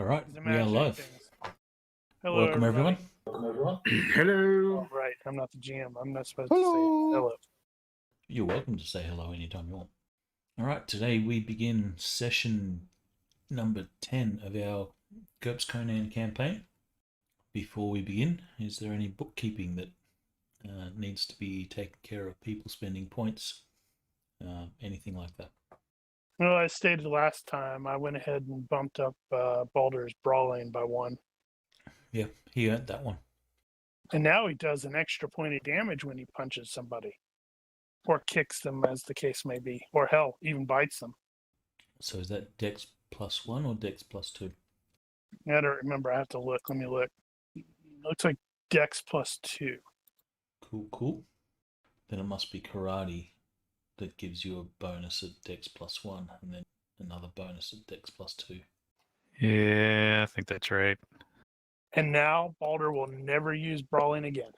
All right, He's we are imagining live. things. Hello, Welcome, everyone. Hello. Oh, right, I'm not the GM. I'm not supposed to say hello. You're welcome to say hello anytime you want. All right, today we begin session number 10 of our GURPS Conan campaign. Before we begin, is there any bookkeeping that needs to be taken care of? People spending points, anything like that? Well, I stated last time, I went ahead and bumped up Baldur's Brawling by 1. Yeah, he earned that one. And now he does an extra point of damage when he punches somebody. Or kicks them, as the case may be. Or hell, even bites them. So is that Dex +1 or Dex +2? I don't remember. I have to look. Let me look. Looks like Dex +2. Cool. Then it must be Karate that gives you a bonus at Dex +1 and then another bonus at Dex +2. Yeah, I think that's right. And now Baldur will never use Brawling again.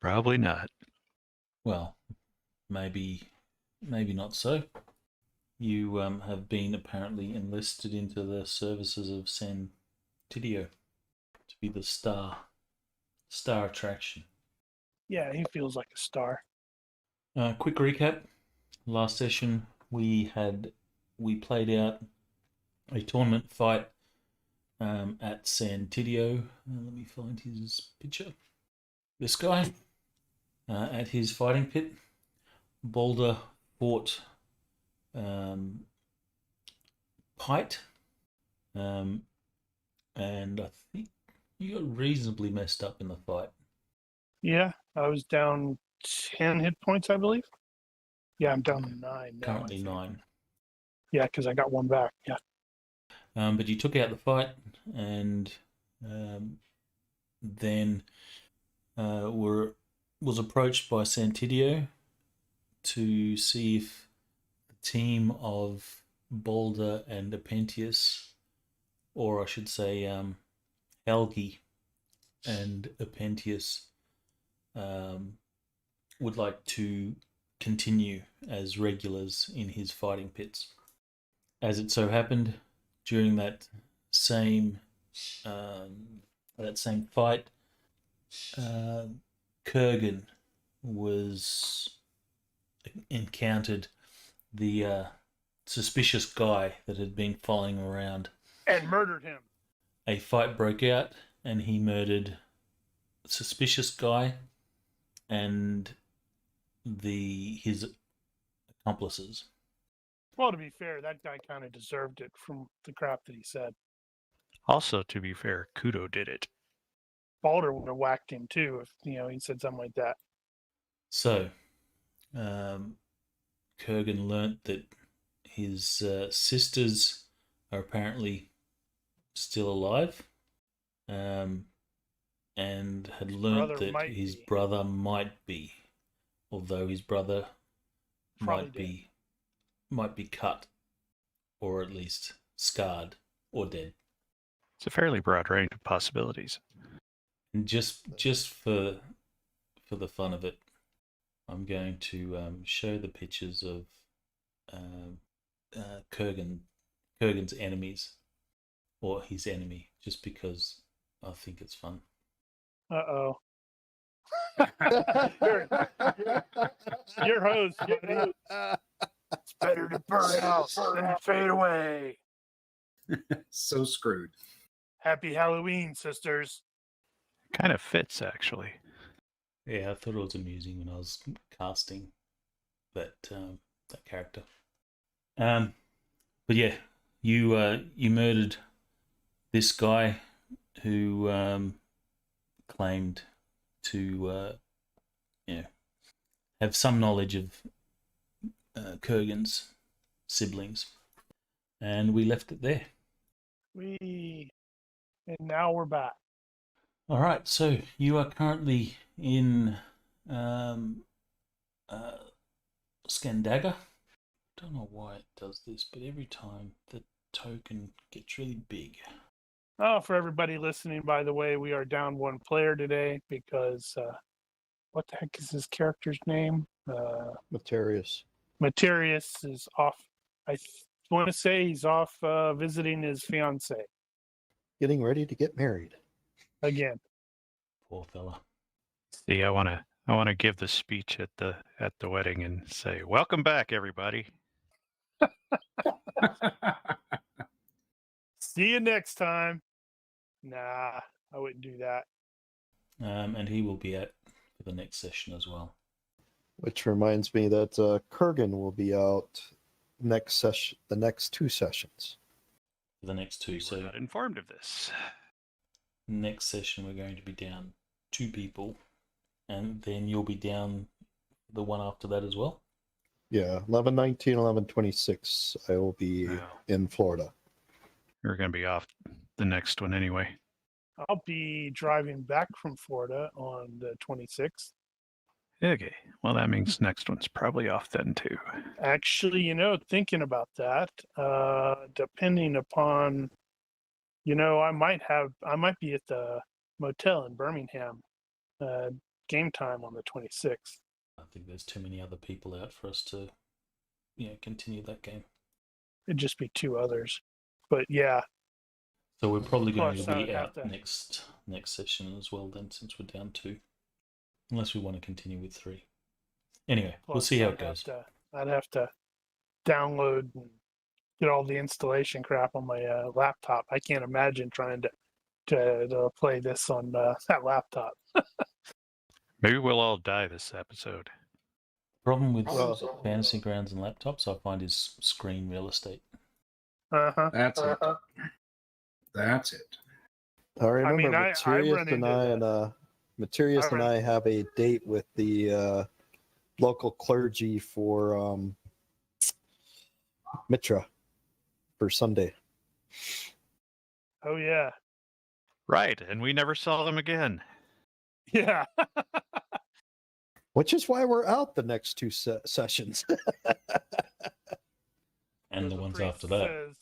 Probably not. Well, maybe not so. You have been apparently enlisted into the services of Santiddio to be the star attraction. Yeah, he feels like a star. Quick recap. Last session we played out a tournament fight at Santiddio. Let me find his picture. This guy at his fighting pit. Baldur fought Pite, and I think you got reasonably messed up in the fight. Yeah, I was down 10 hit points, I believe. Yeah, I'm down 9 now. Currently 9. Yeah, because I got one back. Yeah. But you took out the fight, and then was approached by Santiddio to see if the team of Baldur and Apentius, or I should say Helgi and Apentius, would like to continue as regulars in his fighting pits. As it so happened, during that same fight, Kurgan encountered the suspicious guy that had been following around And murdered him. A fight broke out, and he murdered the suspicious guy and his accomplices. Well, to be fair, that guy kind of deserved it from the crap that he said. Also, to be fair, Kudo did it. Baldur would have whacked him too if he said something like that. So, Kurgan learnt that his sisters are apparently still alive, and had learnt that his brother might be, although his brother might be cut, or at least scarred or dead. It's a fairly broad range of possibilities. And just for the fun of it, I'm going to show the pictures of Kurgan's enemies, or his enemy, just because I think it's fun. Uh-oh. You're host, buddy. It's better to burn out than fade away. So screwed. Happy Halloween, sisters. Kind of fits, actually. Yeah, I thought it was amusing when I was casting that character. But yeah, you murdered this guy who claimed to have some knowledge of Kurgan's siblings, and we left it there. And now we're back. All right, so you are currently in Scandaga. Don't know why it does this, but every time the token gets really big. Oh, for everybody listening, by the way, we are down 1 player today because what the heck is his character's name? Materius. Materius is off. I want to say he's off visiting his fiance. getting ready to get married. Again. Poor fella. See, I wanna give the speech at the wedding and say, "Welcome back, everybody." See you next time. Nah, I wouldn't do that. And he will be out for the next session as well. Which reminds me that Kurgan will be out next session, the next 2 sessions. For the next two. We were So not informed of this. next session we're going to be down 2 people, and then you'll be down the one after that as well. Yeah, 11/19, 11/26. I will be Wow. in Florida. We're gonna be off the next one anyway. I'll be driving back from Florida on the 26th. Okay. Well, that means next one's probably off then too. Actually, thinking about that, depending upon, I might be at the motel in Birmingham, game time on the 26th. I think there's too many other people out for us to, continue that game. It'd just be 2 others. But yeah, So we're probably going Plus, to I be would have out to- next session as well then, since we're down 2. Unless we want to continue with 3. Anyway, we'll plus see how I'd it goes. I'd have to download and get all the installation crap on my laptop. I can't imagine trying to play this on that laptop. Maybe we'll all die this episode. Problem with Well- fantasy grounds and laptops, I find, is screen real estate. Uh-huh. That's it. That's it. I remember mean, I Materius run and into I that. and Materius I and run- I have a date with the local clergy for Mitra for Sunday. Oh yeah. Right, and we never saw them again. Yeah. Which is why we're out the next 2 sessions. And the So ones priest after that. says,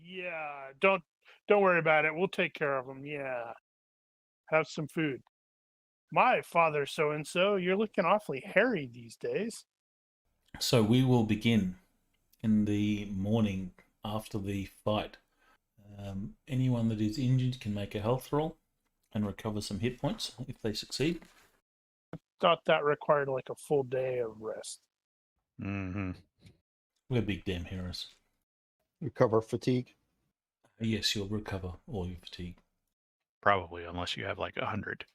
yeah, don't worry about it. We'll take care of them. Yeah. Have some food. My father so and so, you're looking awfully hairy these days. So we will begin in the morning after the fight. Anyone that is injured can make a health roll and recover some hit points if they succeed. Thought that required like a full day of rest. Mm-hmm. We're big damn heroes. Recover fatigue. Yes, you'll recover all your fatigue. Probably, unless you have like 100.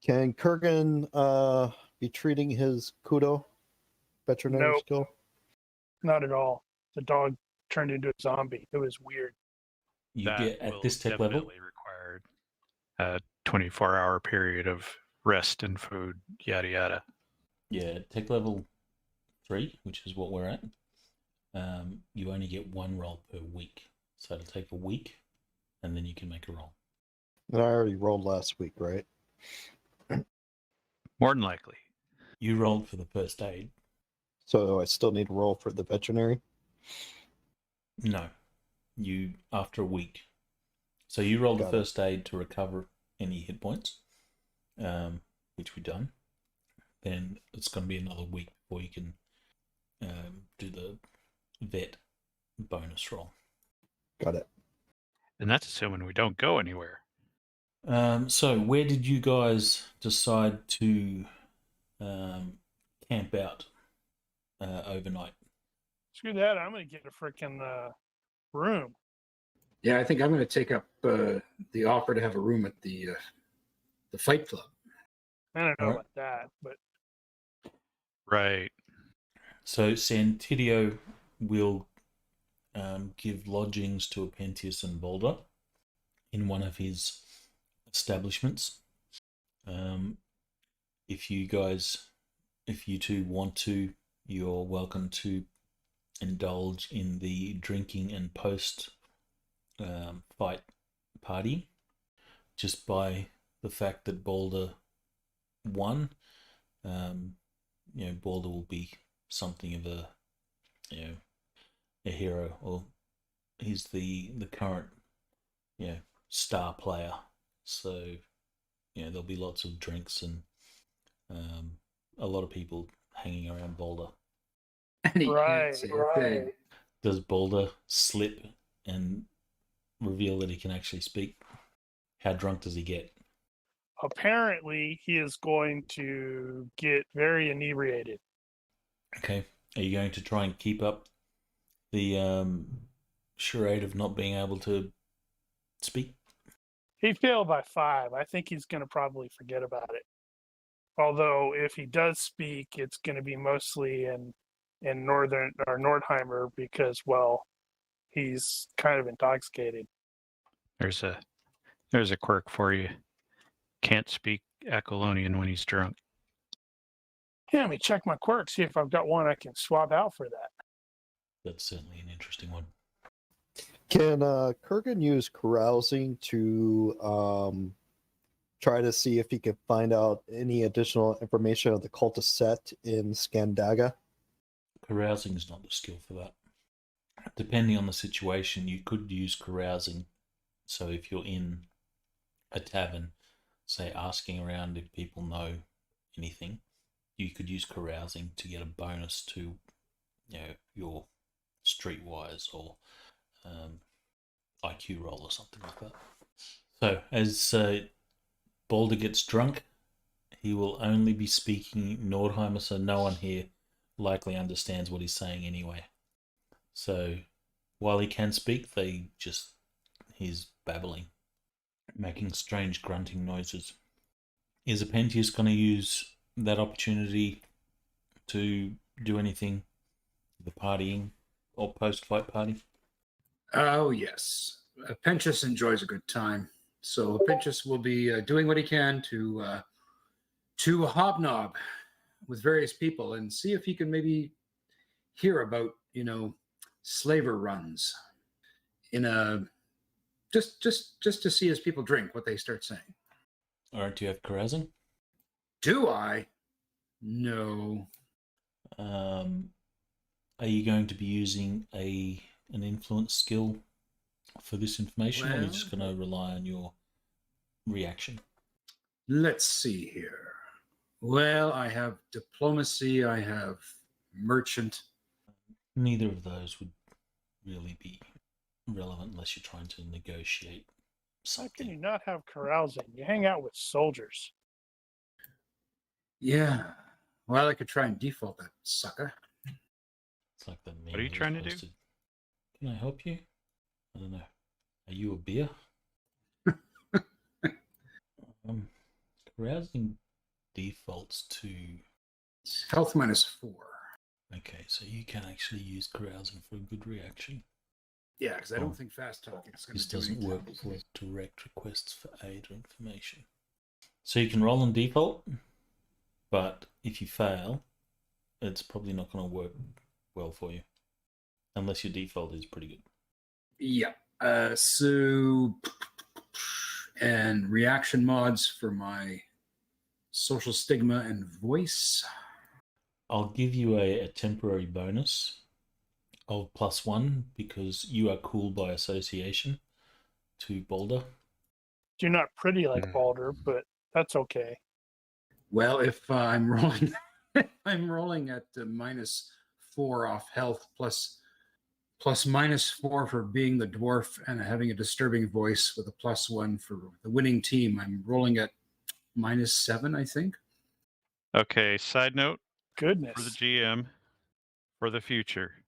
Can Kurgan be treating his kudo veterinary Nope. skill? Not at all. The dog turned into a zombie. It was weird. You That get at will this tech level. definitely require a 24-hour period of rest and food, yada yada. Yeah, tech level 3, which is what we're at. You only get 1 roll per week, so it'll take a week, and then you can make a roll. And I already rolled last week, right? More than likely. You rolled for the first aid. So I still need to roll for the veterinary. No, you after a week. So you roll the Got it. first aid to recover any hit points, which we've done. Then it's going to be another week before you can do the vet bonus roll. Got it. And that's assuming we don't go anywhere. So where did you guys decide to camp out overnight? Screw that. I'm going to get a freaking room. Yeah, I think I'm going to take up the offer to have a room at the Fight Club. I don't know Alright. about that, but Right. So Santiddio will give lodgings to Apentius and Boulder in one of his establishments. If you two want to, you're welcome to indulge in the drinking and post fight party. Just by the fact that Boulder won, Boulder will be something of a hero, or he's the current star player. So there'll be lots of drinks and a lot of people hanging around Boulder. And he Right, can't say a right. thing. Does Boulder slip and reveal that he can actually speak? How drunk does he get? Apparently, he is going to get very inebriated. Okay. Are you going to try and keep up the charade of not being able to speak? He failed by 5. I think he's going to probably forget about it. Although, if he does speak, it's going to be mostly in Northern or Nordheimer because, well, he's kind of intoxicated. There's a quirk for you. Can't speak Acolonian when he's drunk. Yeah, let me check my quirk, see if I've got one I can swap out for that. That's certainly an interesting one. Can Kurgan use carousing to try to see if he can find out any additional information of the cultist set in Scandaga? Carousing is not the skill for that. Depending on the situation, you could use carousing. So if you're in a tavern, say asking around if people know anything, you could use carousing to get a bonus to, your streetwise or IQ roll or something like that. So as Balder gets drunk, he will only be speaking Nordheimer, so no one here likely understands what he's saying anyway. So while he can speak, he's babbling, making strange grunting noises. Is Apentius going to use that opportunity to do anything, the partying or post-fight party? Oh, yes. Pentius enjoys a good time. So Pentius will be doing what he can to hobnob with various people and see if he can maybe hear about, slaver runs in a just to see as people drink what they start saying. All right, do you have carousing? Do I? No. Are you going to be using an influence skill for this information, or are you just going to rely on your reaction? Let's see here. Well, I have diplomacy, I have merchant. Neither of those would really be relevant unless you're trying to negotiate How can you something. not have carousing? You hang out with soldiers. Yeah. Well, I could try and default that sucker. It's like the meme What are you that was trying to do? posted. Can I help you? I don't know. Are you a beer? Carousing defaults to... Health -4. Okay, so you can actually use carousing for a good reaction. Yeah, because I don't Oh. think fast talking is going This to do doesn't anything. work with direct requests for aid or information. So you can roll on default, but if you fail, it's probably not going to work well for you. Unless your default is pretty good. Yeah. And reaction mods for my social stigma and voice. I'll give you a temporary bonus of +1 because you are cool by association to Boulder. You're not pretty like Balder, but that's okay. Well, if I'm rolling, I'm rolling at -4 off health plus -4 for being the dwarf and having a disturbing voice with a +1 for the winning team. I'm rolling at -7, I think. Okay, side note Goodness. for the GM for the future.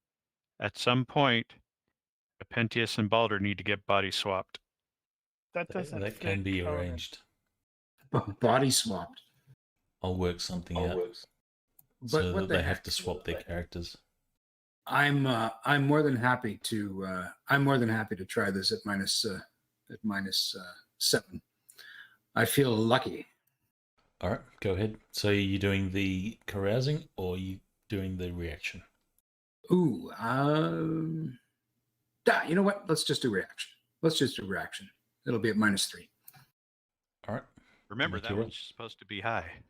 At some point, Apentius and Balder need to get body swapped. That doesn't That fit can be Conan. arranged. Body swapped. I'll work something out But so what that the they have heck? to swap their characters. I'm more than happy to try this at -7. I feel lucky. All right, go ahead. So are you doing the carousing or are you doing the reaction? Ooh, you know what? Let's just do reaction. It'll be at -3. All right. Remember, Make that your roll. one's supposed to be high.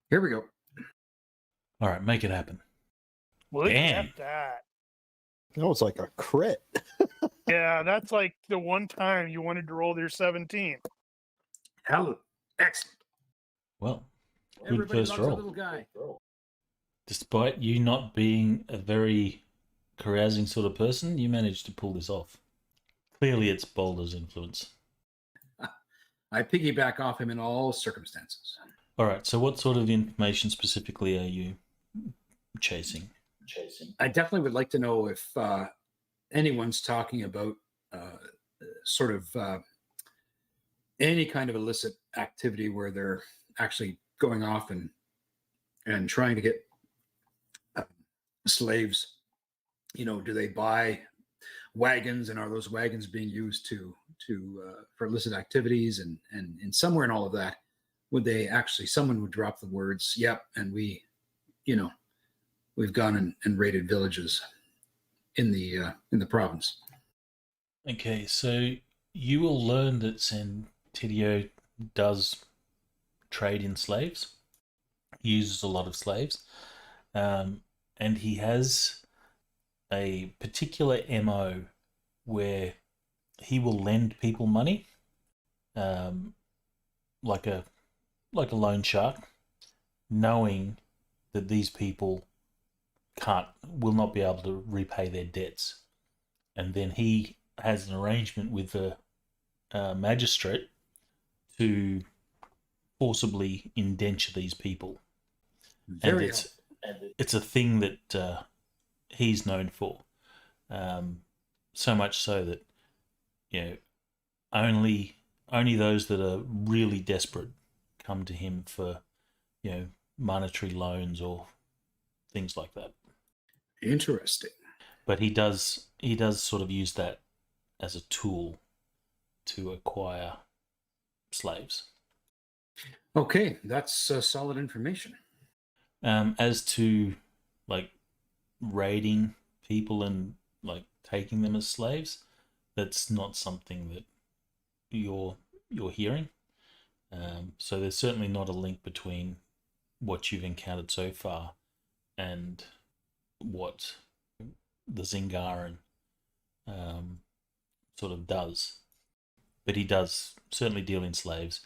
Here we go. All right, make it happen. Look Damn. at that. That was like a crit. Yeah, that's like the one time you wanted to roll your 17. Hell, excellent. Well, good Everybody first loves a roll. little guy. Despite you not being a very carousing sort of person, you managed to pull this off. Clearly, it's Boulder's influence. I piggyback off him in all circumstances. All right. So, what sort of information specifically are you chasing? I definitely would like to know if anyone's talking about sort of any kind of illicit activity where they're actually going off and trying to get slaves. You know, do they buy wagons, and are those wagons being used to for illicit activities? And somewhere in all of that, would they actually, someone would drop the words, "Yep," and we, you know, we've gone and raided villages in the province. Okay, so you will learn that Santiddio does trade in slaves, uses a lot of slaves, and he has a particular MO where he will lend people money, like a loan shark, knowing that these people will not be able to repay their debts, and then he has an arrangement with the magistrate to forcibly indenture these people. Very and it's a thing that he's known for. So much so that, you know, only those that are really desperate come to him for, you know, monetary loans or things like that. interesting. But he does sort of use that as a tool to acquire slaves. Okay, that's solid information. As to like raiding people and like taking them as slaves, that's not something that you're hearing. So there's certainly not a link between what you've encountered so far and what the Zingaran sort of does. But he does certainly deal in slaves.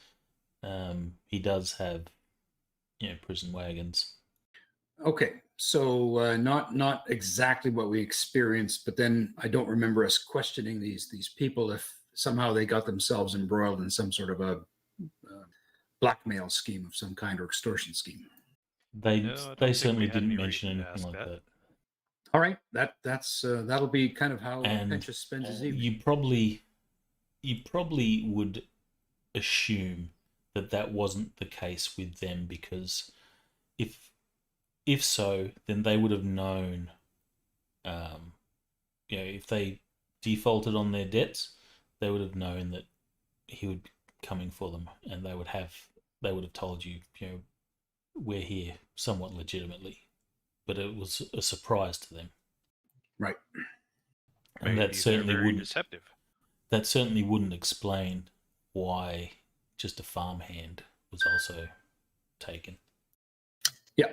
He does have, you know, prison wagons. Okay, so not exactly what we experienced, but then I don't remember us questioning these people if somehow they got themselves embroiled in some sort of a blackmail scheme of some kind or extortion scheme. They No, I don't they think certainly we had didn't any mention reason to anything ask like that. All right, that's that'll be kind of how And Pentious spends his evening. you probably would assume that wasn't the case with them, because if so, then they would have known. You know, if they defaulted on their debts, they would have known that he would be coming for them, and they would have told you, you know, we're here somewhat legitimately, but it was a surprise to them. Right. And Maybe that they're certainly very wouldn't deceptive. explain why just a farmhand was also taken. Yeah.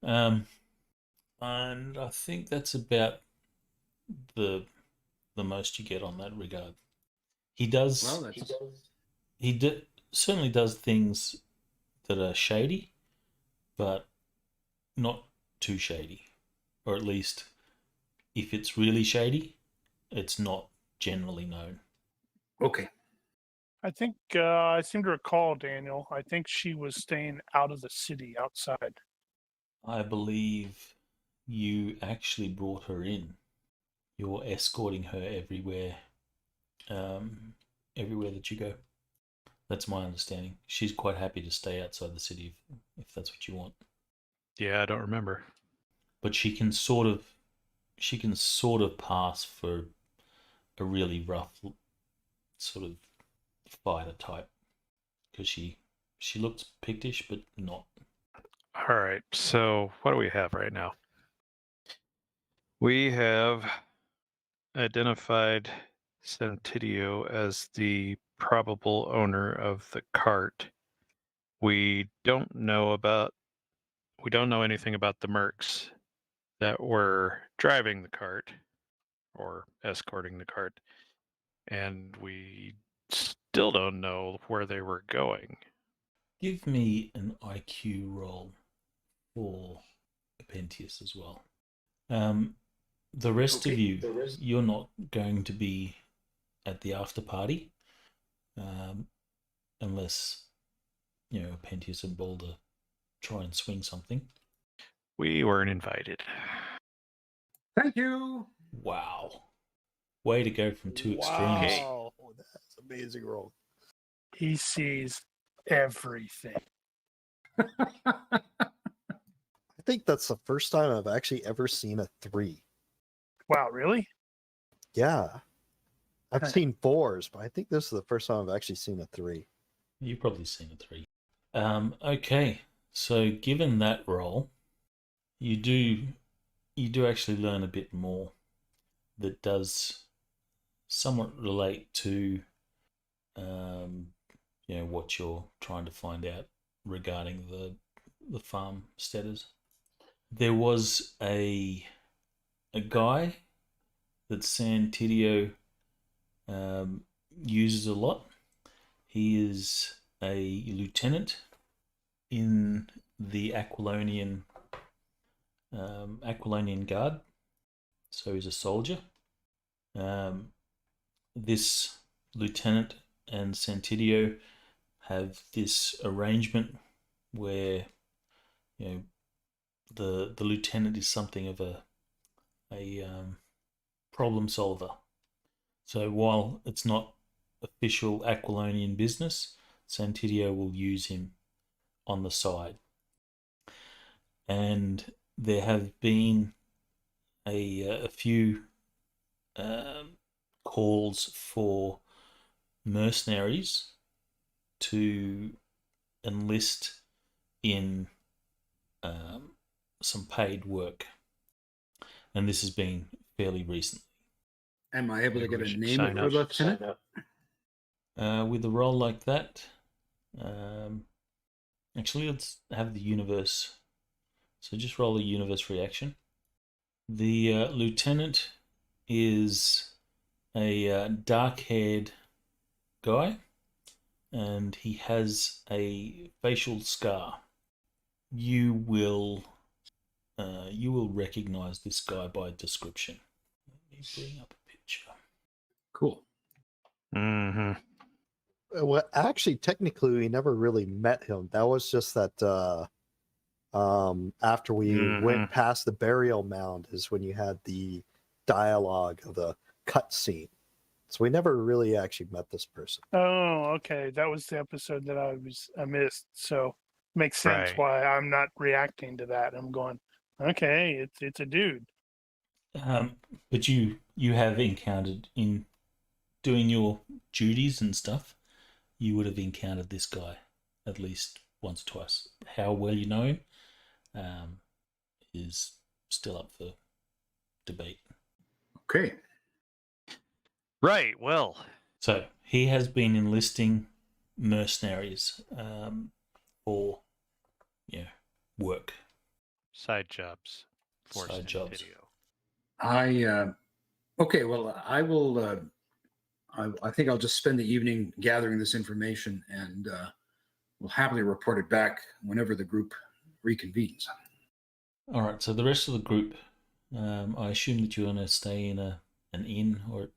And I think that's about the most you get on that regard. He does. Well, that's Certainly does things that are shady, but not too shady, or at least if it's really shady, it's not generally known. okay. I think I seem to recall, Daniel. I think she was staying out of the city, outside. I believe you actually brought her in. You're escorting her everywhere, everywhere that you go. That's my understanding. She's quite happy to stay outside the city if that's what you want. Yeah, I don't remember. But she can sort of pass for a really rough sort of fighter type, because she looks pictish but not. All right, so what do we have right now? We have identified Santiddio as the probable owner of the cart. We don't know anything about the mercs that were driving the cart or escorting the cart, and we still don't know where they were going. Give me an IQ roll for Pentius as well. The rest of you, you're not going to be at the after party, unless Pentius and Balder try and swing something. We weren't invited. Thank you. Wow, way to go from two extremes. Wow, that's amazing roll. He sees everything. I think that's the first time I've actually ever seen a 3. Wow, really? Yeah. I've Huh. seen 4s, but I think this is the first time I've actually seen a 3. You've probably seen a 3. Okay, so given that roll, you do actually learn a bit more that does somewhat relate to what you're trying to find out regarding the farmsteaders. There was a guy that Santiddio uses a lot. He is a lieutenant in the Aquilonian Guard, so he's a soldier. This lieutenant and Santiddio have this arrangement where the lieutenant is something of a problem solver. So while it's not official Aquilonian business, Santiddio will use him on the side. And there have been a few calls for mercenaries to enlist in some paid work, and this has been fairly recently. Am I able to Maybe get we a should name sign of your up. lieutenant? With a role like that, actually, let's have the universe. So just roll a universe reaction. The lieutenant is a dark-haired guy, and he has a facial scar. You will recognize this guy by description. Let me bring up a picture. Cool. Mm-hmm. Well, actually, technically, we never really met him. That was just that after we went past the burial mound is when you had the dialogue of the cut scene. So we never really actually met this person. Oh, okay. That was the episode that I missed. So makes sense Right. why I'm not reacting to that. I'm going, okay, it's a dude. But you have encountered, in doing your duties and stuff, you would have encountered this guy at least once or twice. How well you know him is still up for debate. Okay. Right. Well, So he has been enlisting mercenaries for work. side jobs. For Side jobs. Santiddio. Okay. Well, I will. I think I'll just spend the evening gathering this information, and we'll happily report it back whenever the group reconvenes. All right. So the rest of the group, I assume that you're going to stay in an inn or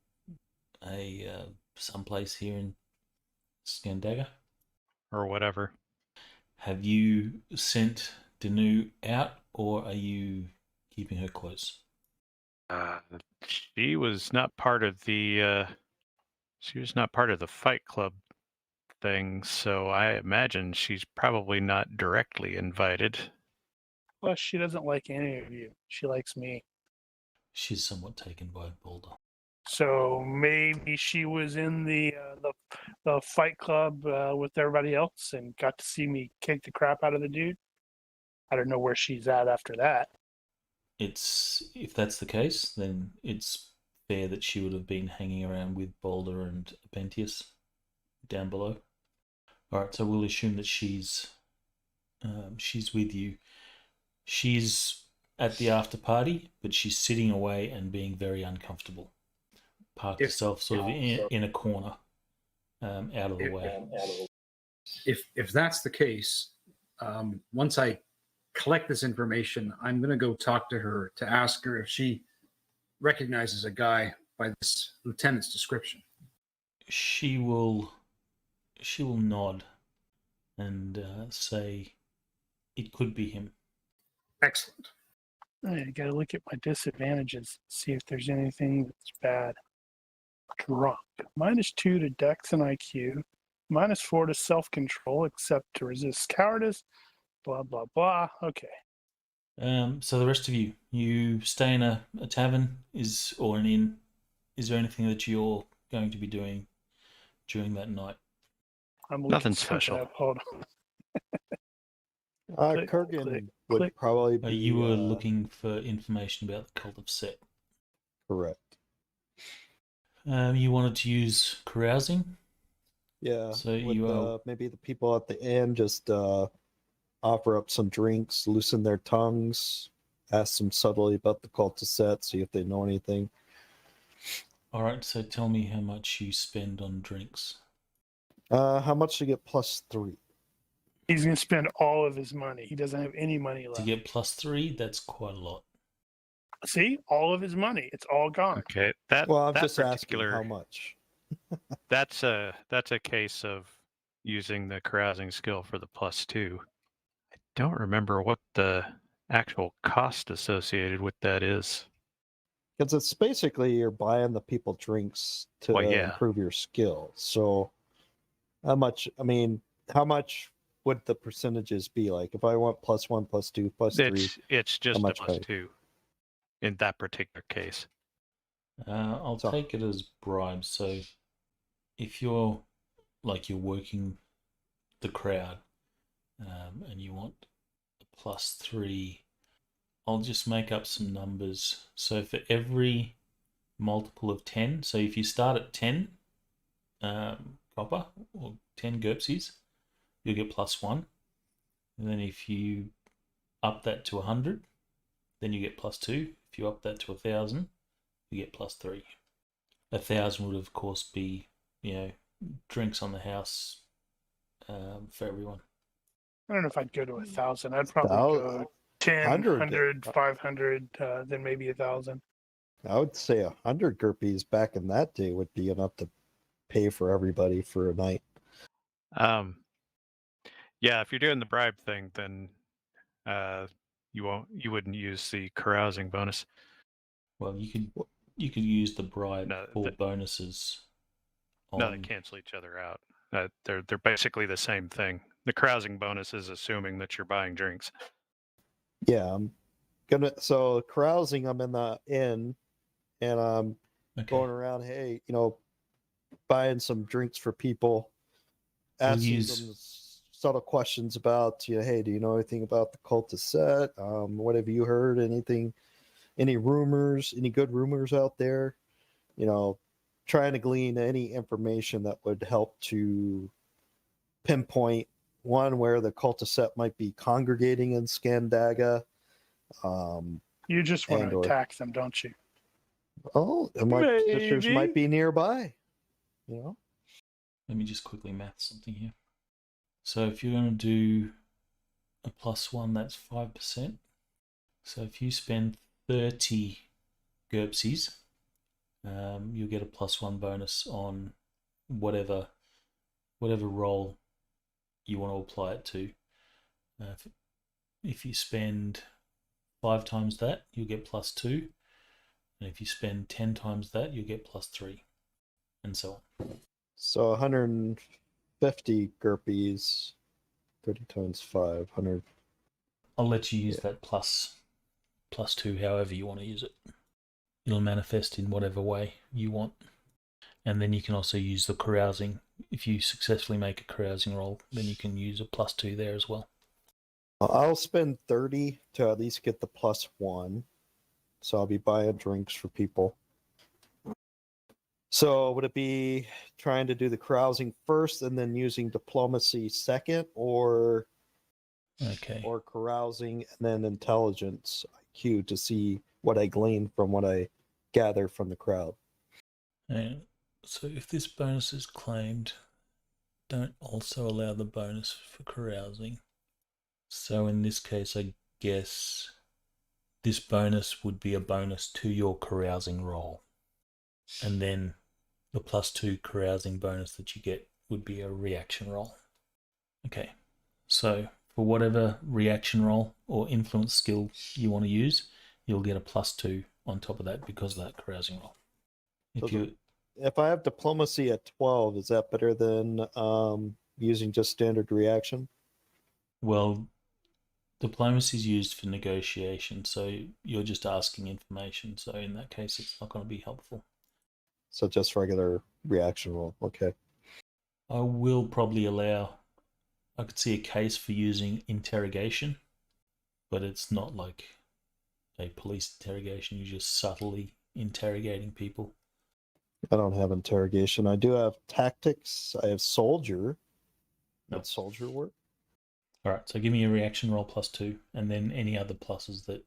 a someplace here in Scandaga. Or whatever. Have you sent Danu out, or are you keeping her close? She was not part of the Fight Club thing, so I imagine she's probably not directly invited. Plus, she doesn't like any of you. She likes me. She's somewhat taken by Boulder. So maybe she was in the Fight Club with everybody else and got to see me kick the crap out of the dude. I don't know where she's at after that. If that's the case, then it's fair that she would have been hanging around with Boulder and Pentius down below. All right, so we'll assume that she's with you. She's at the after party, but she's sitting away and being very uncomfortable. Parked herself sort of in a corner, out of the way. If that's the case, once I collect this information, I'm going to go talk to her to ask her if she recognizes a guy by this lieutenant's description. she will nod and say it could be him. Excellent. I gotta look at my disadvantages, see if there's anything that's bad. Drunk. -2 to Dex and IQ. -4 to self-control, except to resist cowardice. Blah blah blah. Okay. So the rest of you stay in a tavern or an inn. Is there anything that you're going to be doing during that night? I'm looking Nothing something special. up. Hold on. Click, Kurgan click, would click. probably be. You were looking for information about the Cult of Set. Correct. You wanted to use carousing. Yeah. So with, you are maybe the people at the end just offer up some drinks, loosen their tongues, ask them subtly about the cult of Set, see if they know anything. all right. So tell me how much you spend on drinks. How much to get +3? He's gonna spend all of his money. He doesn't have any money To left. get +3, that's quite a lot. See, all of his money. It's all gone. Okay, that Well, I'm that just particular asking how much. that's a case of using the carousing skill for the +2. I don't remember what the actual cost associated with that is. Because it's basically you're buying the people drinks to Well, yeah. improve your skill. So how much, how much would the percentages be? Like if I want +1, +2, +3, It's just a much pay? +2 in that particular case. I'll So- take it as bribes. So if you're working the crowd and you want a +3, I'll just make up some numbers. So for every multiple of 10, so if you start at 10 copper or 10 GURPSes, you'll get +1. And then if you up that to 100, then you get +2. If you up that to 1,000, you get +3. 1,000 would of course be, drinks on the house for everyone. I don't know if I'd go to 1,000. I'd probably go 10, 100. 100, 500, then maybe 1,000. I would say 100 GURPS back in that day would be enough to pay for everybody for a night. Yeah, if you're doing the bribe thing, then you wouldn't use the carousing bonus. Well, you could use the bribe No, for bonuses. No, they cancel each other out. They're basically the same thing. The carousing bonus is assuming that you're buying drinks. Yeah, so carousing, I'm in the inn and I'm going around, hey, buying some drinks for people, asking them subtle questions about, hey, do you know anything about the cult of Set? What have you heard? Anything, any rumors, any good rumors out there? Trying to glean any information that would help to pinpoint one where the cult of Set might be congregating in Scandaga. You just want to attack them, don't you? Oh, and my sisters might be nearby. Let me just quickly math something here. So if you're going to do a +1, that's 5%. So if you spend 30 GURPSes, you'll get a +1 bonus on whatever role you want to apply it to. If you spend 5 times that, you'll get +2. And if you spend 10 times that, you'll get +3. And so on. So 150 GURPS, 30 times 5, 100. I'll let you use that +2 however you want to use it. It'll manifest in whatever way you want. And then you can also use the carousing. If you successfully make a carousing roll, then you can use a +2 there as well. I'll spend 30 to at least get the +1. So I'll be buying drinks for people. So would it be trying to do the carousing first and then using diplomacy second, or carousing and then intelligence IQ to see what I glean from what I gather from the crowd? And so if this bonus is claimed, don't also allow the bonus for carousing. So in this case, I guess this bonus would be a bonus to your carousing roll. And then the +2 carousing bonus that you get would be a reaction roll. Okay, so for whatever reaction roll or influence skill you want to use, you'll get a +2 on top of that because of that carousing roll. If I have diplomacy at 12, is that better than using just standard reaction? Well, diplomacy is used for negotiation, so you're just asking information. So in that case, it's not going to be helpful. So just regular reaction roll. Okay. I will probably allow, I could see a case for using interrogation, but it's not like a police interrogation. You're just subtly interrogating people. I don't have interrogation. I do have tactics. I have soldier. No. Would soldier work? All right, so give me a reaction roll +2, and then any other pluses that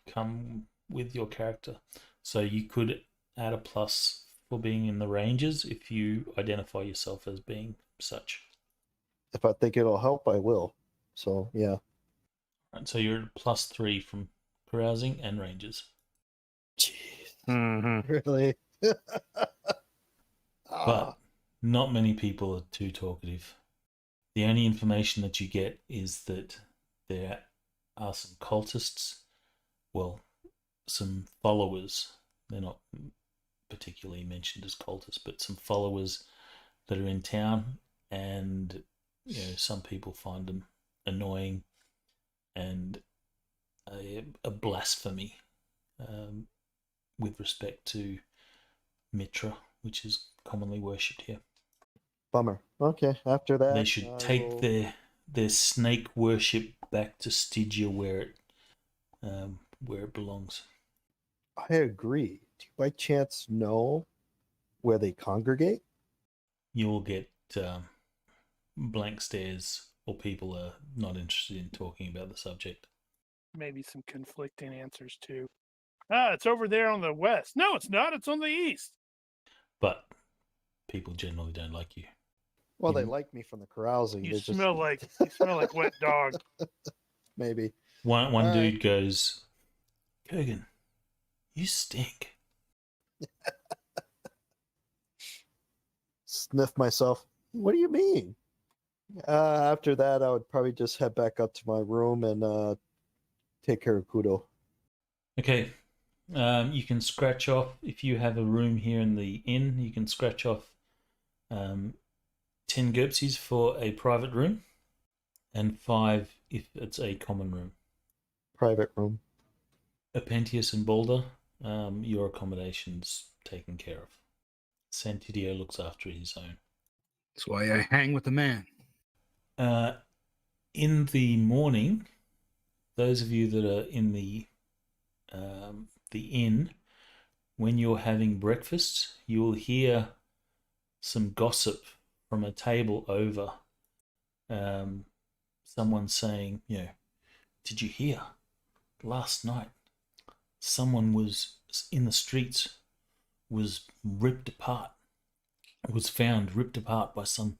come with your character. So you could add a plus for being in the Rangers if you identify yourself as being such. If I think it'll help, I will. So, yeah. Right, so you're at +3 from carousing and Rangers. Jeez. Mm-hmm. Really? But not many people are too talkative. The only information that you get is that there are some cultists, well, some followers. They're not particularly mentioned as cultists, but some followers that are in town, and some people find them annoying and a blasphemy with respect to Mitra, which is commonly worshipped here. Bummer. Okay, after that, They should take their snake worship back to Santiddio where it belongs. I agree. Do you by chance know where they congregate? You will get blank stares, or people are not interested in talking about the subject. Maybe some conflicting answers too. It's over there on the west. No, it's not. It's on the east. But people generally don't like you. Well, they like me from the carousing. You They smell like wet dog. Maybe. One All dude right. goes, Kurgan, you stink. Sniff myself. What do you mean? After that, I would probably just head back up to my room and take care of Kudo. Okay. You can scratch off, if you have a room here in the inn, you can scratch off 10 GURPSes for a private room and 5 if it's a common room. Private room. Apentius and Balder, your accommodation's taken care of. Santiddio looks after his own. That's why I hang with the man. In the morning, those of you that are in the inn, when you're having breakfast, you will hear some gossip from a table over. Someone saying, did you hear? Last night, someone was in the streets, was ripped apart, was found ripped apart by some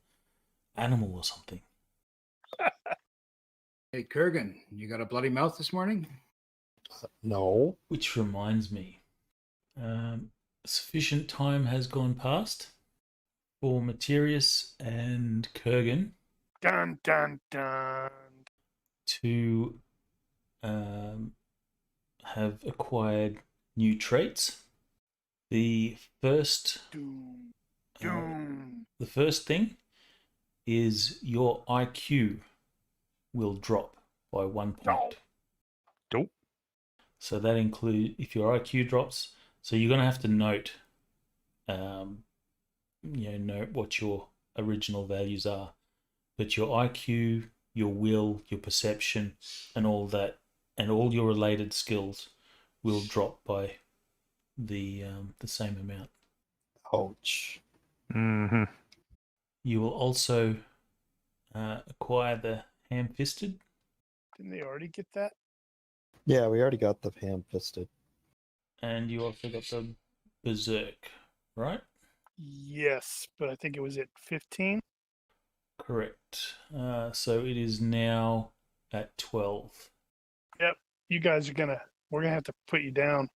animal or something. Hey, Kurgan, you got a bloody mouth this morning? No. Which reminds me, sufficient time has gone past for Materius and Kurgan Dun dun dun. to have acquired new traits. The first Doom. Doom. the first thing is your IQ will drop by 1 point. Dope. So that includes, if your IQ drops, so you're going to have to note what your original values are. But your IQ, your will, your perception, and all that, and all your related skills will drop by the same amount. Ouch. Mm-hmm. You will also acquire the ham-fisted. Didn't they already get that? Yeah, we already got the ham-fisted. And you also got the berserk, right? Yes, but I think it was at 15. Correct. So it is now at 12. You guys we're gonna have to put you down.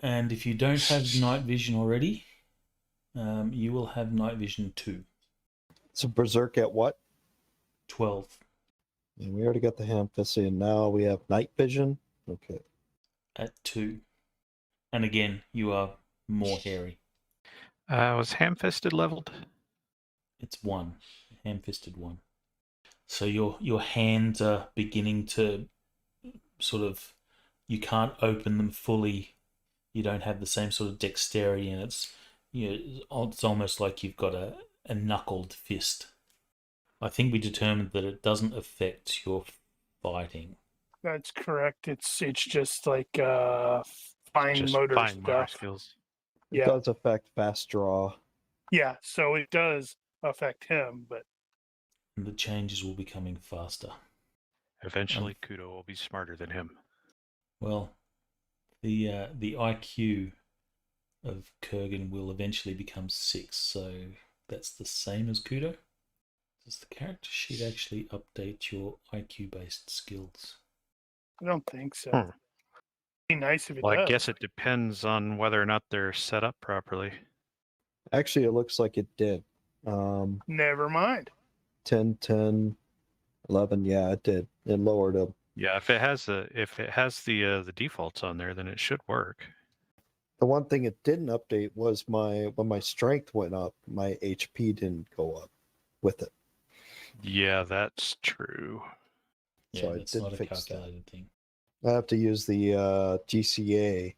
And if you don't have night vision already, you will have night vision 2. So Berserk at what? 12 And we already got the ham fisted, and now we have night vision. Okay. at 2. And again, you are more hairy. Was ham-fisted leveled? It's 1. Ham-fisted 1. So your hands are beginning to sort of, you can't open them fully. You don't have the same sort of dexterity, and it's almost like you've got a knuckled fist. I think we determined that it doesn't affect your fighting. That's correct. It's just like fine Just motor fine motor stuff. skills. It Yeah. does affect fast draw. Yeah, so it does affect him, but And the changes will be coming faster. Eventually, Kudo will be smarter than him. Well, the IQ of Kurgan will eventually become 6, so that's the same as Kudo. Does the character sheet actually update your IQ-based skills? I don't think so. Hmm. Be nice if it Well, does. I guess it depends on whether or not they're set up properly. Actually, it looks like it did. Never mind. 10, 10, 11. Yeah, it did. It lowered them. Yeah, if it has the defaults on there, then it should work. The one thing it didn't update was when my strength went up, my HP didn't go up with it. Yeah, that's true. Yeah, So I that's did not a fix that. calculated thing. I have to use the GCA.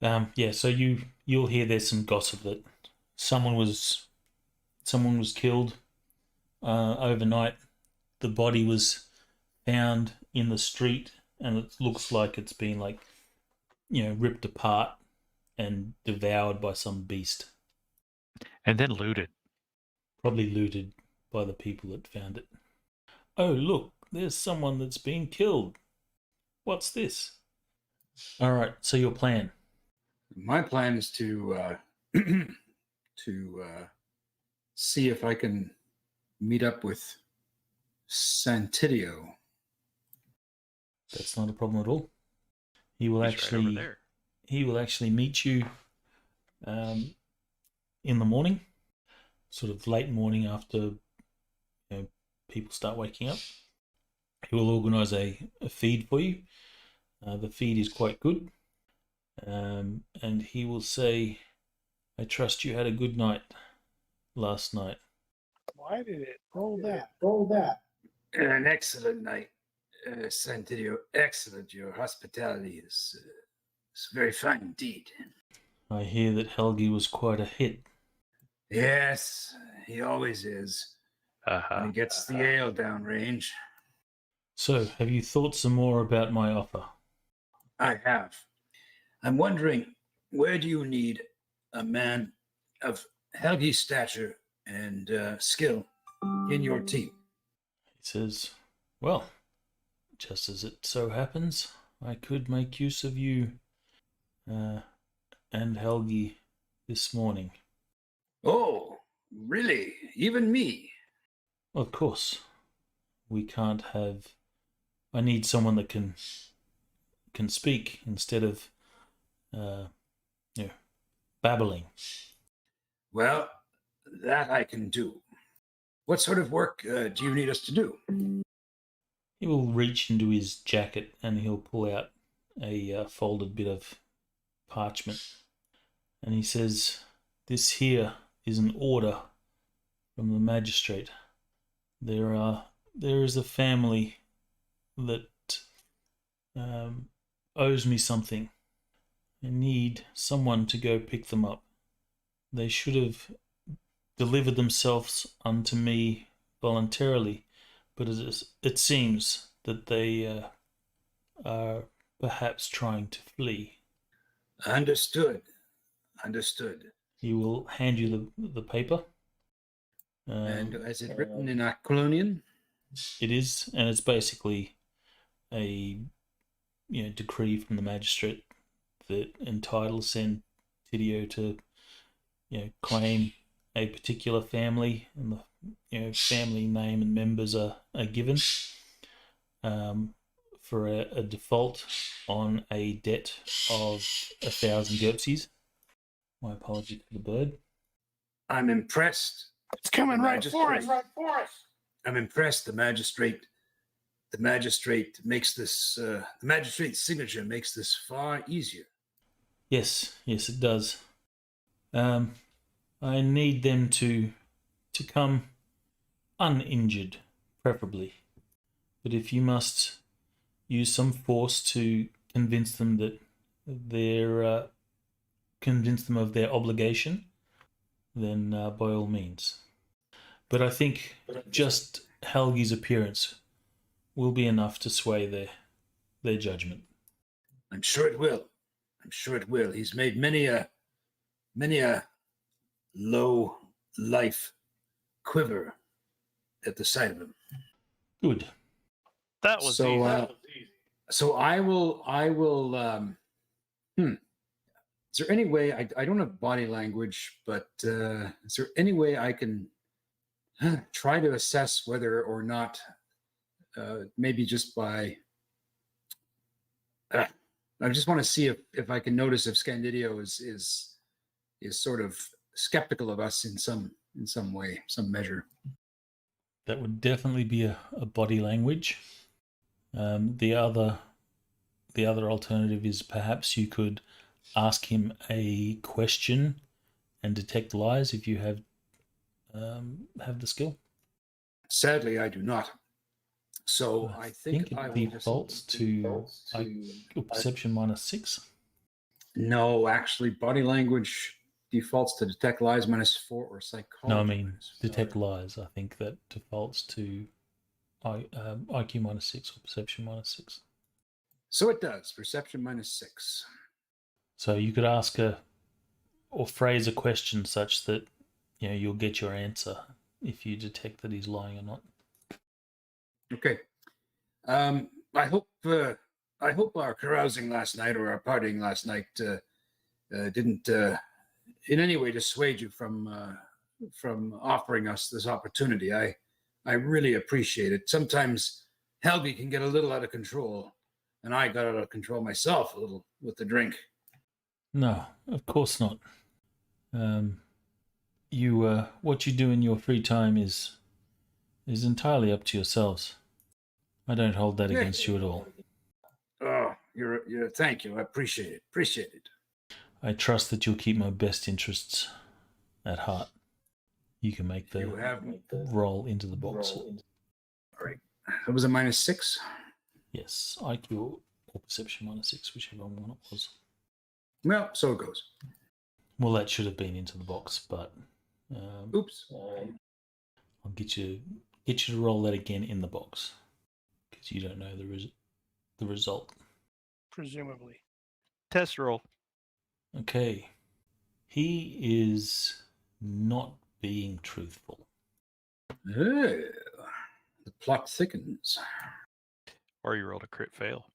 Yeah, so you'll hear there's some gossip that someone was killed overnight. The body was found in the street, and it looks like it's been ripped apart and devoured by some beast. And then looted. Probably looted by the people that found it. Oh, look, there's someone that's been killed. What's this? All right, so your plan. My plan is to see if I can meet up with Santiddio. That's not a problem at all. He will He's right over actually there. he will actually meet you in the morning, sort of late morning after people start waking up. He will organise a feed for you. The feed is quite good. And he will say, I trust you had a good night last night. Why did it roll that? Roll that. An excellent night, Santiddio. Excellent. Your hospitality is very fine indeed. I hear that Helgi was quite a hit. Yes, he always is. When he gets the ale downrange. So, have you thought some more about my offer? I have. I'm wondering, where do you need a man of Helgi's stature and skill in your team? He says, well, just as it so happens, I could make use of you and Helgi this morning. Oh, really? Even me? Of course, we can't have... I need someone that can speak instead of babbling. Well, that I can do. What sort of work do you need us to do? He will reach into his jacket and he'll pull out a folded bit of parchment. And he says, this here is an order from the magistrate. There is a family that owes me something. I need someone to go pick them up. They should have delivered themselves unto me voluntarily, but it seems that they are perhaps trying to flee. Understood. He will hand you the paper. And is it written in Aquilonian? It is, and it's basically a decree from the magistrate that entitles Santiddio to claim a particular family, and the family name and members are given for a default on a debt of 1,000 GURPSes. My apologies to the bird. I'm impressed. It's coming The right for us. magistrate- I'm impressed. The magistrate makes this. The magistrate's signature makes this far easier. Yes, it does. I need them to come uninjured, preferably. But if you must use some force to convince them that convince them of their obligation, then by all means. But I think just Helgi's appearance will be enough to sway their judgment. I'm sure it will. He's made many a low life quiver at the sight of him. Good. That was So, easy. So I will. Is there any way I don't have body language, but is there any way I can try to assess whether or not, maybe just by, I just want to see if I can notice if Scandidio is sort of skeptical of us in some way, some measure. That would definitely be a body language. The other alternative is perhaps you could ask him a question and detect lies if you have the skill. Sadly, I do not. So I think it I will defaults to perception -6. No, actually, body language defaults to detect lies -4 or psychology. No, I mean -5. detect lies. I think that defaults to IQ -6 or perception -6. So it does. Perception -6. So you could ask or phrase a question such that you'll get your answer if you detect that he's lying or not. Okay. I hope our carousing last night or our partying last night didn't in any way dissuade you from offering us this opportunity. I really appreciate it. Sometimes Helgi can get a little out of control, and I got out of control myself a little with the drink. No, of course not. What you do in your free time is entirely up to yourselves. I don't hold that against you at all. Oh, you're thank you. I appreciate it. Appreciate it. I trust that you'll keep my best interests at heart. You can make the roll into the box. All right. That was a -6. Yes, IQ or perception -6, whichever one it was. Well, so it goes. Well, that should have been into the box, but Oops. I'll get you to roll that again in the box because you don't know the result. Presumably. Test roll. Okay, he is not being truthful. The plot thickens. Or you rolled a crit fail.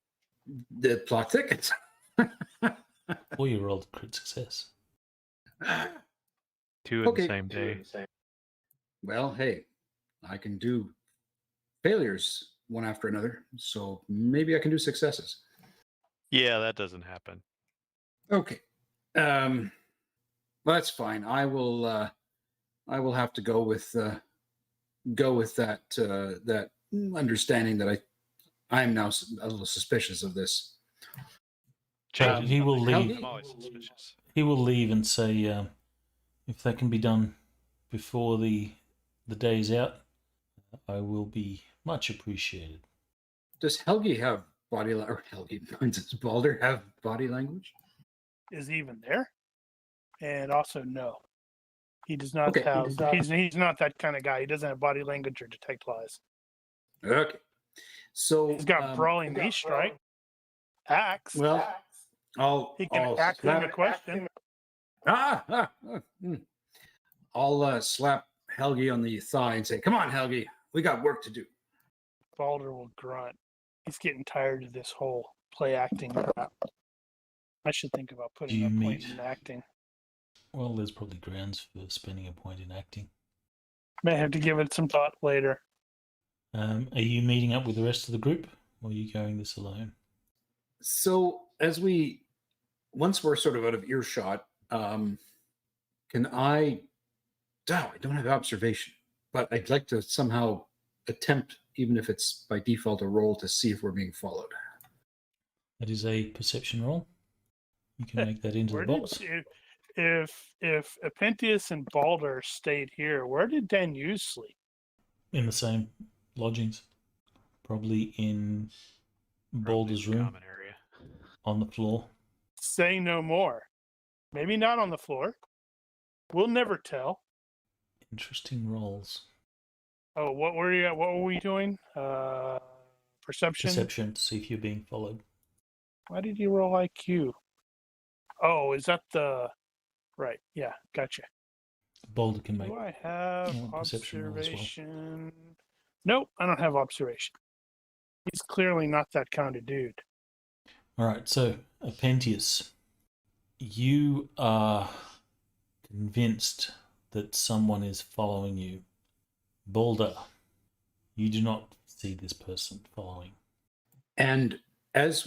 The plot thickens. Or you rolled crit success. 2 in Okay. the same day. Well, hey, I can do failures one after another, so maybe I can do successes. Yeah, that doesn't happen. Okay. Well, that's fine. I will have to go with that understanding that I am now a little suspicious of this. Change he will something. leave. I'm always suspicious. He will leave and say, if that can be done before the day's out, I will be much appreciated. Does Helgi have body language? Helgi, does Balder have body language? Is he even there? And also, no. He does not Okay, have. He's not that kind of guy. He doesn't have body language or detect lies. Okay. So He's got brawling beast strike. Axe. Well, He can axe him a question. I'll slap Helgi on the thigh and say, "Come on, Helgi, we got work to do." Balder will grunt. He's getting tired of this whole play acting crap. I should think about putting a point in acting. Well, there's probably grounds for spending a point in acting. May have to give it some thought later. Are you meeting up with the rest of the group or are you going this alone? So once we're sort of out of earshot, can I? Oh, I don't have observation, but I'd like to somehow attempt, even if it's by default a roll, to see if we're being followed. That is a perception roll. You can make that into the Where box. did if Apentius and Balder stayed here, where did Danu sleep? In the same lodgings. Probably in Probably Balder's in the room common area. on the floor. Say no more. Maybe not on the floor. We'll never tell. Interesting rolls. Oh, what were we doing? Perception. Perception to see if you're being followed. Why did you roll IQ? Oh, is that the right? Yeah, gotcha. Balder can make Do I have perception roll as well. observation? Nope, I don't have observation. He's clearly not that kind of dude. All right, so Apentius, you are convinced that someone is following you. Balder, you do not see this person following. And as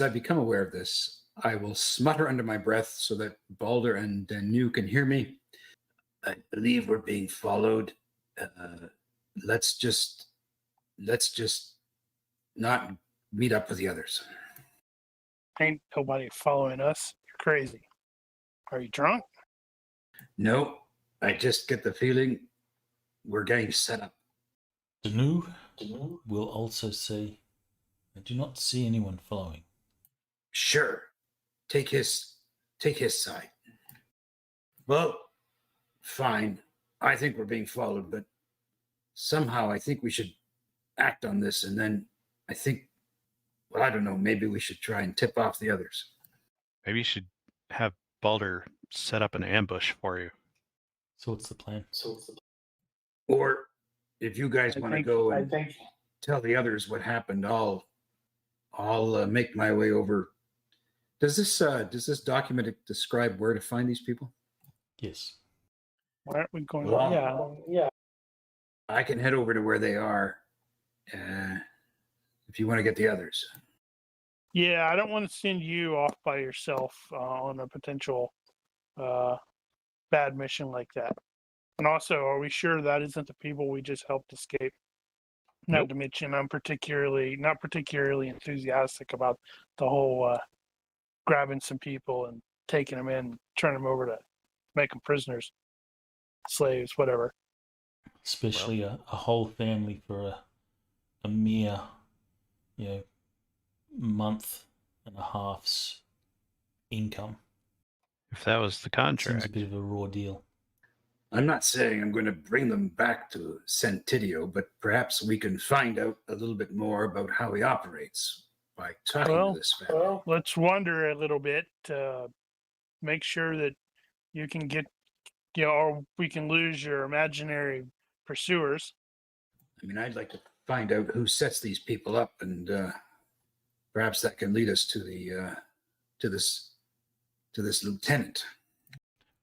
I become aware of this, I will smutter under my breath so that Balder and Danu can hear me. I believe we're being followed. Let's just not meet up with the others. Ain't nobody following us. You're crazy. Are you drunk? No, I just get the feeling we're getting set up. Danu will also say, I do not see anyone following. Sure, take his side. Well, fine. I think we're being followed, but somehow I think we should act on this, and then I think, well, I don't know, maybe we should try and tip off the others. Maybe you should have Balder set up an ambush for you. So what's the plan? Or if you guys want to go and think tell the others what happened, I'll make my way over. Does this document describe where to find these people? Yes. why aren't we going? Well, yeah. I can head over to where they are if you want to get the others. Yeah, I don't want to send you off by yourself on a potential bad mission like that. And also, are we sure that isn't the people we just helped escape? Not Nope. to mention, I'm not particularly enthusiastic about the whole grabbing some people and taking them in, turning them over to make them prisoners, slaves, whatever. Especially a whole family for a mere, month and a half's income. If that was the Seems a contract. bit of a raw deal. I'm not saying I'm going to bring them back to Santiddio, but perhaps we can find out a little bit more about how he operates by talking to this family. Let's wander a little bit to make sure that you can get, or we can lose your imaginary pursuers. I mean, I'd like to find out who sets these people up, and perhaps that can lead us to this lieutenant.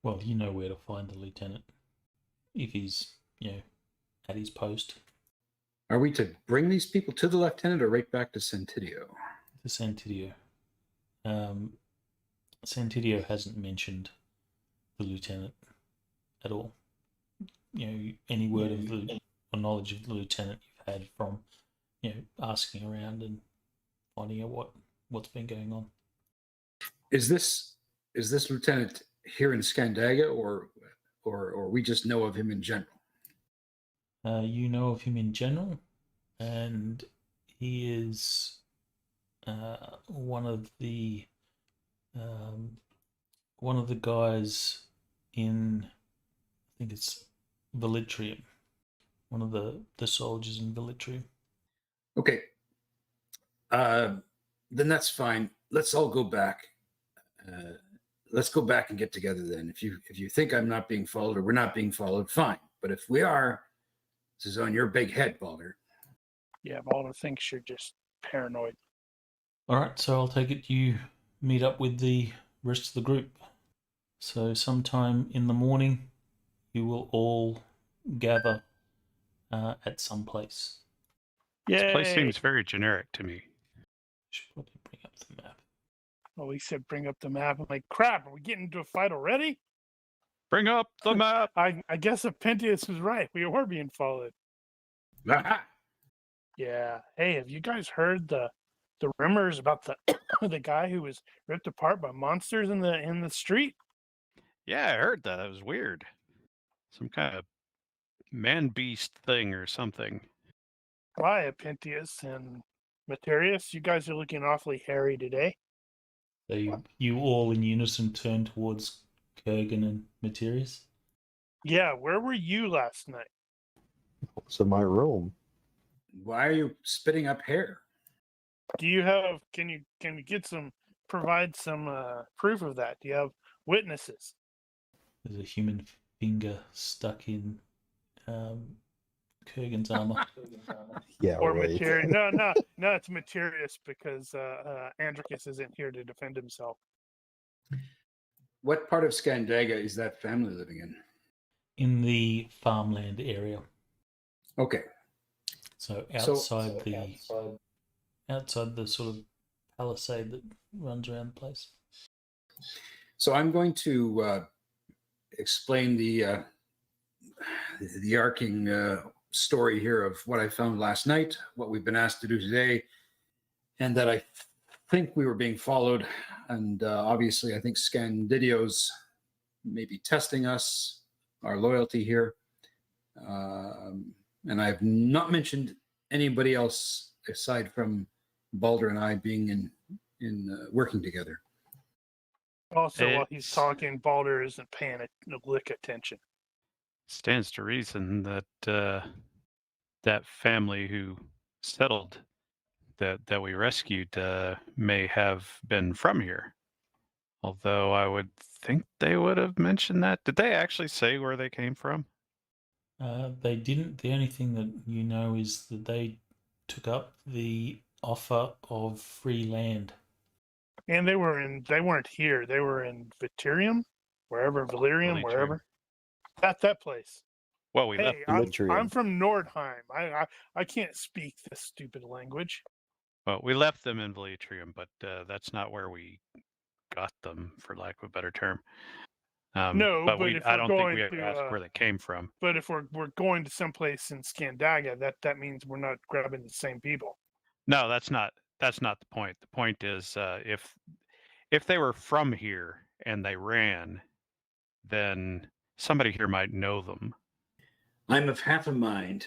Well, you know where to find the lieutenant if he's, at his post. Are we to bring these people to the lieutenant or right back to Santiddio? To Santiddio. Santiddio hasn't mentioned the lieutenant at all. Any word of or knowledge of the lieutenant you've had from, asking around and finding out what's been going on. Is this lieutenant here in Scandaga, or we just know of him in general? You know of him in general, and he is one of the guys in, I think it's Velitrium. One of the soldiers in Velitrium. Okay. Then that's fine. Let's all go back. Let's go back and get together then. If you think I'm not being followed or we're not being followed, fine. But if we are, this is on your big head, Balder. Yeah, Balder thinks you're just paranoid. All right, so I'll take it you meet up with the rest of the group. So sometime in the morning, you will all gather at some place. This place Yay! seems very generic to me. Should probably bring up the map. Well, he said bring up the map. I'm like, crap, are we getting into a fight already? Bring up the map. I guess Apentius was right. We were being followed. Aha! Yeah. Hey, have you guys heard the rumors about the the guy who was ripped apart by monsters in the street? Yeah, I heard that. That was weird. Some kind of man-beast thing or something. Why, Apentius and Materius? You guys are looking awfully hairy today. So you all in unison turn towards Kurgan and Materius. Yeah, where were you last night? It's in my room. Why are you spitting up hair? Do you have? Can you provide some proof of that? Do you have witnesses? There's a human finger stuck in Kurgan's armor. Yeah, Or right. Materius? No, it's Materius because Andricus isn't here to defend himself. What part of Scandaga is that family living in? In the farmland area. Okay. So outside the sort of palisade that runs around the place. So I'm going to explain the arcing story here of what I found last night, what we've been asked to do today, and that I think we were being followed. And obviously, I think Scandiddio's maybe testing us, our loyalty here. And I've not mentioned anybody else aside from Balder and I being in working together. Also, while he's talking, Balder isn't paying a lick attention. Stands to reason that that family who settled that we rescued may have been from here. Although I would think they would have mentioned that. Did they actually say where they came from? They didn't. The only thing that you know is that they took up the offer of free land. And they weren't here. They were in Viterium, wherever Valerium, Valerium. wherever. That place. Well, we left. Hey, I'm Vitrium. from Nordheim. I can't speak this stupid language. Well, we left them in Valitrium, but that's not where we got them, for lack of a better term. No, but if I we're don't think going we ever to, asked where they came from. But if we're going to someplace in Scandaga, that means we're not grabbing the same people. No, that's not the point. The point is if they were from here and they ran, then somebody here might know them. I'm of half a mind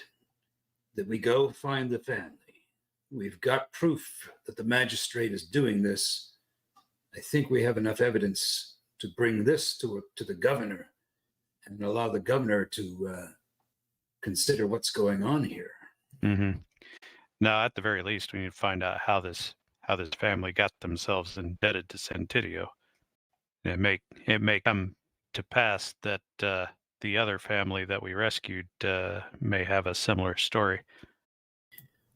that we go find the family. We've got proof that the magistrate is doing this. I think we have enough evidence to bring this to the governor and allow the governor to consider what's going on here. Mm-hmm. Now, at the very least, we need to find out how this family got themselves indebted to Santiddio. It may come to pass that the other family that we rescued may have a similar story.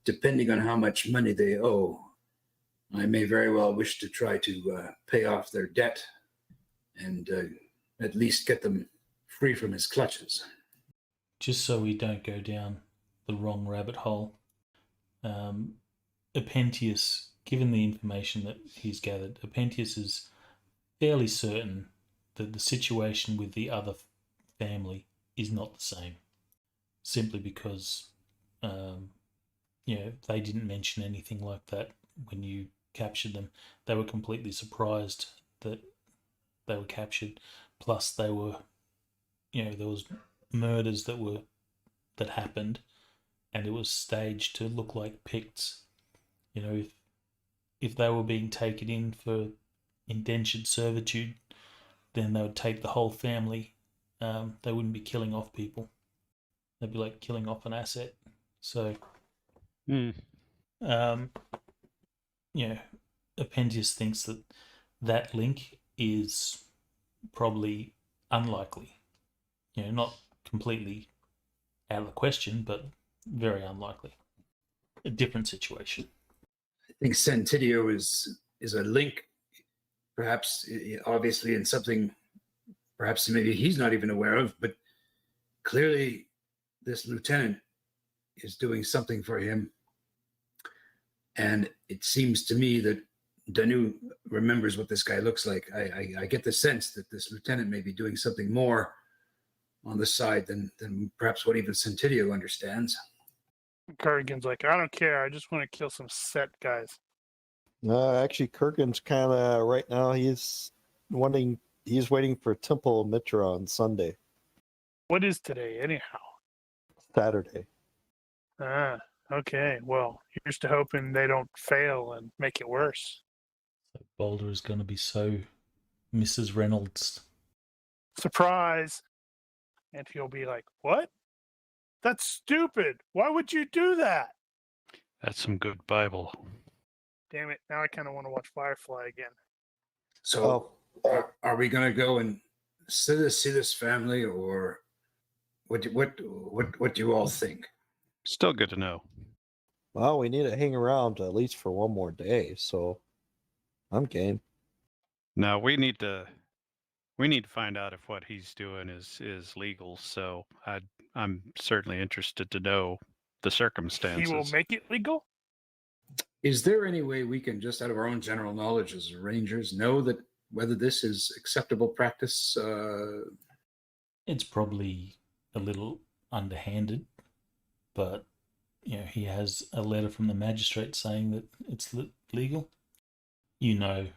Depending on how much money they owe, I may very well wish to try to pay off their debt and at least get them free from his clutches. Just so we don't go down the wrong rabbit hole, Apentius, given the information that he's gathered, Apentius is fairly certain that the situation with the other family is not the same, simply because they didn't mention anything like that when you captured them. They were completely surprised that they were captured. Plus, they were, there was murders that happened, and it was staged to look like Picts. If they were being taken in for indentured servitude, then they would take the whole family. They wouldn't be killing off people. They'd be like killing off an asset. So, Apentius thinks that link is probably unlikely. Not completely out of the question, but very unlikely. A different situation. I think Santiddio is a link, perhaps, obviously, in something perhaps maybe he's not even aware of, but clearly this lieutenant is doing something for him And it seems to me that Danu remembers what this guy looks like. I get the sense that this lieutenant may be doing something more on the side than perhaps what even Santiddio understands. Kurgan's like, I don't care. I just want to kill some set guys. Actually, Kurgan's kind of right now. He's waiting for Temple of Mitra on Sunday, What is today, anyhow? Saturday. Ah, okay. Well, here's to hoping they don't fail and make it worse. So Boulder is going to be so Mrs. Reynolds. Surprise! And he'll be like, what? That's stupid. Why would you do that? That's some good Bible. Damn it. Now I kind of want to watch Firefly again. So are we going to go and see this family, or what do you all think? Still good to know. Well, we need to hang around at least for one more day, so I'm game. Now we need to find out if what he's doing is legal. So I'm certainly interested to know the circumstances. He will make it legal? Is there any way we can, just out of our own general knowledge as rangers, know that whether this is acceptable practice? It's probably a little underhanded, but he has a letter from the magistrate saying that it's legal. You're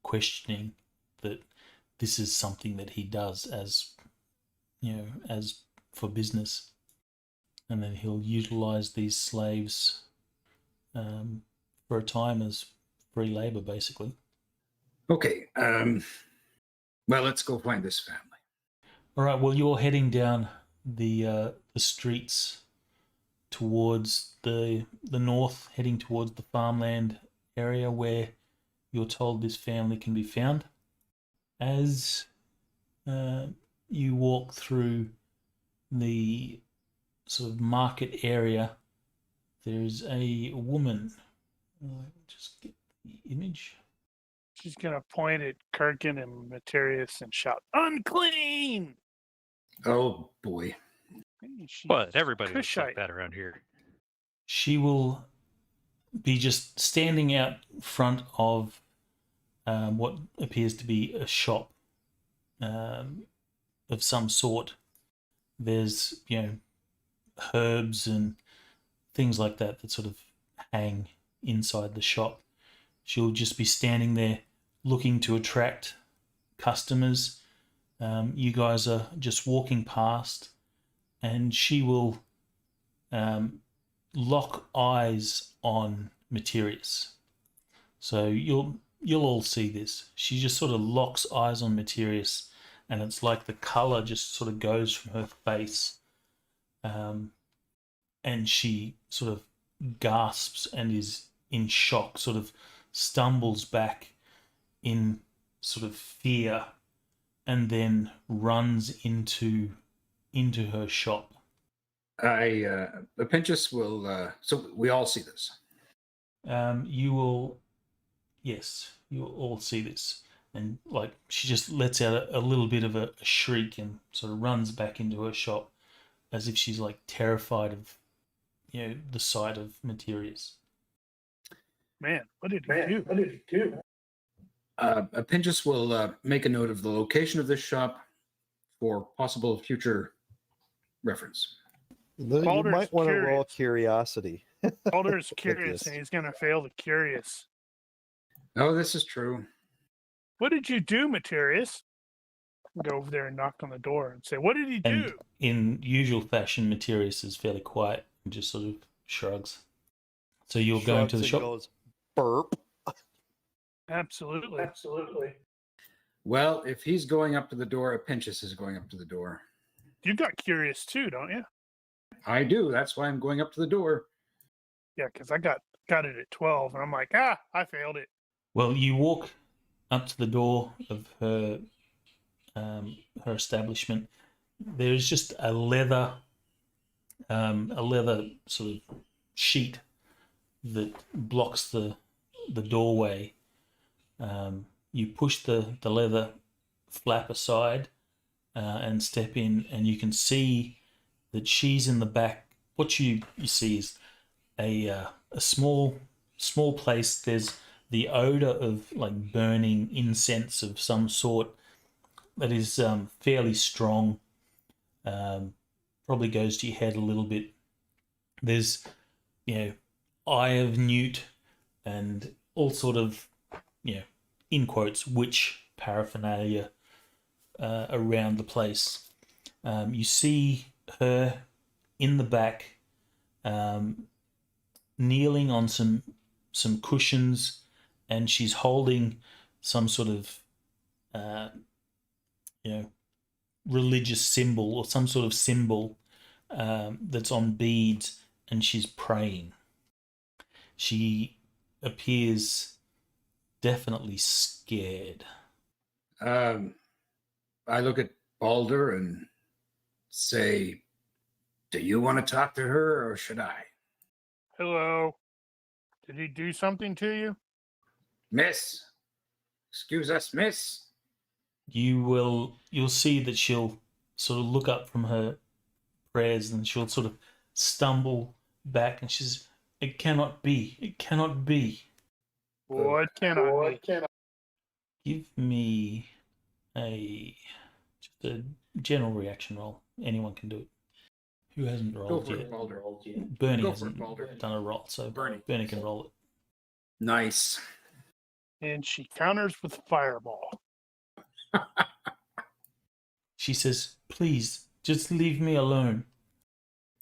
questioning that this is something that he does as for business, and then he'll utilize these slaves for a time as free labor, basically. Okay. Well, let's go find this family. All right. Well, you're heading down the streets towards the north, heading towards the farmland area where you're told this family can be found. As you walk through the sort of market area, there's a woman. Just get the image. She's going to point at Kurgan and Materius and shout, unclean! Oh, boy. What? Everybody looks Cushite. like that around here. She will be just standing out front of what appears to be a shop of some sort. There's, herbs and things like that sort of hang inside the shop. She'll just be standing there looking to attract customers. You guys are just walking past, and she will lock eyes on Materius. So you'll all see this. She just sort of locks eyes on Materius, and it's like the color just sort of goes from her face, and she sort of gasps and is in shock, sort of stumbles back in sort of fear, and then runs into her shop. Pentious will. So we all see this. You will all see this, and like she just lets out a little bit of a shriek and sort of runs back into her shop as if she's like terrified of the sight of Materius. Man, what did he do? Pentious will make a note of the location of this shop for possible future reference. You Balder's might want to roll curious. curiosity. Balder's Look at curious, this. and he's going to fail the curious. Oh, this is true. What did you do, Materius? Go over there and knock on the door and say, what did he And do? in usual fashion, Materius is fairly quiet and just sort of shrugs. So you're going to the Shrugs and shop? goes, burp. Absolutely. Well, if he's going up to the door, Pentious is going up to the door. You got curious too, don't you? I do. That's why I'm going up to the door. Yeah, because I got it at 12, and I'm like, I failed it. Well, you walk up to the door of her establishment. There's just a leather sort of sheet that blocks the doorway. You push the leather flap aside and step in, and you can see that she's in the back. What you see is a small place. There's the odor of like burning incense of some sort that is fairly strong. Probably goes to your head a little bit. There's, eye of newt and all sort of, in quotes, witch paraphernalia around the place. You see her in the back, kneeling on some cushions, and she's holding some sort of, religious symbol or some sort of symbol that's on beads, and she's praying. She appears definitely scared. I look at Balder and say, do you want to talk to her or should I? Hello. Did he do something to you? Miss? Excuse us, miss? You'll see that she'll sort of look up from her prayers and she'll sort of stumble back and she's, it cannot be. It cannot be. What cannot be? Give me just a general reaction roll. Anyone can do it. Who hasn't Go rolled for yet? it, Balder. Bernie Go for hasn't it, Balder. done a roll, so Bernie can roll it. Nice. And she counters with fireball. She says, please, just leave me alone.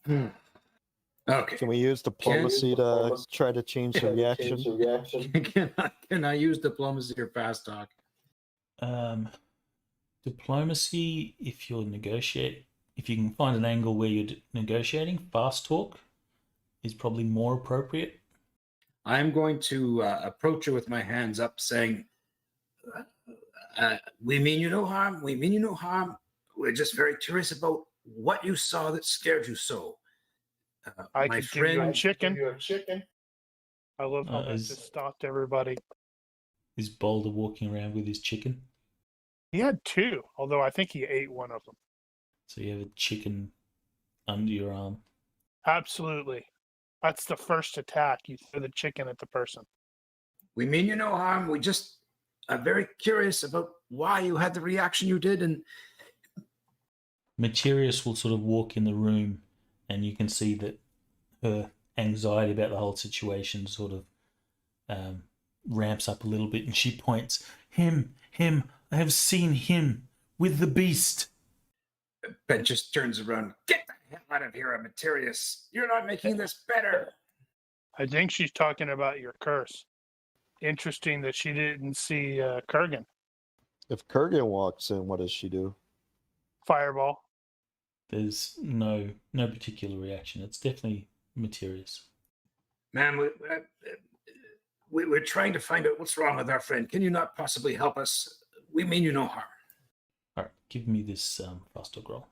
Okay. Can we use diplomacy to try to change the reaction? Can I use diplomacy or fast talk? Diplomacy, if you can find an angle where you're negotiating, fast talk is probably more appropriate. I'm going to approach her with my hands up saying, we mean you no harm. We mean you no harm. We're just very curious about what you saw that scared you so. I my could give you a friend, chicken. I love how that just stopped everybody. Is Boulder walking around with his chicken? He had two, although I think he ate one of them. So you have a chicken under your arm. Absolutely. That's the first attack. You throw the chicken at the person. we mean you no harm. We just are very curious about why you had the reaction you did. And Materius will sort of walk in the room and you can see that her anxiety about the whole situation sort of ramps up a little bit, and she points, him, I have seen him with the beast. Ben just turns around. Get the hell out of here, Materius. You're not making this better. I think she's talking about your curse. Interesting that she didn't see Kurgan. If Kurgan walks in, what does she do? Fireball. There's no particular reaction. It's definitely Materius. Man, we're trying to find out what's wrong with our friend. Can you not possibly help us? We mean you no harm. All right, give me this fast talk roll.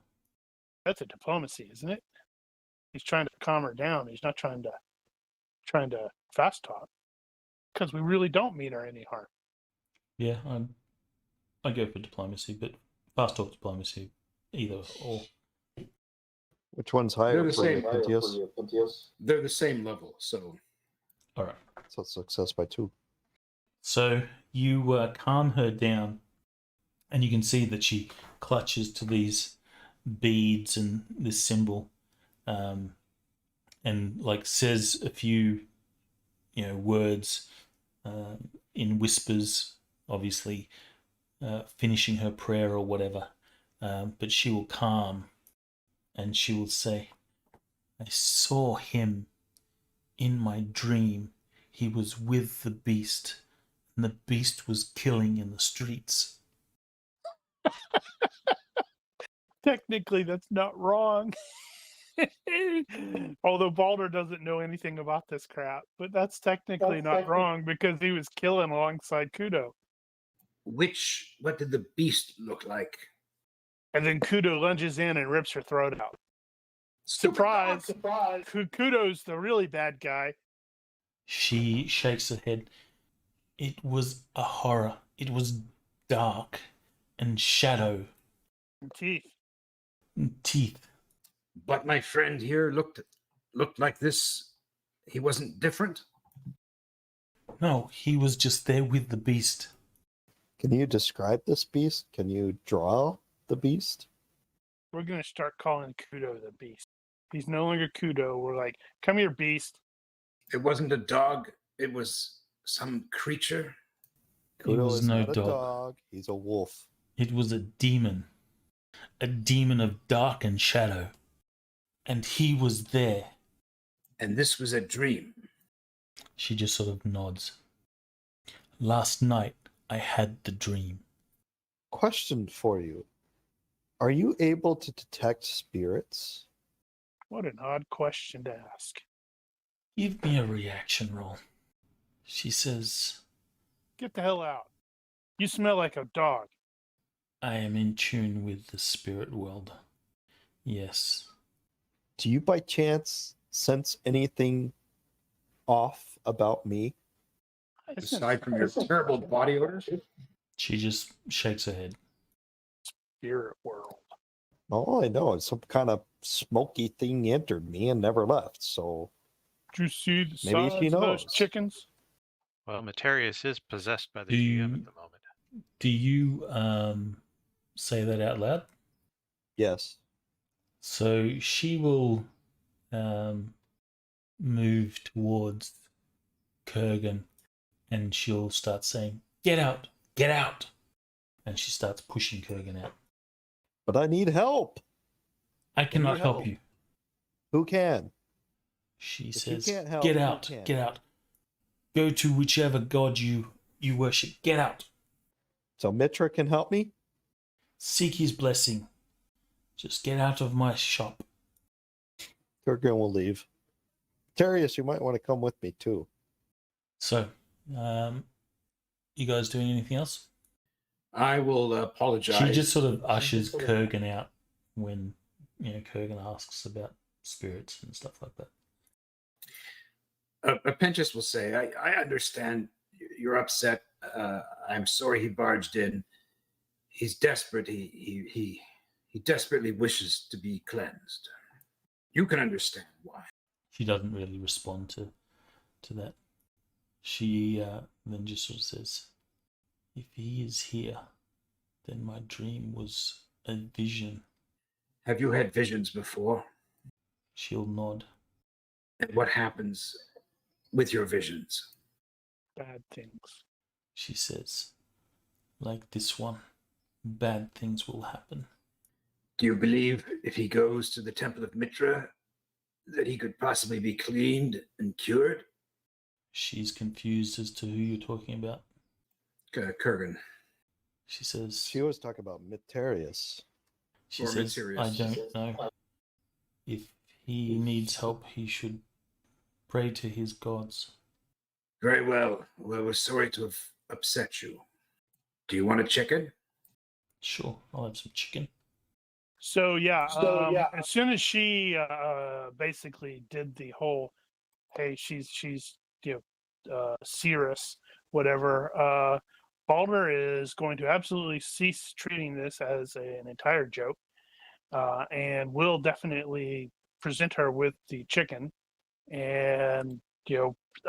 That's a diplomacy, isn't it? He's trying to calm her down. He's not trying to fast talk, because we really don't mean her any harm. Yeah, I go for diplomacy, but fast talk diplomacy, either or. Which one's higher? They're the same. Pentius? They're the same level, so. All right. So success by 2. So you calm her down, and you can see that she clutches to these beads and this symbol, and like says a few, words in whispers, obviously finishing her prayer or whatever. But she will calm, and she will say, "I saw him in my dream. He was with the beast, and the beast was killing in the streets." Technically, that's not wrong. Although Balder doesn't know anything about this crap, but that's technically not wrong because he was killing alongside Kudo. What did the beast look like? And then Kudo lunges in and rips her throat out. Stupid Surprise! dog, surprise. Kudo's the really bad guy. She shakes her head. It was a horror. It was dark and shadow And teeth. and teeth. But my friend here looked like this He wasn't different? No, he was just there with the beast. Can you describe this beast? Can you draw the beast? We're gonna start calling Kudo the beast. He's no longer Kudo. We're like, come here, beast. It wasn't a dog. It was some creature. He Kudo was is no not a dog. dog. He's a wolf. It was a demon of dark and shadow. And he was there. And this was a dream. She just sort of nods. Last night, I had the dream. Question for you. Are you able to detect spirits? What an odd question to ask. Give me a reaction roll. She says, Get the hell out. You smell like a dog. I am in tune with the spirit world. Yes. Do you by chance sense anything off about me? Aside from your terrible body odors? She just shakes her head. Spirit world. All I know is some kind of smoky thing entered me and never left. So Did you see the Maybe size she of those knows. chickens? Well, Materius is possessed by the Do GM you- at the moment. Do you say that out loud? yes. So she will move towards Kurgan and she'll start saying, Get out! Get out! And she starts pushing Kurgan out. But I need help. I cannot need help help. you. Who can? She If you says, can't help, Get who out! can? Get out! Go to whichever god you worship. Get out! So Mitra can help me? Seek his blessing. Just get out of my shop. Kurgan will leave. Terius, you might want to come with me too. So, you guys doing anything else? I will apologize. She just sort of ushers Kurgan out when Kurgan asks about spirits and stuff like that. Penchus will say, I understand you're upset. I'm sorry he barged in. He's desperate. He desperately wishes to be cleansed. You can understand why. She doesn't really respond to that. She then just sort of says, if he is here, then my dream was a vision. Have you had visions before? She'll nod. And what happens with your visions? Bad things. She says, like this one, bad things will happen. Do you believe if he goes to the Temple of Mitra that he could possibly be cleaned and cured? She's confused as to who you're talking about. Kurgan. She says, She was talking about Miterius. She Or says, Mysterious. I don't know. If he needs help, he should pray to his gods. Very well. Well, we're sorry to have upset you. Do you want a chicken? Sure, I'll have some chicken. So yeah, as soon as she basically did the whole, hey, she's Cirrus, whatever. Balder is going to absolutely cease treating this as an entire joke, and will definitely present her with the chicken. And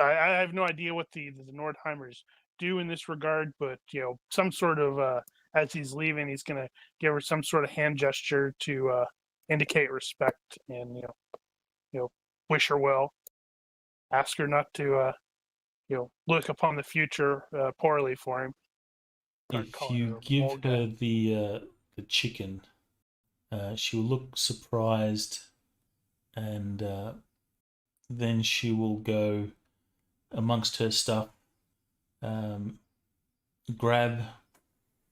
I have no idea what the Nordheimers do in this regard, but some sort of as he's leaving, he's going to give her some sort of hand gesture to indicate respect and wish her well, ask her not to look upon the future poorly for him. Start If calling you her give Olga. her the chicken, she'll look surprised, and then she will go amongst her stuff, grab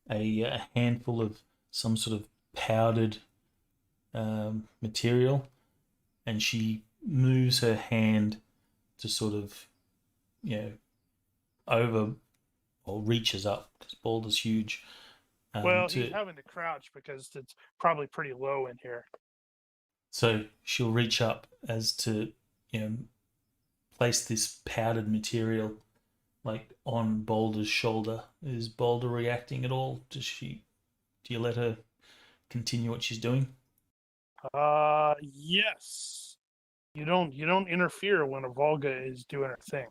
a handful of some sort of powdered material, and she moves her hand to sort of over or reaches up because Balder's huge. Well, he's having to crouch because it's probably pretty low in here. So she'll reach up as to place this powdered material like on Balder's shoulder. Is Balder reacting at all? Do you let her continue what she's doing? Yes. You don't interfere when a Volga is doing her thing.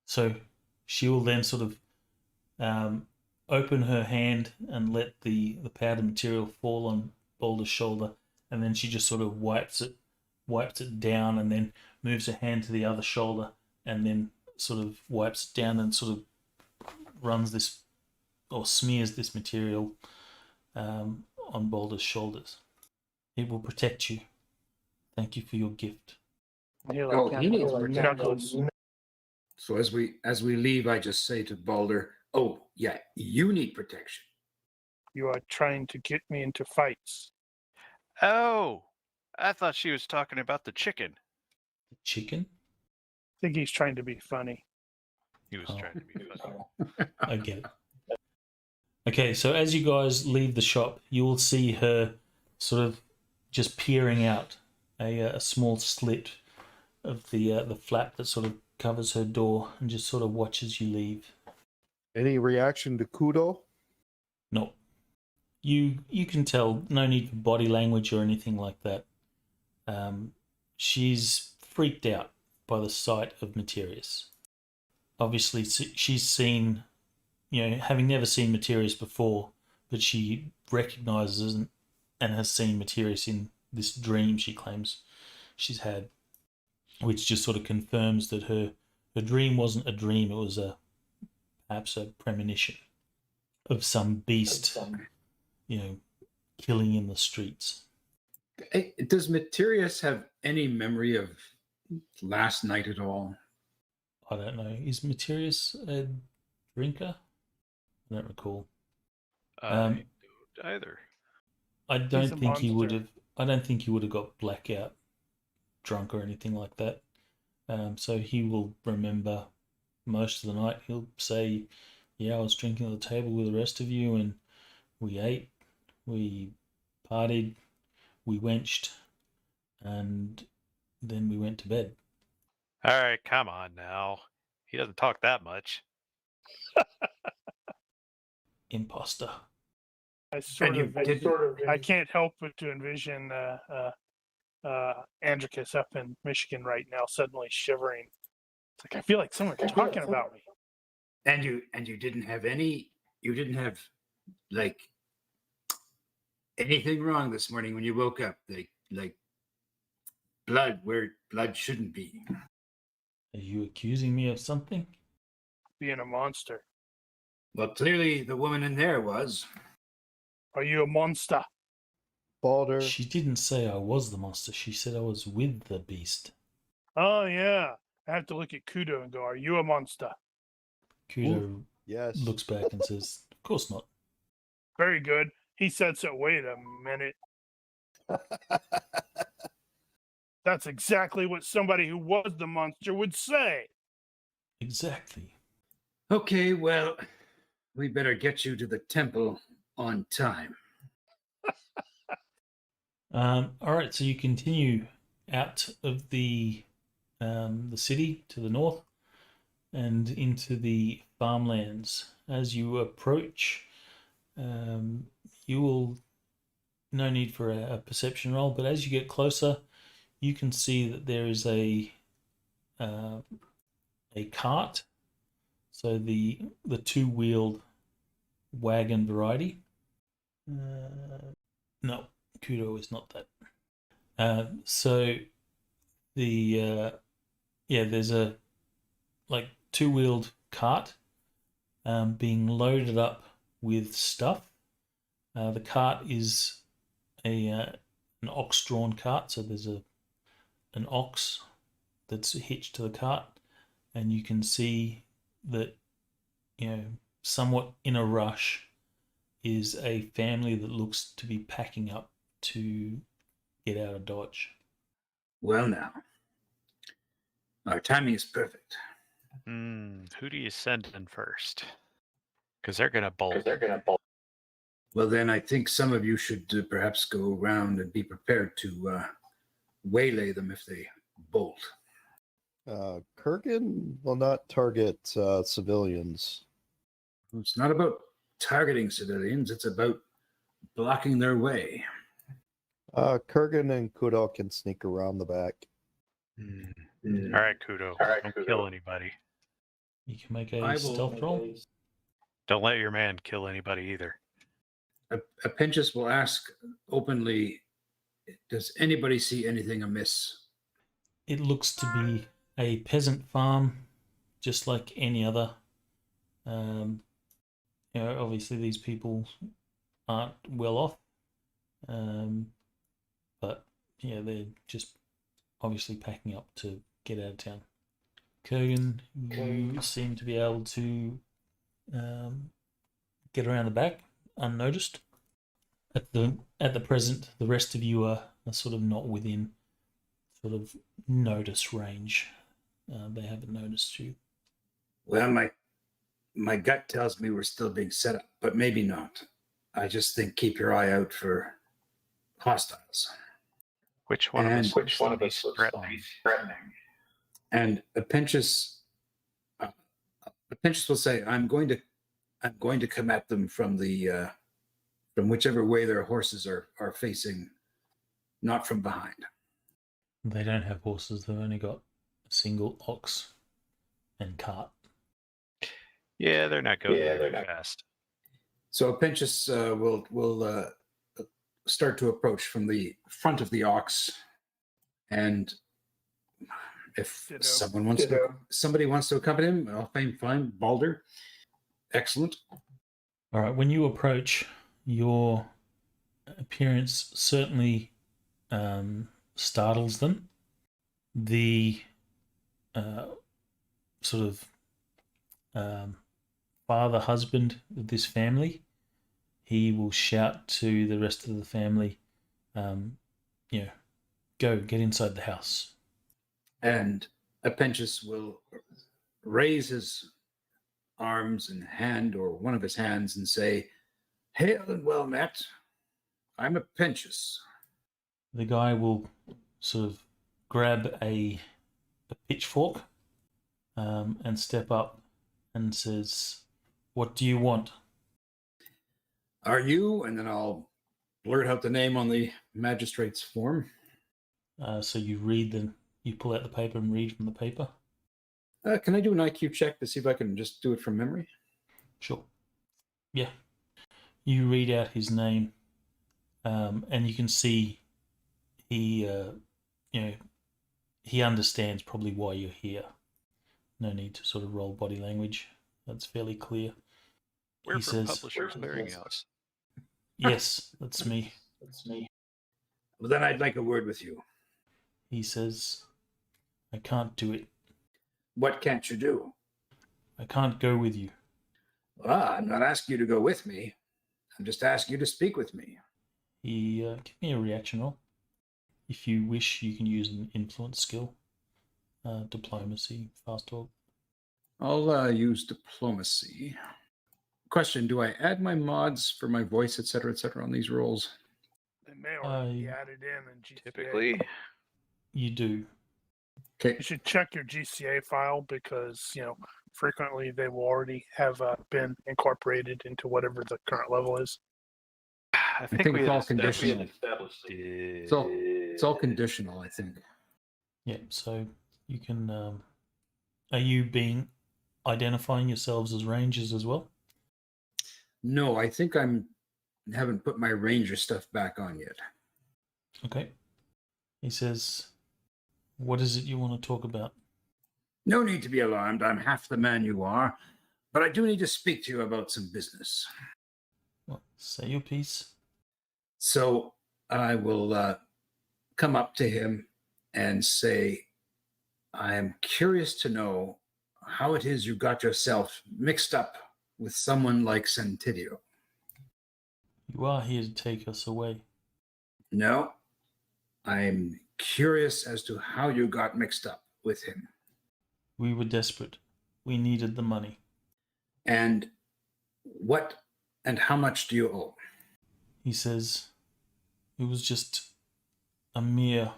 So she will then sort of open her hand and let the powder material fall on Boulder's shoulder, and then she just sort of wipes it down, and then moves her hand to the other shoulder, and then sort of wipes it down and sort of runs this or smears this material on Boulder's shoulders. It will protect you. Thank you for your gift. He Oh, he needs chuckles. So as we leave, I just say to Balder, "Oh yeah, you need protection." You are trying to get me into fights. Oh, I thought she was talking about the chicken. The chicken? I think he's trying to be funny. He was Oh. trying to be funny. I get it. Okay, so as you guys leave the shop, you will see her sort of just peering out a small slit of the flap that sort of covers her door, and just sort of watches you leave. Any reaction to Kudo? No, you can tell. No need for body language or anything like that. She's freaked out by the sight of Materius. Obviously, she's seen, having never seen Materius before, but she recognizes and has seen Materius in this dream she claims she's had, which just sort of confirms that her dream wasn't a dream. It was perhaps a premonition of some beast, killing in the streets. Does Materius have any memory of last night at all? I don't know. Is Materius a drinker? I don't recall. I don't either. I He's don't a think he would monster. have. I don't think he would have got blackout drunk or anything like that. So he will remember most of the night. He'll say, "Yeah, I was drinking at the table with the rest of you, and we ate, we partied, we wenched, and then we went to bed." All right, come on now. He doesn't talk that much. Imposter. I can't help but to envision Andricus up in Michigan right now, suddenly shivering. It's like I feel like someone's talking about me. And you didn't have like anything wrong this morning when you woke up, like blood where blood shouldn't be. Are you accusing me of something? Being a monster. Well, clearly the woman in there was. Are you a monster? Balder, She didn't say I was the monster. She said I was with the beast. Oh yeah. I have to look at Kudo and go, "Are you a monster?" Kudo yes. looks back and says, "Of course not." Very good. He said so. Wait a minute. That's exactly what somebody who was the monster would say. Exactly. Okay, well, we better get you to the temple on time. All right, so you continue out of the city to the north and into the farmlands. As you approach, you will no need for a perception roll, but as you get closer, you can see that there is a cart. So the two-wheeled wagon variety. No, Kudo is not that. So there's a like two-wheeled cart being loaded up with stuff. The cart is an ox-drawn cart, so there's an ox that's hitched to the cart, and you can see that somewhat in a rush is a family that looks to be packing up to get out of Dodge. Well, now, our timing is perfect. Who do you send in first? Because they're gonna bolt. Well, then I think some of you should perhaps go around and be prepared to waylay them if they bolt. Kurgan will not target civilians. It's not about targeting civilians, it's about blocking their way. Kurgan and Kudo can sneak around the back. All right, Kudo. Don't kill anybody. You can make I a will stealth roll. Don't let your man kill anybody either. Appentis will ask openly, does anybody see anything amiss? It looks to be a peasant farm, just like any other. Obviously these people aren't well off, but yeah, they're just obviously packing up to get out of town. Kurgan, you seem to be able to get around the back unnoticed. At the present, the rest of you are sort of not within sort of notice range. They haven't noticed you. Well, my gut tells me we're still being set up, but maybe not. I just think keep your eye out for hostiles. Which one of us looks threatening? And Appentis will say, I'm going to come at them from whichever way their horses are facing, not from behind. They don't have horses. They've only got a single ox and cart. Yeah, they're not going very fast. So Appentis will start to approach from the front of the ox, and if somebody wants to accompany him, I'll fine. Balder, excellent. All right. When you approach, your appearance certainly startles them. The sort of father, husband of this family, he will shout to the rest of the family, go get inside the house. And Appentis will raise his arms and hand, or one of his hands, and say, "Hail and well met. I'm Appentis." The guy will sort of grab a pitchfork and step up and says, "What do you want?" Are you? And then I'll blurt out the name on the magistrate's form. So you pull out the paper and read from the paper. Can I do an IQ check to see if I can just do it from memory? Sure. Yeah. You read out his name, and you can see he understands probably why you're here. No need to sort of roll body language. That's fairly clear. We're He from says, Publishers Clearinghouse. "Yes, that's me." Well, then I'd like a word with you. He says, "I can't do it. What can't you do? I can't go with you." I'm not asking you to go with me. I'm just asking you to speak with me. He give me a reaction roll. If you wish, you can use an influence skill, diplomacy, fast talk. I'll use diplomacy. Question, do I add my mods for my voice, etc., on these rolls? They may already be added in GCA. Typically, you do. Okay. You should check your GCA file because, frequently they will already have been incorporated into whatever the current level is. I think it's all conditional. It's all conditional, I think. Yeah, so you can... are you identifying yourselves as rangers as well? No, I think haven't put my ranger stuff back on yet. Okay. He says, "What is it you want to talk about?" No need to be alarmed. I'm half the man you are, but I do need to speak to you about some business. Well, say your piece. So I will come up to him and say, I am curious to know how it is you got yourself mixed up with someone like Santiddio. You are here to take us away. No, I'm curious as to how you got mixed up with him. We were desperate. We needed the money. And what and how much do you owe? He says, it was just a mere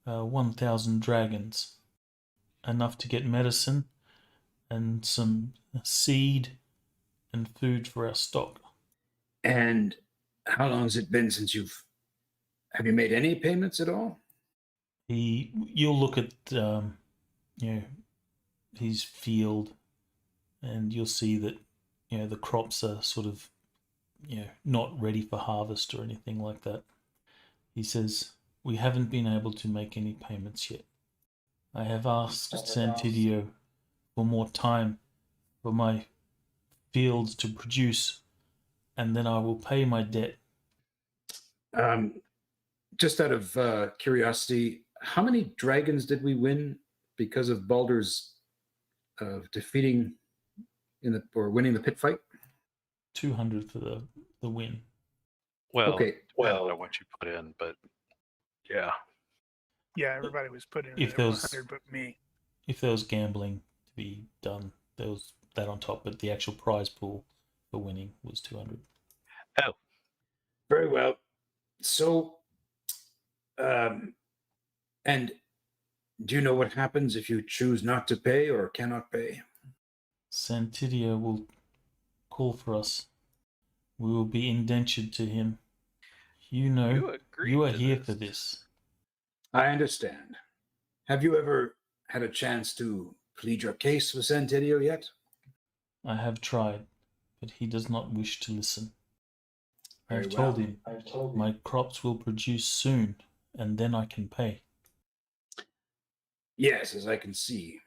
1,000 dragons. Enough to get medicine and some seed and food for our stock. And how long has it been since have you made any payments at all? You'll look at his field, and you'll see that the crops are sort of not ready for harvest or anything like that. He says, "We haven't been able to make any payments yet. I have asked Santiddio for more time for my fields to produce, and then I will pay my debt." Just out of curiosity, how many dragons did we win because of Baldur's defeating winning the pit fight? 200 for the win. Well, Okay. I don't know what you put in, but yeah. Yeah, everybody was putting If in there at was- 100 but me. If there was gambling to be done, there was that on top, but the actual prize pool for winning was 200. Very well. So, and do you know what happens if you choose not to pay or cannot pay? Santiddio will call for us. We will be indentured to him. You are here for this. I understand. Have you ever had a chance to plead your case with Santiddio yet? I have tried, but he does not wish to listen. Very I've told well. him my crops will produce soon, and then I can pay. Yes, as I can see.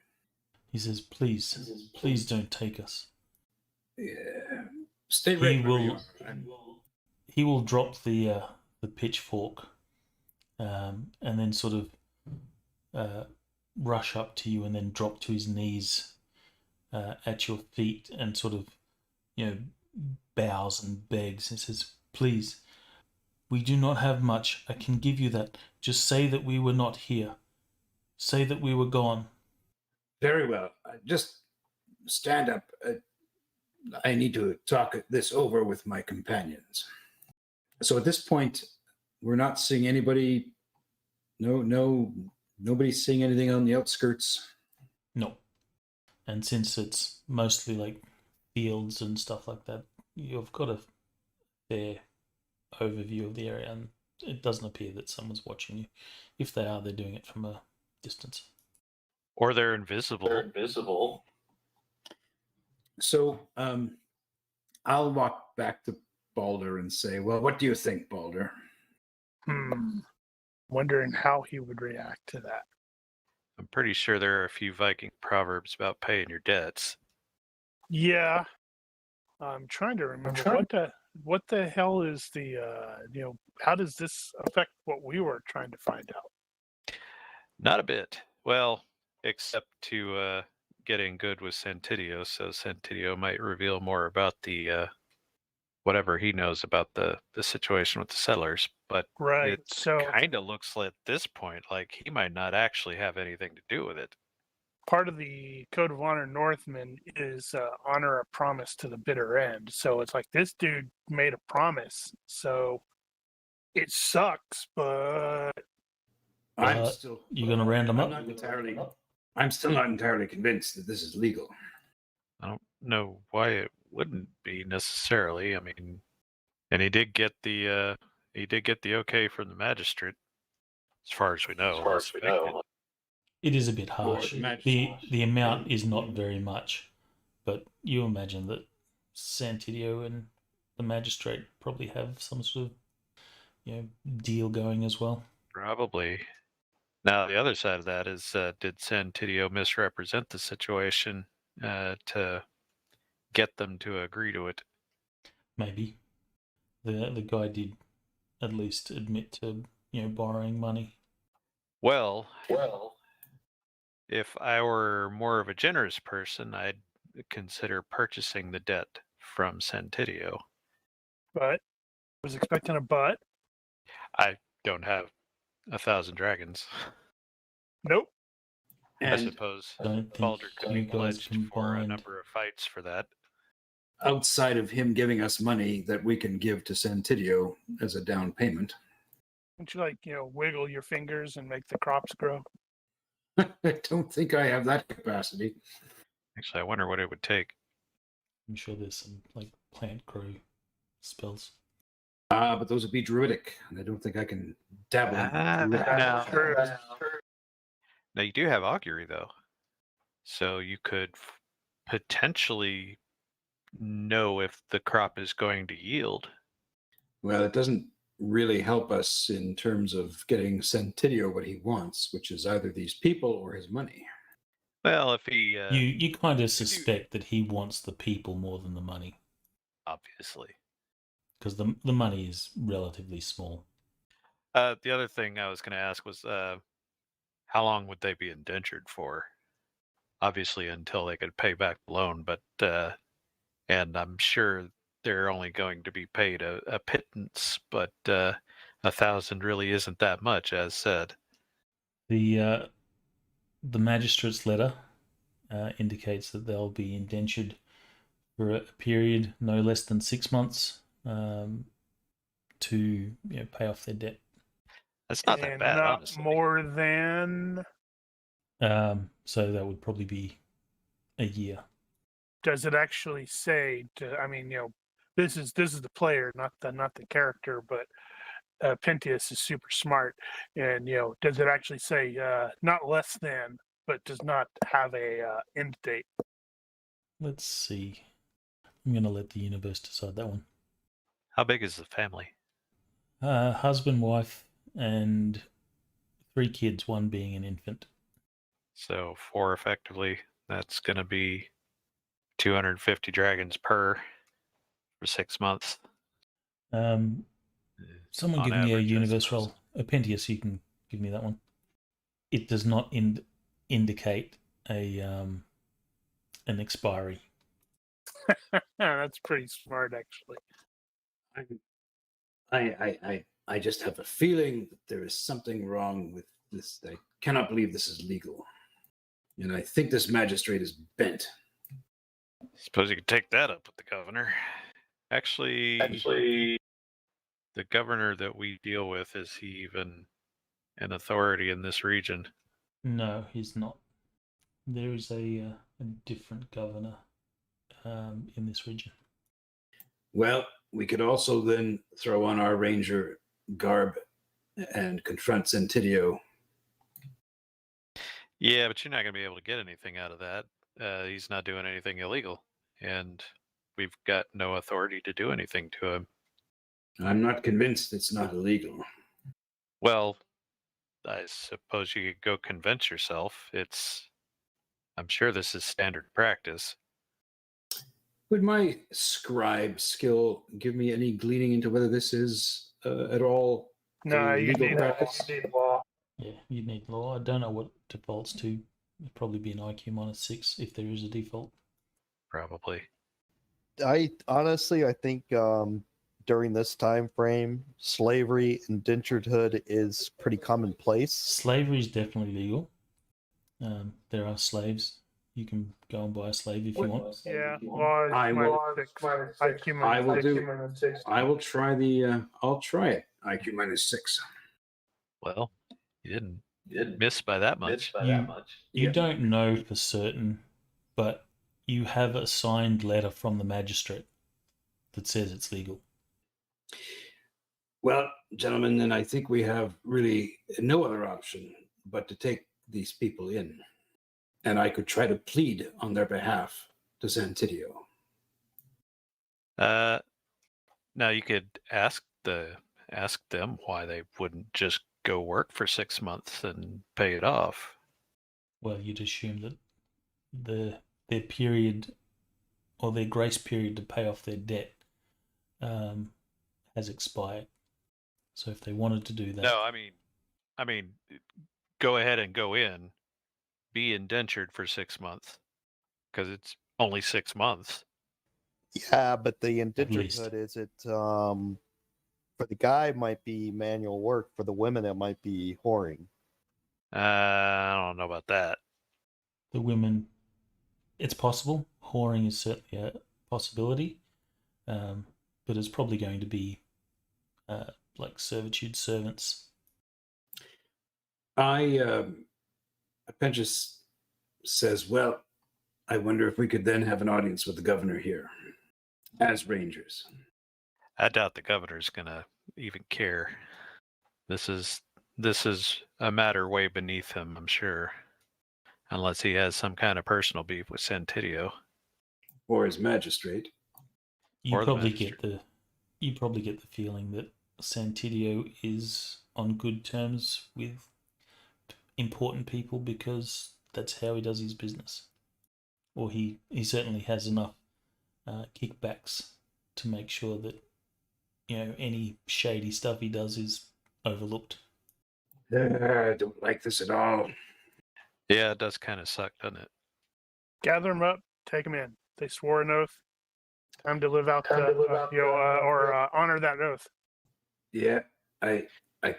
He says, please don't take us. Yeah. Stay He right where you will, are. he will drop the pitchfork, and then sort of rush up to you and then drop to his knees at your feet and sort of, bows and begs and says, "Please, we do not have much. I can give you that. Just say that we were not here. Say that we were gone." Very well. Just stand up. I need to talk this over with my companions. So at this point, we're not seeing anybody. Nobody's seeing anything on the outskirts. No. And since it's mostly like fields and stuff like that, you've got a fair overview of the area, and it doesn't appear that someone's watching you. If they are, they're doing it from a distance. Or they're invisible. So I'll walk back to Balder and say, "Well, what do you think, Balder?" Wondering how he would react to that. I'm pretty sure there are a few Viking proverbs about paying your debts. Yeah. I'm trying to remember what the hell is the how does this affect what we were trying to find out? Not a bit. Well, except to getting good with Santiddio, so Santiddio might reveal more about the whatever he knows about the situation with the settlers. But Right. it So kind of looks at this point like he might not actually have anything to do with it. part of the Code of Honor Northmen is honor a promise to the bitter end. So it's like this dude made a promise. So it sucks, but I'm still. You gonna round them up? I'm still not entirely convinced that this is legal. I don't know why it wouldn't be necessarily. I mean, and he did get the okay from the magistrate, as far as we know. It is a bit harsh. Imagine- The amount is not very much, but you imagine that Santiddio and the magistrate probably have some sort of deal going as well. Probably. Now, the other side of that is, did Santiddio misrepresent the situation to get them to agree to it? Maybe the guy did at least admit to borrowing money. Well, if I were more of a generous person, I'd consider purchasing the debt from Santiddio. I was expecting a but. I don't have 1,000 dragons. Nope. I And suppose Don't think Balder could be you guys pledged for a combined. number of fights for that. outside of him giving us money that we can give to Santiddio as a down payment, Don't you wiggle your fingers and make the crops grow? I don't think I have that capacity. Actually, I wonder what it would take. I'm sure there's some like plant grow spells. But those would be druidic, and I don't think I can dabble in druidic. No. Now you do have augury though, so you could potentially know if the crop is going to yield. Well, it doesn't really help us in terms of getting Santiddio what he wants, which is either these people or his money. Well, if he You kind of suspect that he wants the people more than the money, obviously. because the money is relatively small. The other thing I was going to ask was, how long would they be indentured for? Obviously, until they could pay back the loan, but and I'm sure they're only going to be paid a pittance, but 1,000 really isn't that much, as said. The magistrate's letter indicates that they'll be indentured for a period no less than 6 months to pay off their debt. That's not that And bad, not honestly. more than. So that would probably be a year. Does it actually say? I mean, this is the player, not the character, but Pentius is super smart, and does it actually say not less than, but does not have a end date? Let's see. I'm going to let the universe decide that one. How big is the family? Husband, wife, and 3 kids, one being an infant. So 4 effectively. That's going to be 250 dragons per for 6 months. Someone On give me a average, I universe suppose. roll. Pentius, you can give me that one. It does not indicate an expiry. That's pretty smart, actually. I just have a feeling that there is something wrong with this. I cannot believe this is legal. And I think this magistrate is bent. Suppose you could take that up with the governor. Actually, the governor that we deal with, is he even an authority in this region? No, he's not. There is a different governor in this region. Well, we could also then throw on our ranger garb and confront Santiddio. Yeah, but you're not going to be able to get anything out of that. He's not doing anything illegal, and we've got no authority to do anything to him. I'm not convinced it's not illegal. Well, I suppose you could go convince yourself. I'm sure this is standard practice. Would my scribe skill give me any gleaning into whether this is at all No, you legal need practice? law. Yeah, you need law. I don't know what defaults to. It'd probably be an IQ -6 if there is a default. Probably. I think during this time frame, slavery, indenturedhood is pretty commonplace. Slavery is definitely legal. There are slaves. You can go and buy a slave if you want. Yeah, law is I will- -6. IQ I will -6. I will try I'll try it. IQ -6. Well, you didn't miss by that much. You Yeah. don't know for certain, but you have a signed letter from the magistrate that says it's legal. Well, gentlemen, then I think we have really no other option but to take these people in. And I could try to plead on their behalf to Santiddio. Now you could ask them why they wouldn't just go work for 6 months and pay it off. Well, you'd assume that their period or their grace period to pay off their debt has expired. So if they wanted to do that, No, I mean, go ahead and go in, be indentured for 6 months, because it's only 6 months. Yeah, but the least. indenturedhood is it for the guy it might be manual work, for the women it might be whoring. I don't know about that. the women, it's possible. Whoring is certainly a possibility, but it's probably going to be like servitude servants. Pentius says, well, I wonder if we could then have an audience with the governor here as rangers. I doubt the governor's gonna even care. This is this is a matter way beneath him, I'm sure. Unless he has some kind of personal beef with Santiddio. Or his magistrate. You Or the probably magistrate. get the feeling that Santiddio is on good terms with important people because that's how he does his business. Or he certainly has enough kickbacks to make sure that any shady stuff he does is overlooked. I don't like this at all. Yeah, it does kind of suck, doesn't it? Gather them up, take them in. They swore an oath. Time to live out, honor that oath. Yeah, I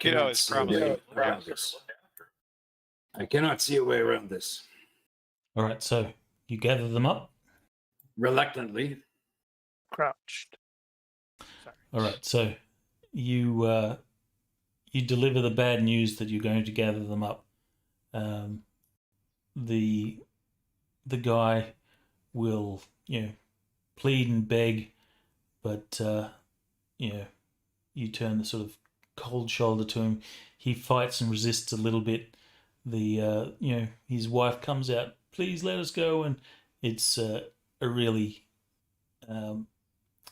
cannot it's see a probably- way around this. I cannot see a way around this. All right, so you gather them up. Reluctantly. Crouched. Sorry. All right, so you deliver the bad news that you're going to gather them up. The guy will plead and beg, but you turn the sort of cold shoulder to him. He fights and resists a little bit. His wife comes out, please let us go, and it's a really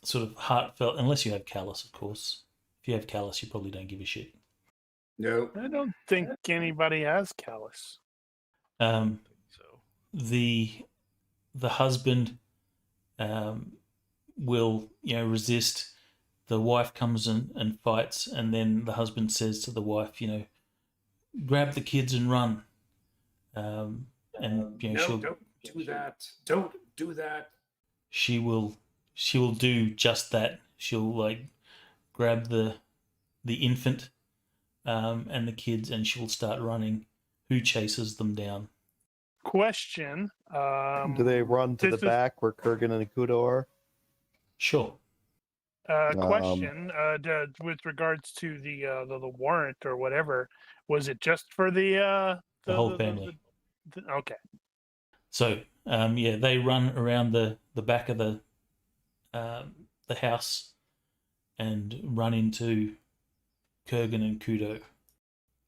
sort of heartfelt, unless you have callus, of course. If you have callus, you probably don't give a shit. No. I don't think anybody has callus. Um, So the husband will resist. The wife comes and fights, and then the husband says to the wife, grab the kids and run. And No, she'll don't do that. Don't do that. she will do just that. She'll grab the infant and the kids, and she'll start running. Who chases them down? Question. Do they run to the this is- back where Kurgan and Akudo are? Sure. Question. With regards to the warrant or whatever, was it just for the whole family. Okay. So they run around the back of the house and run into Kurgan and Kudo.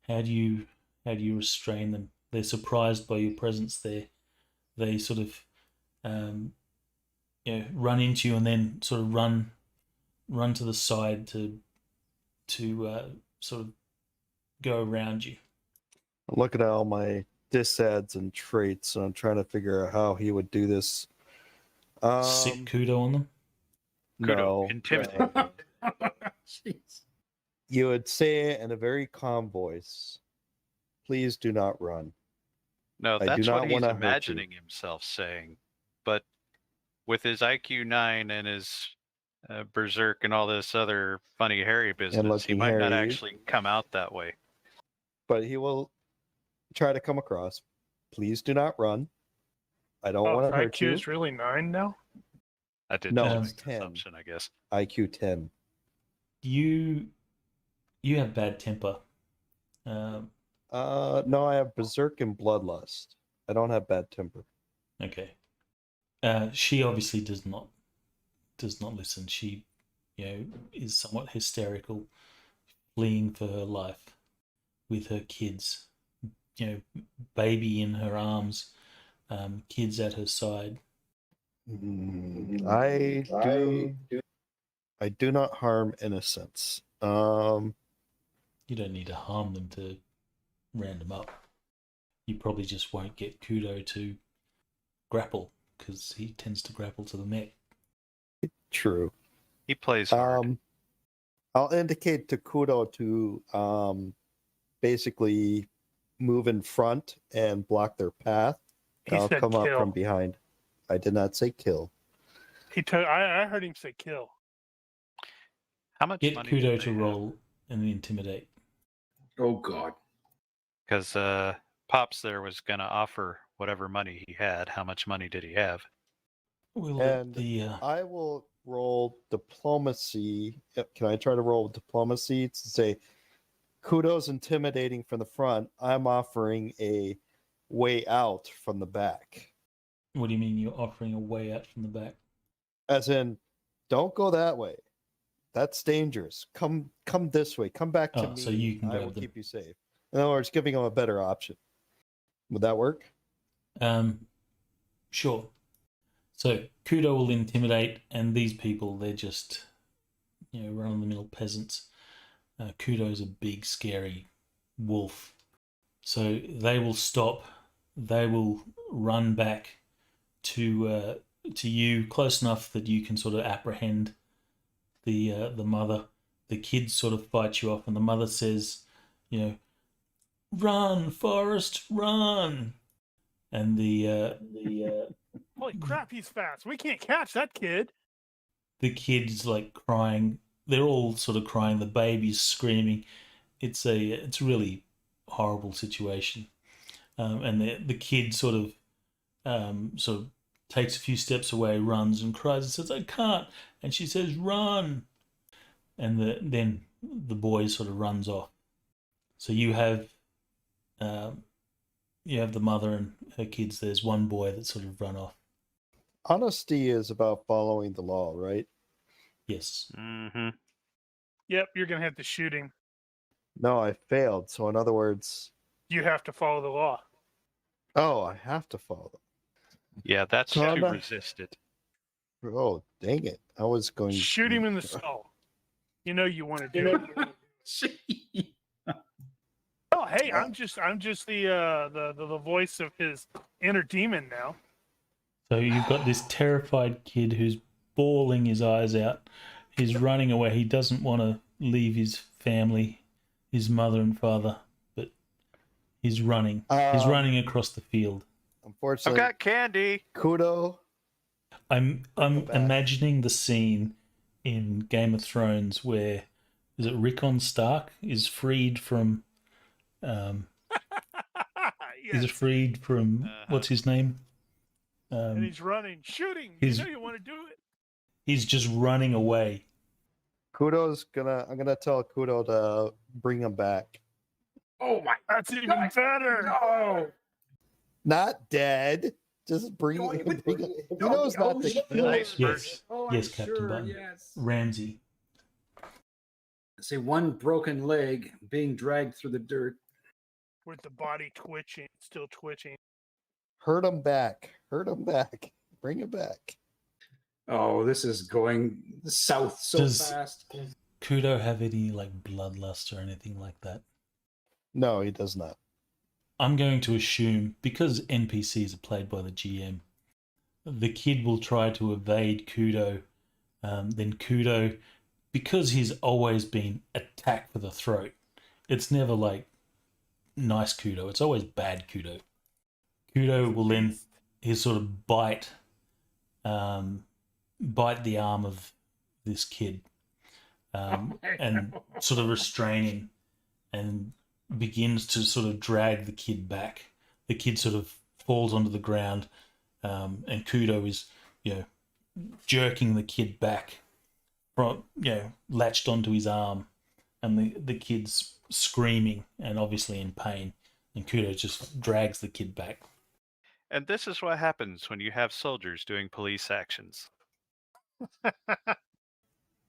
How do you restrain them? They're surprised by your presence there. They sort of run into you and then sort of run to the side to sort of go around you. I'm looking at all my disads and traits, and I'm trying to figure out how he would do this. Sick Kudo on them. Kudo, No, intimidate. Jeez. you would say it in a very calm voice. Please do not run. No, I do that's not what he's wanna hurt you. imagining himself saying. But with his IQ 9 and his berserk and all this other funny hairy business, he looking might not hairy. actually come out that way. But he will try to come across. Please do not run. I don't want to hurt IQ you. is really 9 now. I did No, just it's make an 10. assumption, I guess. IQ 10. You have bad temper. No, I have berserk and bloodlust. I don't have bad temper. Okay. She obviously does not listen. She, is somewhat hysterical, fleeing for her life with her kids. Baby in her arms, kids at her side. I do not harm innocents. You don't need to harm them to round them up. You probably just won't get Kudo to grapple because he tends to grapple to the neck. True. He plays hard. I'll indicate to Kudo to basically move in front and block their path. He I'll said come up kill. from behind. I did not say kill. I heard him say kill. How much Get money Kudo to roll and intimidate. Oh, God. Because Pops there was going to offer whatever money he had. How much money did he have? We'll And let I will roll diplomacy. Can I try to roll diplomacy to say Kudo's intimidating from the front? I'm offering a way out from the back. What do you mean you're offering a way out from the back? As in, don't go that way. That's dangerous. Come this way. Come back to me. So you can I go will with them. keep you safe. In other words, giving him a better option. Would that work? Sure. So Kudo will intimidate, and these people, they're just, run-of-the-mill peasants. Kudo's a big, scary wolf. So they will stop. They will run back to you, close enough that you can sort of apprehend the mother. The kids sort of fight you off, and the mother says, "Run, Forrest, run!" And Holy crap, he's fast. We can't catch that kid. the kids like crying. They're all sort of crying. The baby's screaming. It's a really horrible situation. And the kid sort of takes a few steps away, runs and cries and says, "I can't." And she says, "Run." And then the boy sort of runs off. So you have the mother and her kids. There's one boy that sort of run off. Honesty is about following the law, right? Yes. Mm-hmm. Yep, you're going to have to shoot him. No, I failed. So in other words, You have to follow the law. I have to follow them. Yeah, that's to Conan? resist it. Oh, dang it. I was going Shoot him in the skull. You know you want to do it. Oh, hey, I'm just the voice of his inner demon now. So you've got this terrified kid who's bawling his eyes out. He's running away. He doesn't want to leave his family, his mother and father, but he's running. He's running across the field. I've Unfortunately, got candy. Kudo. I'm bad. imagining the scene in Game of Thrones where Rickon Stark is freed from Yes. what's his name? And he's running, shooting. he's- You know you want to do it. He's just running away. I'm gonna tell Kudo to bring him back. Oh my! That's even better. No! Not dead. Just bring No, him. but- He knows not to sure. kill. Nice. Yes. Oh, Yes, I'm Captain sure, Button. yes. Ramsey. Say one broken leg being dragged through the dirt. With the body twitching, still twitching. Hurt him back. Hurt him back. Bring him back. Oh, this is going south so Does- fast. Kudo have any bloodlust or anything like that? No, he does not. I'm going to assume, because NPCs are played by the GM, the kid will try to evade Kudo. Then Kudo, because he's always been attacked for the throat, it's never nice Kudo. It's always bad Kudo. Kudo will then he'll sort of bite the arm of this kid and sort of restrain him, and begins to sort of drag the kid back. The kid sort of falls onto the ground, and Kudo is, jerking the kid back, from latched onto his arm, and the kid's screaming and obviously in pain, and Kudo just drags the kid back. And this is what happens when you have soldiers doing police actions.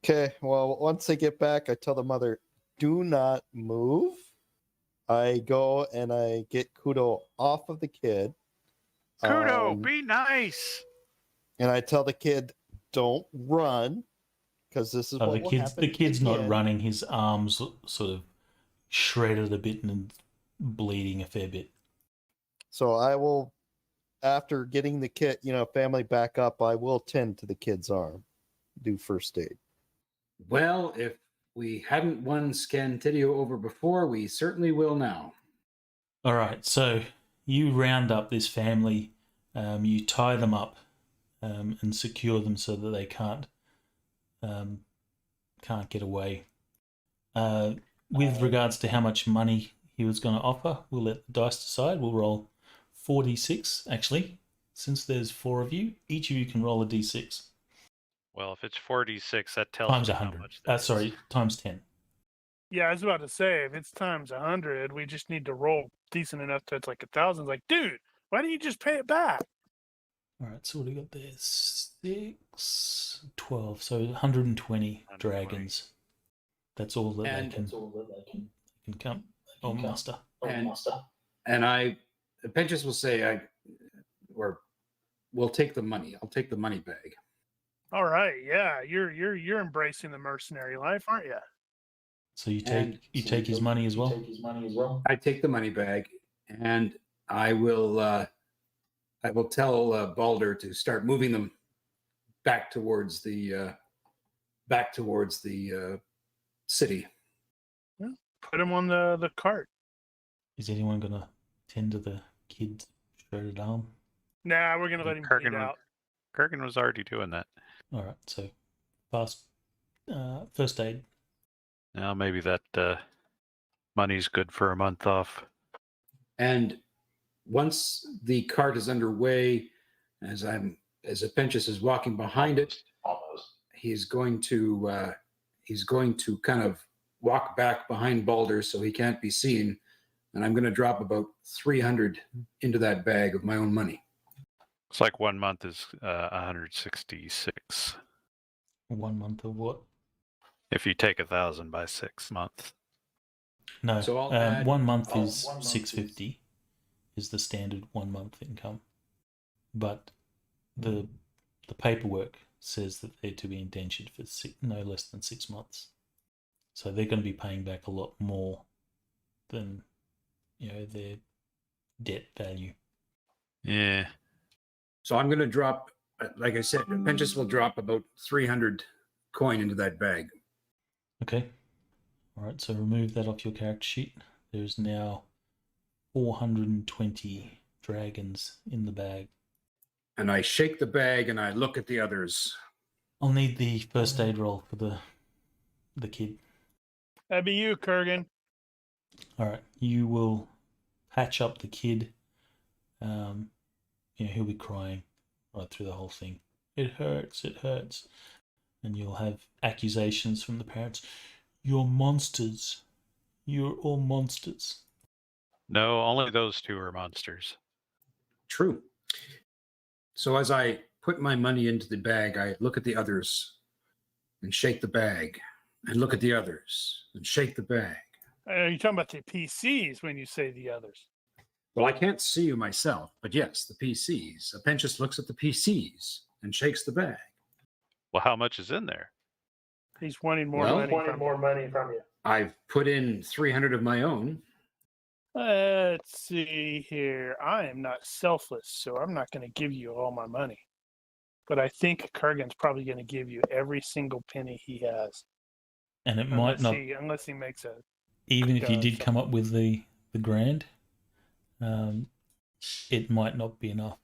Okay, well, once I get back, I tell the mother, do not move. I go and I get Kudo off of the kid. Kudo, be nice. And I tell the kid, don't run, because this is what will happen. The kid's not again. running. His arms sort of shredded a bit and bleeding a fair bit. So I will, after getting the kid, family back up, I will tend to the kid's arm, do first aid. Well, if we hadn't won Scandaga over before, we certainly will now. All right, so you round up this family, you tie them up, and secure them so that they can't get away. With regards to how much money he was going to offer, we'll let the dice decide. We'll roll 4d6, actually. Since there's 4 of you, each of you can roll a d6. Well, if it's 46, that tells Times me how 100. much that is. Times 10. Yeah, I was about to say, if it's times 100, we just need to roll decent enough to it's 1,000. Like, dude, why don't you just pay it back? All right, so what do we got there? 6, 12, so 120 dragons. That's all that they can come. Oh, muster. And Pentious will say, we'll take the money. I'll take the money bag. All right, yeah, you're embracing the mercenary life, aren't you? So you And take his money as well? I take the money bag, and I will tell Balder to start moving them back towards the city. Yeah, put him on the cart. Is anyone going to tend to the kid's shredded arm? Nah, we're gonna let him bleed out. Kurgan was already doing that. All right, so first aid. Now maybe that money's good for a month off. And once the cart is underway, as Apentius is walking behind it, he's going to kind of walk back behind Balder so he can't be seen, and I'm going to drop about 300 into that bag of my own money. It's like 1 month is 166. 1 month of what? If you take 1,000 by 6 months. No, So I'll add- 1 month is 650 is the standard 1 month income, but the paperwork says that they're to be indentured for no less than 6 months, so they're going to be paying back a lot more than their debt value. Yeah. So I'm going to drop, like I said, Pentious will drop about 300 coin into that bag. Okay. All right, so remove that off your character sheet. There's now 420 dragons in the bag. And I shake the bag and I look at the others. I'll need the first aid roll for the kid. That'd be you, Kurgan. All right, you will patch up the kid. He'll be crying right through the whole thing. It hurts, and you'll have accusations from the parents. You're monsters. You're all monsters. No, only those two are monsters. True. So as I put my money into the bag, I look at the others and shake the bag, and look at the others and shake the bag. You're talking about the PCs when you say the others. Well, I can't see you myself, but yes, the PCs. Apentius looks at the PCs and shakes the bag. Well, how much is in there? He's wanting more Well, money from you. I've put in 300 of my own. Let's see here. I am not selfless, so I'm not going to give you all my money. But I think Kurgan's probably going to give you every single penny he has. And it might not, unless he makes a. even if you did come up with the grand, it might not be enough,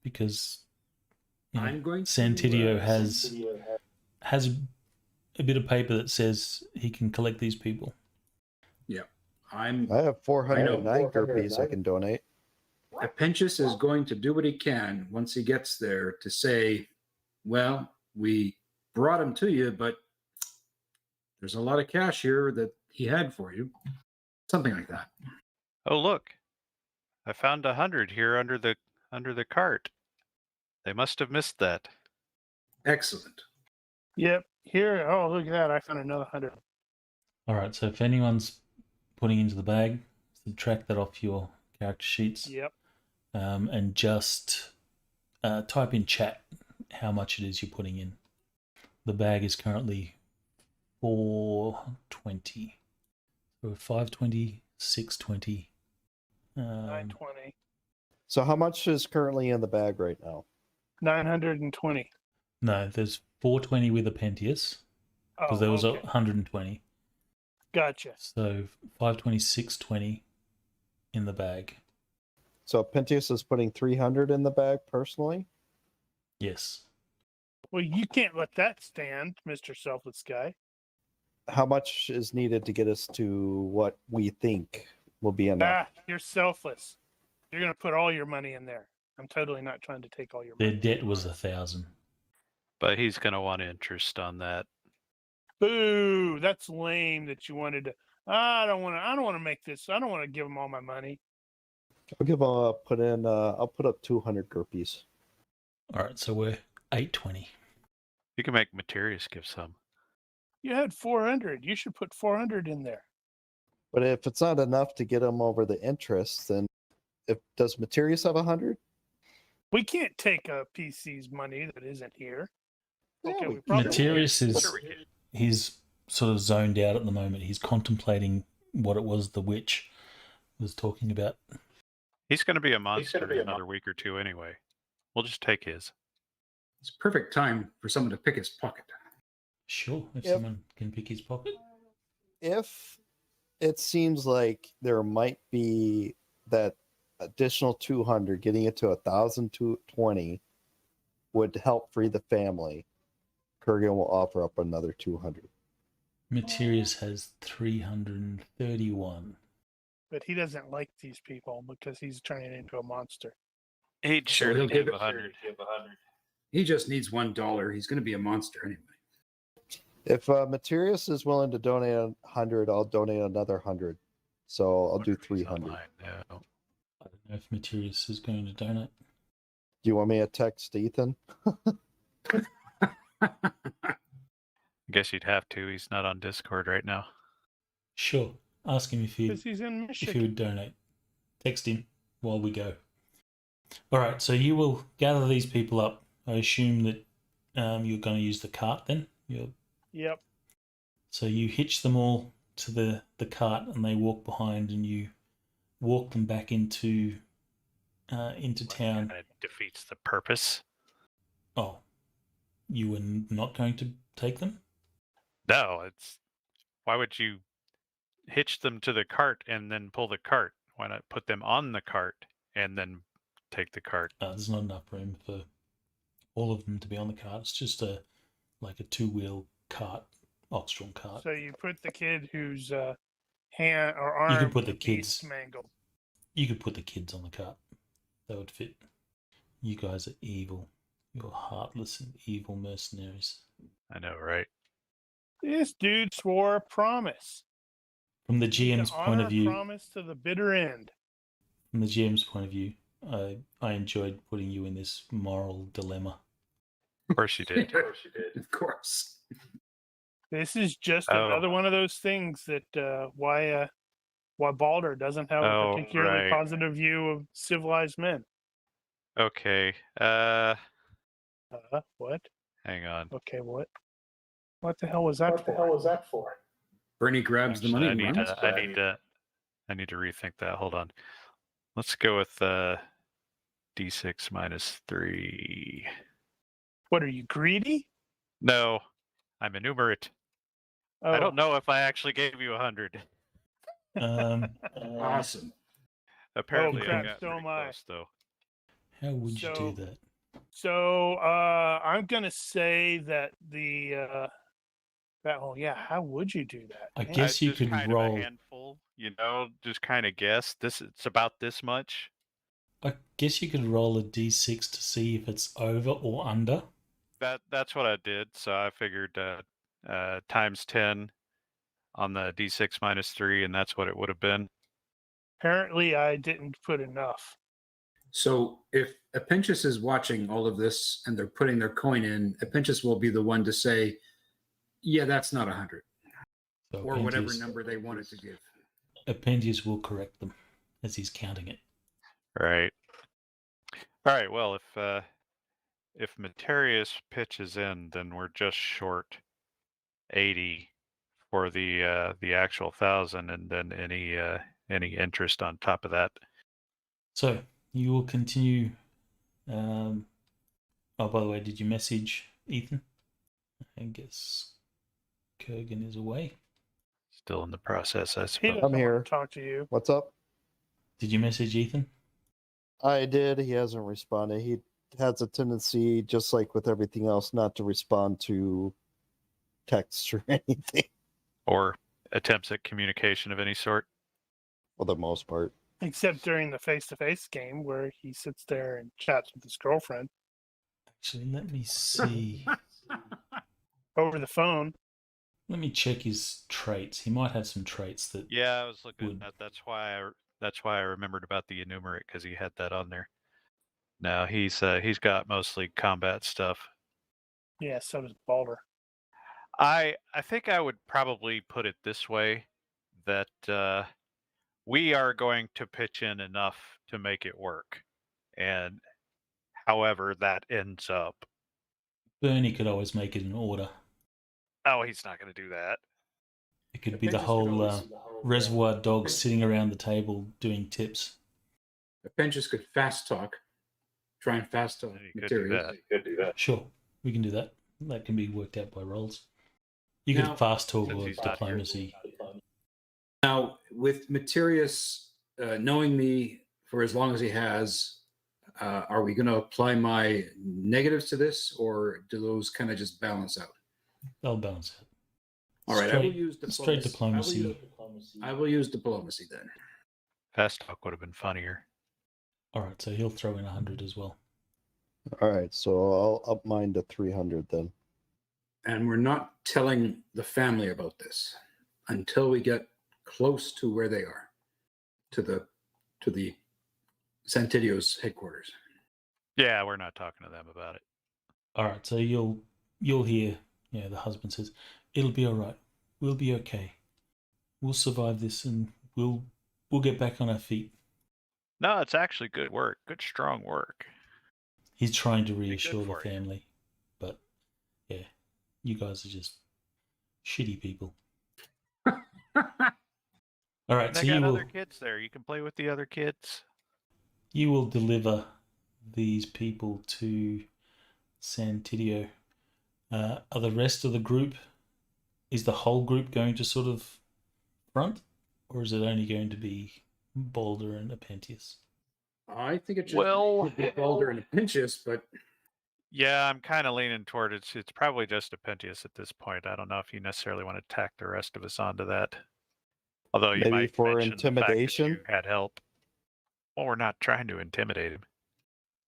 because I'm going to, Santiddio has a bit of paper that says he can collect these people. Yeah, I have 409 GURPS I can donate. Apentius is going to do what he can once he gets there to say, well, we brought him to you, but there's a lot of cash here that he had for you. Something like that. Oh, look. I found 100 here under the cart. They must have missed that. Excellent. Yep. Here. Oh, look at that. I found another 100. All right, so if anyone's putting into the bag, subtract that off your character sheets. Yep. And just type in chat how much it is you're putting in. The bag is currently 420. So 520, 620. 920. So how much is currently in the bag right now? 920. No, there's 420 with Apentius, because there was 120. Gotcha. So 520, 620 in the bag. So Pentius is putting 300 in the bag personally? Yes. Well, you can't let that stand, Mr. Selfless Guy. How much is needed to get us to what we think will be enough? You're selfless. You're going to put all your money in there. I'm totally not trying to take all your Their money. debt was 1,000. But he's going to want interest on that. Boo! That's lame that you wanted to. I don't want to make this. I don't want to give them all my money. I'll put up 200 GURPS. All right, so we're 820. You can make Materius give some. You had 400. You should put 400 in there. But if it's not enough to get him over the interest, then does Materius have 100? We can't take a PC's money that isn't here. Yeah, Okay, we- we probably Materius can. is Sure we can. he's sort of zoned out at the moment. He's contemplating what it was the witch was talking about. He's going to be a monster in another week or two anyway. We'll just take his. It's perfect time for someone to pick his pocket. Sure, if Yep. someone can pick his pocket. If it seems like there might be that additional 200, getting it to 1,020 would help free the family, Kurgan will offer up another 200. Materius has 331. But he doesn't like these people because he's turning into a monster. He'd So sure he'll give give 100. He just needs $1. He's going to be a monster anyway. If Materius is willing to donate 100, I'll donate another 100. So I'll do 300. No. I don't know if Materius is going to donate. Do you want me to text Ethan? I guess you'd have to. He's not on Discord right now. Sure. Ask him if he Because he's in if he Michigan. would donate. Text him while we go. All right, so you will gather these people up. I assume that you're going to use the cart then? Yep. So you hitch them all to the cart and they walk behind and you walk them back into town. Kind of defeats the purpose. Oh, you were not going to take them? No, it's why would you hitch them to the cart and then pull the cart? Why not put them on the cart and then take the cart? There's not enough room for all of them to be on the cart. It's just like a two-wheel cart, ox-drawn cart. So you put the kid whose hand or arm You could put the would be kids. mangled. You could put the kids on the cart. That would fit. You guys are evil. You're heartless and evil mercenaries. I know, right? This dude swore a promise. From the To GM's point honor of a view, promise to the bitter end. I enjoyed putting you in this moral dilemma. Of course you did. Of course. This is just Oh. another one of those things that why Balder doesn't have a Oh, particularly right. positive view of civilized men. Okay. What? Hang on. Okay, what? What the hell was that for? Bernie grabs the Actually, money and runs. I need to rethink that. Hold on. Let's go with D6 minus 3. What are you, greedy? No, I'm enumerate. Oh, I don't know if I actually gave you 100. Awesome. Apparently, crap, I got so pretty am I. close though. How would you do So- that? So I'm gonna say that how would you do that? I Man, guess you just could kind roll. of a handful, just kind of guess. It's about this much. I guess you could roll a d6 to see if it's over or under. That's what I did. So I figured times 10 on the D6 minus 3, and that's what it would have been. apparently I didn't put enough. So if Apentius is watching all of this and they're putting their coin in, Apentius will be the one to say, yeah, that's not 100. So Or whatever Apentius- number they wanted to give. Apentius will correct them as he's counting it. Right. All right. Well, if Materius pitches in, then we're just short 80 for the actual 1,000, and then any interest on top of that. So you will continue. Oh, by the way, did you message Ethan? I guess Kurgan is away. Still in the process, I He suppose. doesn't I'm here. want to talk to you. What's up? Did you message Ethan? I did. He hasn't responded. He has a tendency, just like with everything else, not to respond to texts or anything Or attempts at communication of any sort. for the most part. Except during the face-to-face game where he sits there and chats with his girlfriend Actually, let me see. over the phone. Let me check his traits. He might have some traits that. Yeah, I was looking Would- at that. That's why I remembered about the enumerate, because he had that on there. No, he's got mostly combat stuff. Yeah, so does Balder. I think I would probably put it this way, that we are going to pitch in enough to make it work. And however that ends up. Bernie could always make it an order. Oh, he's not going to do that. It could The be the Pinches could whole always- reservoir dogs sitting around the table doing tips. The Pinches could fast talk. Try and fast talk You could do materials. that. Sure, we can do that. That can be worked out by roles. You Now- could fast talk Since or he's not here. diplomacy. Now, with Materius knowing me for as long as he has, are we going to apply my negatives to this, or do those kind of just balance out? They'll balance out. All right, I will Straight- use straight diplomacy. diplomacy. I will use diplomacy then. Fast talk would have been funnier. All right, so he'll throw in 100 as well. All right, so I'll up mine to 300 then. And we're not telling the family about this until we get close to where they are, to the Santiddio's headquarters. Yeah, we're not talking to them about it. All right, so you'll hear, the husband says, "It'll be all right. We'll be okay. We'll survive this, and we'll get back on our feet." No, it's actually good work. Good, strong work. He's trying to good reassure the for you. family, but yeah, you guys are just shitty people. All right, They so got other kids there. You can play with the other kids. you will deliver these people to Santiddio. Are the rest of the group? Is the whole group going to sort of front, or is it only going to be Boulder and Apentius? I think it should Well- be Balder and Pinches, but Yeah, I'm kind of leaning toward it. It's probably just Apentius at this point. I don't know if you necessarily want to tack the rest of us onto that. Although you Maybe might for mention the fact that intimidation? you had help. Well, we're not trying to intimidate him.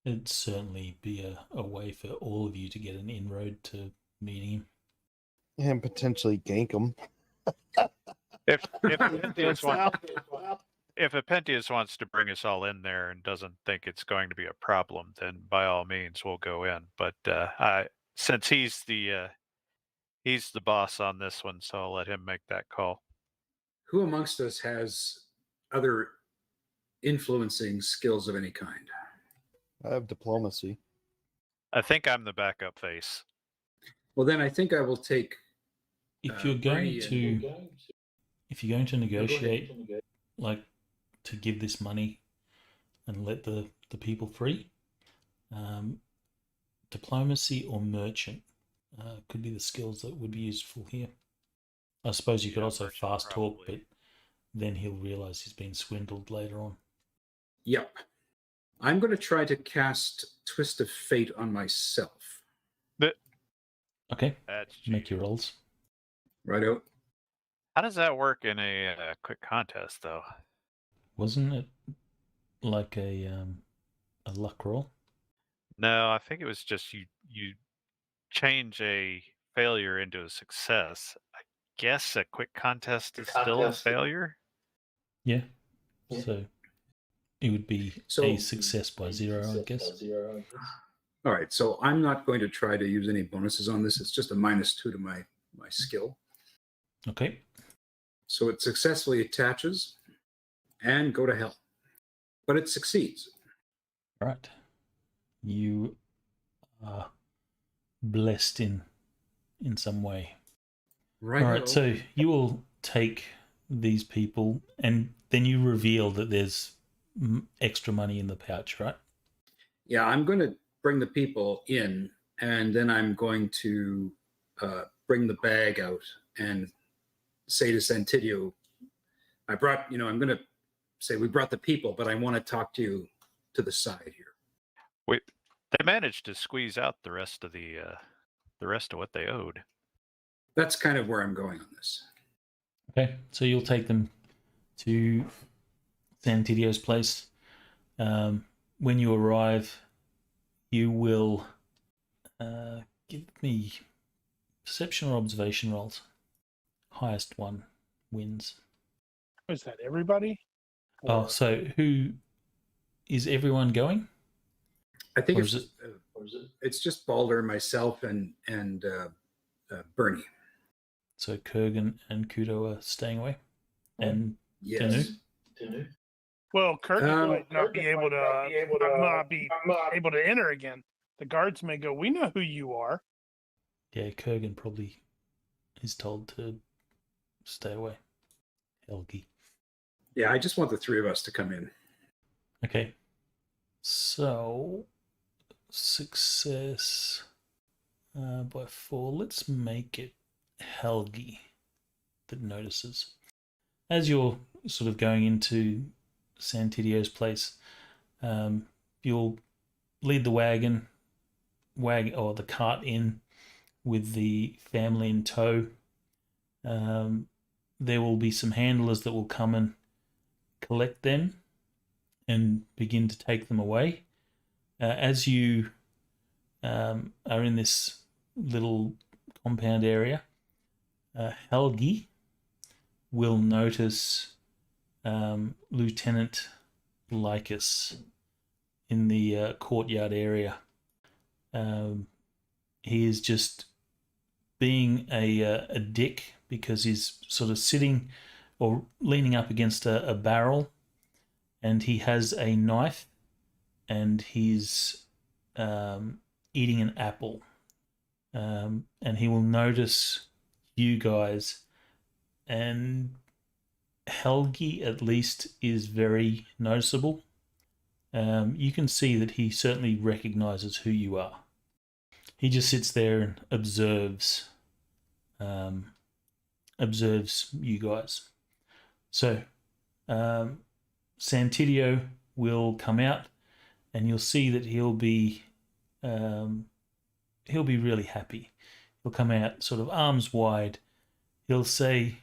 It'd certainly be a way for all of you to get an inroad to meeting him. And potentially gank them. If Apentius wants, if Apentius wants to bring us all in there and doesn't think it's going to be a problem, then by all means we'll go in. But since he's the boss on this one, so I'll let him make that call. who amongst us has other influencing skills of any kind? I have diplomacy. I think I'm the backup face. Well, then I think I will take. If you're Bernie going and- to negotiate, like to give this money and let the people free, diplomacy or merchant could be the skills that would be useful here. I suppose you could Yeah, also merchant fast talk, but probably. then he'll realize he's been swindled later on. Yep. I'm going to try to cast Twist of Fate on myself. Okay, That's make cheating. your rolls. Righto. How does that work in a quick contest, though? Wasn't it like a luck roll? No, I think it was just you change a failure into a success. I guess a quick contest is still a failure. Yeah. So it would be So- a success by 0, I guess. All right. So I'm not going to try to use any bonuses on this. It's just a -2 to my skill. Okay. So it successfully attaches and go to hell. But it succeeds. All right. You are blessed in some way. Right. All right. So you will take these people, and then you reveal that there's extra money in the pouch, right? Yeah, I'm going to bring the people in, and then I'm going to bring the bag out and say to Santiddio, I'm going to say, we brought the people, but I want to talk to you to the side here. They managed to squeeze out the rest of what they owed. That's kind of where I'm going on this. Okay. So you'll take them to Santiddio's place. When you arrive, you will give me perception or observation rolls. Highest one wins. Is that everybody? Oh, Or- so who is everyone going? I think Or it's, is it's just Balder, myself, and Bernie. So Kurgan and Kudo are staying away. And Yes. Well, Kurgan might not Kurgan be able to be able to enter again. The guards may go, "We know who you are." yeah, Kurgan probably is told to stay away. Helgi. Yeah, I just want the three of us to come in. Okay. So, success by 4. Let's make it Helgi that notices. As you're sort of going into Santiddio's place, you'll lead the or the cart in with the family in tow. There will be some handlers that will come and collect them and begin to take them away. As you are in this little compound area, Helgi will notice Lieutenant Lycus in the courtyard area. He is just being a dick because he's sort of sitting or leaning up against a barrel, and he has a knife, and he's eating an apple. And he will notice you guys, and Helgi at least is very noticeable. You can see that he certainly recognizes who you are. He just sits there and observes you guys. So Santiddio will come out, and you'll see that he'll be really happy. He'll come out sort of arms wide. He'll say,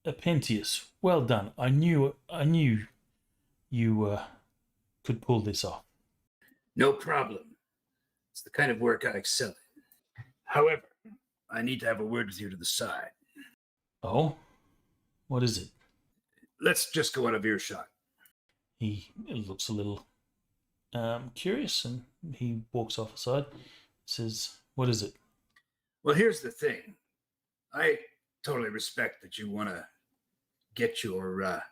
Apentius, well done. I knew you could pull this off. No problem. It's the kind of work I excel in. However, I need to have a word with you to the side. Oh? What is it? Let's just go out of earshot. He looks a little curious, and he walks off aside. Says, what is it? Well, here's the thing. I totally respect that you want to get your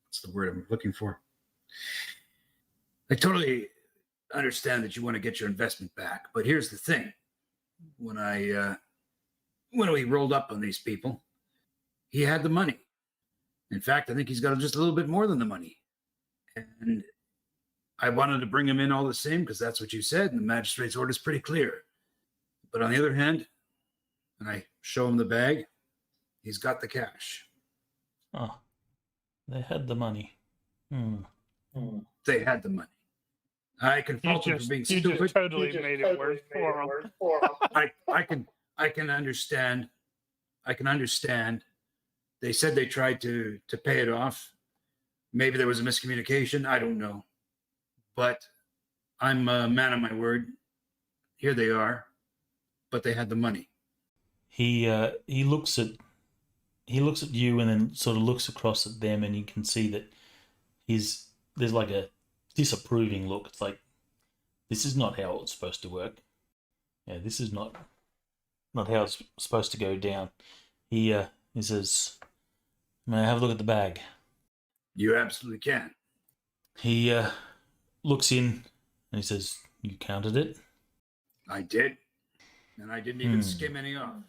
what's the word I'm looking for? I totally understand that you want to get your investment back, but here's the thing. When we rolled up on these people, he had the money. In fact, I think he's got just a little bit more than the money. And I wanted to bring him in all the same because that's what you said, and the magistrate's order is pretty clear. But on the other hand, when I show him the bag, he's got the cash. Oh, they had the money. They had the money. I can fault him for being you stupid. just totally made it worse for him. I can understand. I can understand. They said they tried to pay it off. Maybe there was a miscommunication. I don't know. But I'm a man of my word. Here they are. But they had the money. He looks at you and then sort of looks across at them, and you can see that there's like a disapproving look. It's like, this is not how it's supposed to work. Yeah, this is not how it's supposed to go down. He says, may I have a look at the bag? You absolutely can. He looks in and he says, you counted it? I did. And I didn't even skim any off.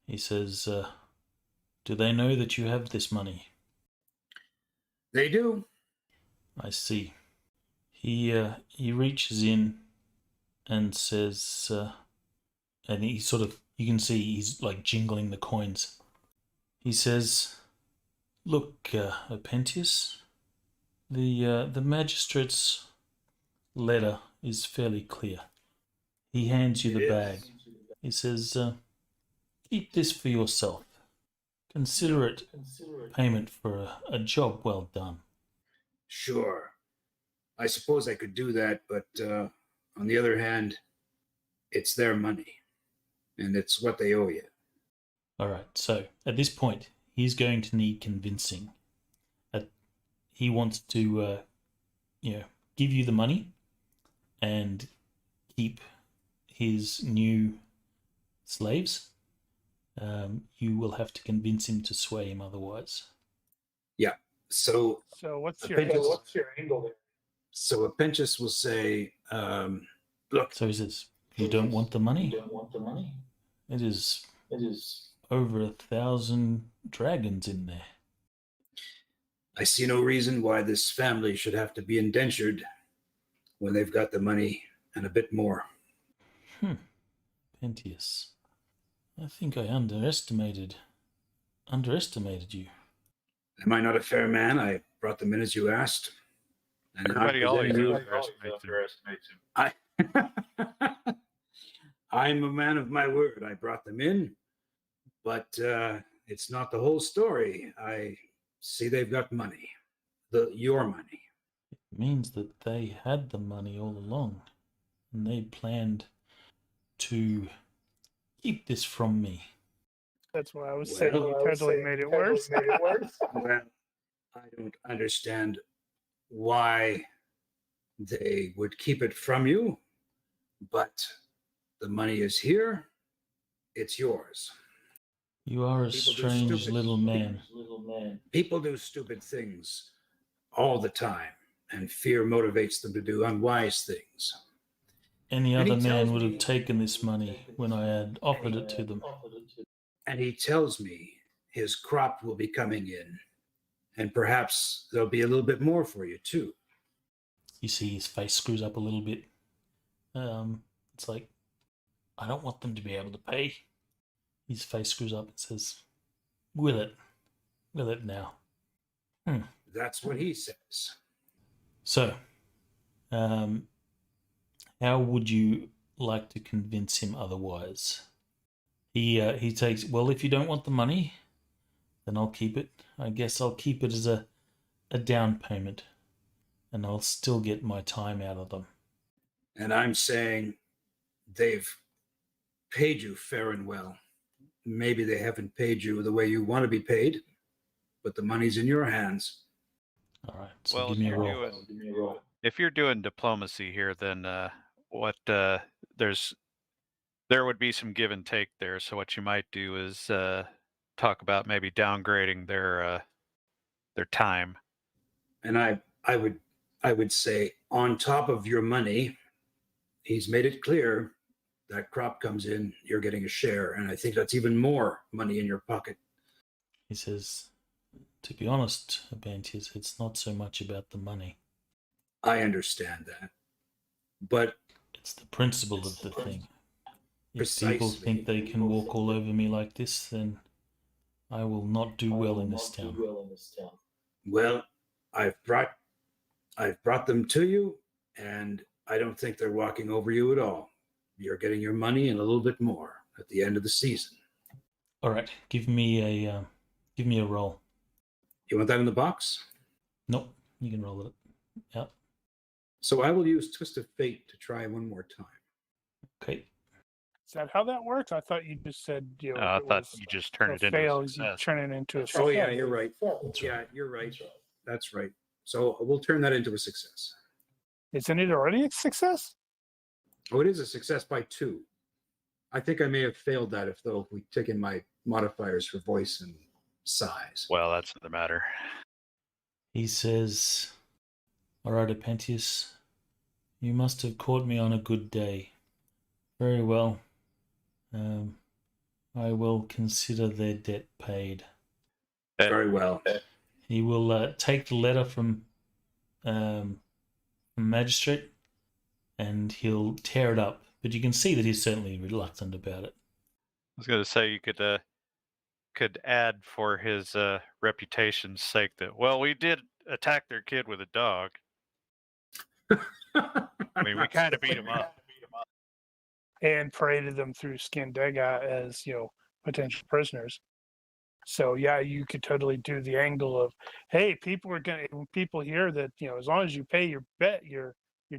He says, do they know that you have this money? They do. I see. He reaches in and says, and he sort of, you can see he's like jingling the coins. He says, look, Apentius, the magistrate's letter is fairly clear. He hands you the bag. He says, keep this for yourself. Consider it payment for a job well done. Sure. I suppose I could do that, but on the other hand, it's their money, and it's what they owe you. All right, so at this point, he's going to need convincing. He wants to, give you the money and keep his new slaves, you will have to convince him to sway him otherwise. So So what's a your Pentious- angle? what's your angle there? So a Pentious will say, look, So he says, you don't want the money? You don't want the money? It is It is over 1,000 dragons in there. I see no reason why this family should have to be indentured when they've got the money and a bit more. Pentius, I think I underestimated you. Am I not a fair man? I brought them in as you asked. And now Everybody always presenting underestimates him. I, I'm a man of my word. I brought them in, but it's not the whole story. I see they've got money, your money. It means that they had the money all along, and they planned to keep this from me. That's what I was Well, saying. You totally made it worse. Well, I don't understand why they would keep it from you, but the money is here. It's yours. You are a People do strange stupid little man. People do stupid things all the time, and fear motivates them to do unwise things. Any And he other man tells would me- have taken this money when I had offered it to them. And he tells me his crop will be coming in, and perhaps there'll be a little bit more for you too. You see his face screws up a little bit. It's like, I don't want them to be able to pay. His face screws up and says, will it now. That's what he says. So, how would you like to convince him otherwise? He takes, well, if you don't want the money, then I'll keep it. I guess I'll keep it as a down payment, and I'll still get my time out of them. And I'm saying they've paid you fair and well. Maybe they haven't paid you the way you want to be paid, but the money's in your hands. All right, so Well, give me a roll. if you're doing diplomacy here, then there would be some give and take there. So what you might do is talk about maybe downgrading their time. And I would say, on top of your money, he's made it clear that crop comes in, you're getting a share. And I think that's even more money in your pocket. He says, to be honest, Abantius, it's not so much about the money. I understand that. But It's the principle of the thing. If people Precisely. think they can walk all over me like this, then I will not do well in this town. well, I've brought them to you, and I don't think they're walking over you at all. You're getting your money and a little bit more at the end of the season. All right, give me a roll. You want that in the box? Nope, you can roll it. Yep. So I will use Twist of Fate to try one more time. Okay. Is that how that works? I thought you just said, if I it thought was you just turned a it into fail, a you success. turn it into a success. Oh, yeah, you're right. That's Yeah, right. you're right. That's right. So we'll turn that into a success. Isn't it already a success? Oh, it is a success by 2. I think I may have failed that if we take in my modifiers for voice and size. Well, that's the matter. He says, all right, Apentius, you must have caught me on a good day. Very well. I will consider their debt paid. Very well. He will take the letter from magistrate, and he'll tear it up. But you can see that he's certainly reluctant about it. I was going to say you could add for his reputation's sake that, well, we did attack their kid with a dog. I mean, we kind of beat him up. And paraded them through Scandaga as, potential prisoners. So yeah, you could totally do the angle of, hey, people hear that, as long as you pay your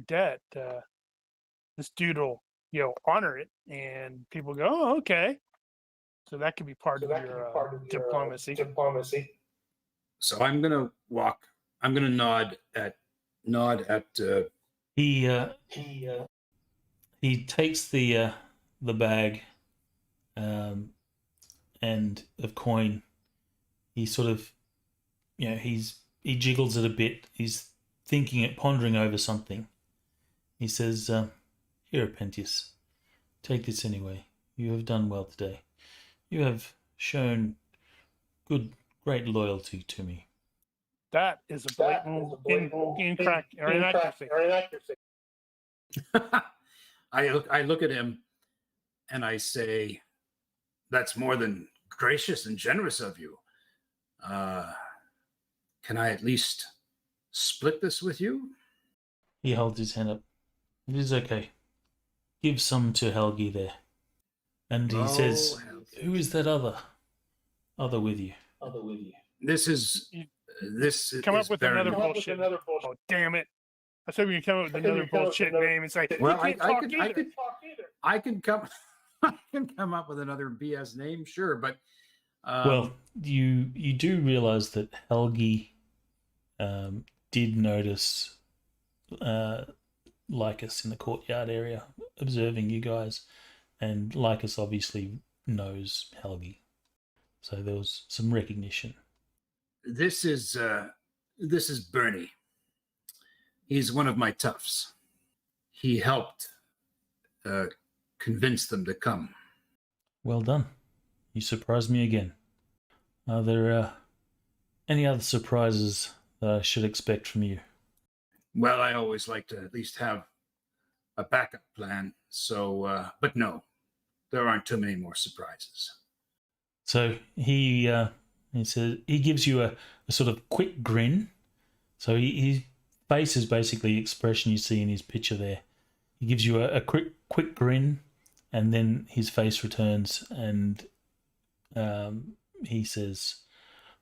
debt, this dude will, honor it, and people go, oh, okay. So that could be part of your diplomacy. So I'm gonna nod at. He takes the bag, and of coin. He sort of, he jiggles it a bit. He's thinking it, pondering over something. He says, "Here, Pentius, take this anyway. You have done well today. You have shown great loyalty to me." That is a blatant inaccuracy. I look at him and I say, "That's more than gracious and generous of you. Can I at least split this with you?" He holds his hand up. "It is okay. Give some to Helgi there." And he says, Helgi. "Who is that other with you?" This is Come up with Baron- another bullshit. Oh, damn it. I thought we could come up with another bullshit name and say, Well, "You can't talk either." I can come I can come up with another BS name, sure, but Well, you do realize that Helgi did notice Lycus in the courtyard area, observing you guys, and Lycus obviously knows Helgi, so there was some recognition. this is Bernie. He's one of my toughs. He helped convince them to come. Well done. You surprised me again. Are there any other surprises that I should expect from you? Well, I always like to at least have a backup plan. So, but no, there aren't too many more surprises. So he says, he gives you a sort of quick grin. So his face is basically the expression you see in his picture there. He gives you a quick grin, and then his face returns, and he says,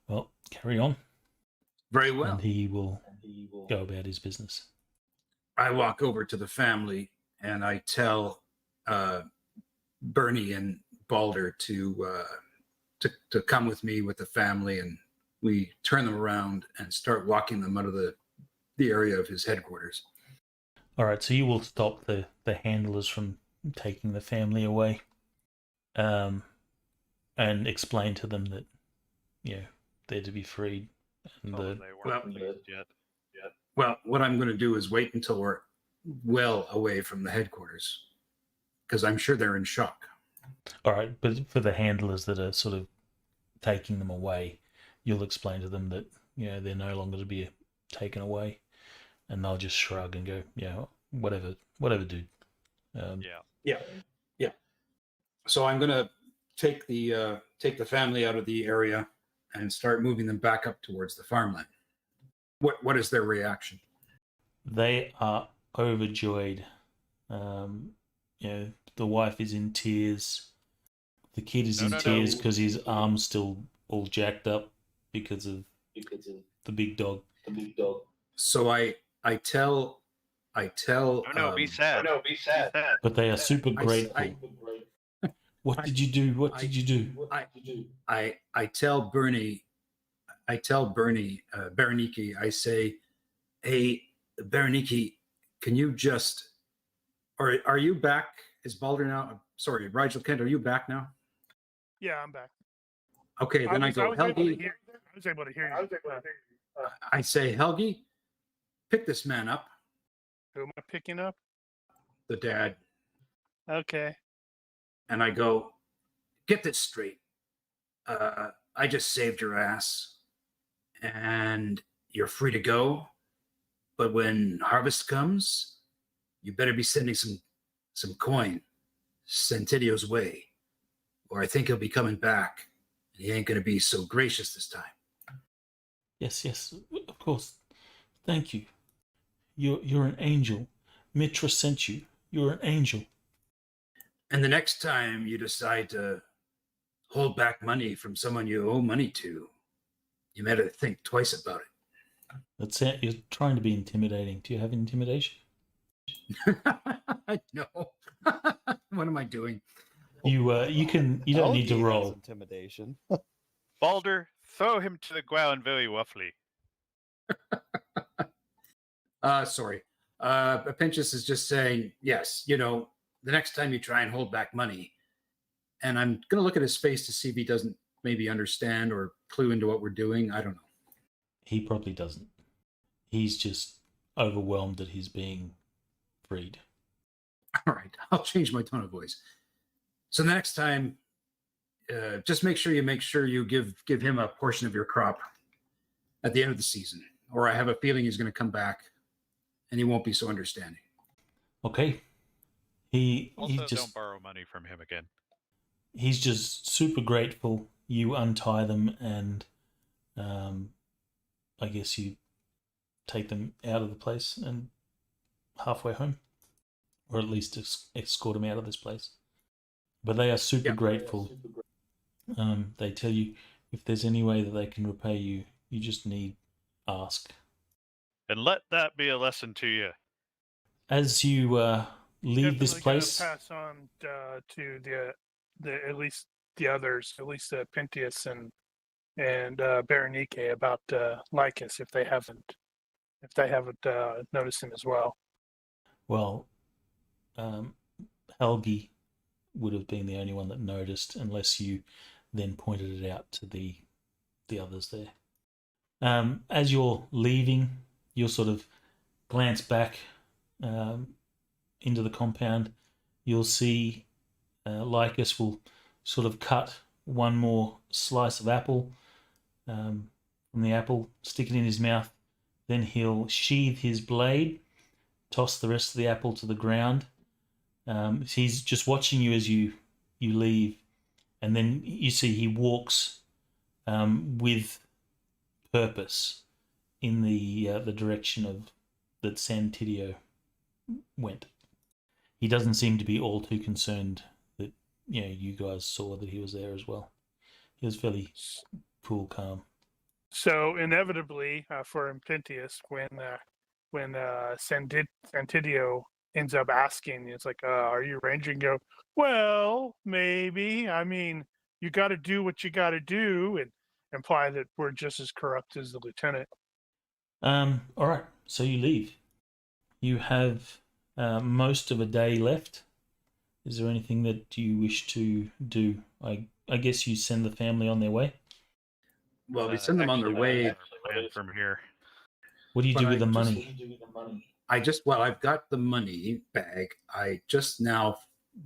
"Well, carry on." Very well. And he will go about his business. I walk over to the family and I tell Bernie and Balder to come with me with the family, and we turn them around and start walking them out of the area of his headquarters. All right, so you will stop the handlers from taking the family away, and explain to them that, they're to be freed. And Tell them they weren't released yet. Well, what I'm going to do is wait until we're well away from the headquarters, because I'm sure they're in shock. all right, but for the handlers that are sort of taking them away, you'll explain to them that they're no longer to be taken away, and they'll just shrug and go, "Yeah, whatever, dude." Yeah. So I'm going to take the family out of the area and start moving them back up towards the farmland. What is their reaction? They are overjoyed. The wife is in tears. The kid is in tears because his arm's still all jacked up because of the big dog. So I tell. No, be sad. Be sad. But they are super grateful. What did you do? I tell Bernie, Berenike, I say, "Hey, Berenike, can you just, or are you back? Is Balder now? Sorry, Rigel Kent, are you back now?" Yeah, I'm back. Okay, then I go, "Helgi." I was able to hear you. I say, "Helgi, pick this man up." Who am I picking up? The dad. Okay. And I go, "Get this straight. I just saved your ass, and you're free to go. But when harvest comes, you better be sending some coin Santiddio's way, or I think he'll be coming back, and he ain't gonna be so gracious this time." Yes, of course. Thank you. You're an angel. Mitra sent you. You're an angel. And the next time you decide to hold back money from someone you owe money to, you better think twice about That's it. You're trying to be intimidating. Do you have intimidation? it. No. What am I doing? You don't need Helgi to has roll. intimidation. Balder, throw him to the ground very roughly. Sorry. Pinchas is just saying, yes, the next time you try and hold back money, and I'm going to look at his face to see if he doesn't maybe understand or clue into what we're doing. I don't know. He probably doesn't. He's just overwhelmed that he's being freed. All right, I'll change my tone of voice. So the next time, just make sure you give him a portion of your crop at the end of the season, or I have a feeling he's going to come back, and he won't be so understanding. Okay. He Also, just don't borrow money from him again. he's just super grateful. You untie them, and I guess you take them out of the place and halfway home, or at least escort them out of this place. But they are super grateful. They tell you if there's any way that they can repay you, you just need ask. And let that be a lesson to you. As you leave this Definitely gonna place, pass on to the at least the others, at least Pentius and Berenike about Lycus if they haven't noticed him as well. well, Helgi would have been the only one that noticed, unless you then pointed it out to the others there. As you're leaving, you'll sort of glance back into the compound. You'll see Lycus will sort of cut one more slice of apple from the apple, stick it in his mouth. Then he'll sheathe his blade, toss the rest of the apple to the ground. He's just watching you as you leave, and then you see he walks with purpose in the direction of that Santiddio went. He doesn't seem to be all too concerned that you guys saw that he was there as well. He was fairly cool, calm. So inevitably, for Pentius, when Santiddio ends up asking, it's like, "Are you Ranger?" And go, "Well, maybe. I mean, you got to do what you got to do," and imply that we're just as corrupt as the lieutenant. All right. So you leave. You have most of a day left. Is there anything that you wish to do? I guess you send the family on their way. Well, we send them on their way from here. What do you do with the money? I've got the money bag. I just now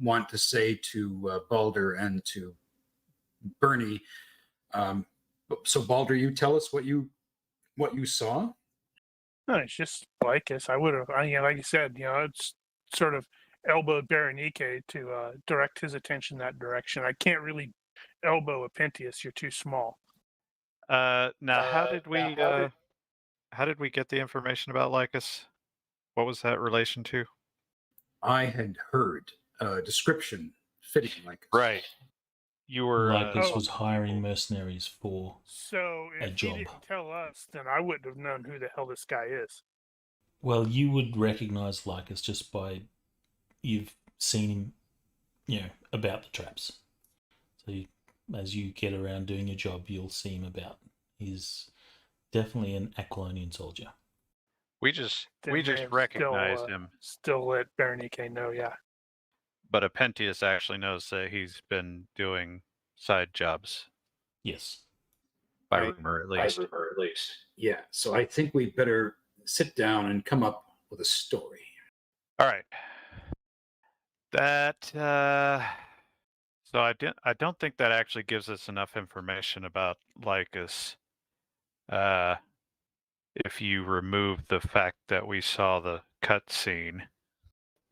want to say to Balder and to Bernie. So Balder, you tell us what you saw. No, it's just Lycus. I would have, like you said, it's sort of elbowed Berenike to direct his attention that direction. I can't really elbow a Pentius. You're too small. Now, how did we get the information about Lycus? What was that relation to? I had heard a description fitting Lycus. Right. You were Lycus was hiring mercenaries for So a if job. he didn't tell us, then I wouldn't have known who the hell this guy is. Well, you would recognize Lycus just by you've seen him, about the traps. So as you get around doing your job, you'll see him about. He's definitely an Aquilonian soldier. We just Then they have recognized him. Still let Berenike know, yeah. But Apentius actually knows that he's been doing side jobs. Yes. By rumor, at least. Yeah. So I think we better sit down and come up with a story. All right. That. So I don't think that actually gives us enough information about Lycus. If you remove the fact that we saw the cutscene.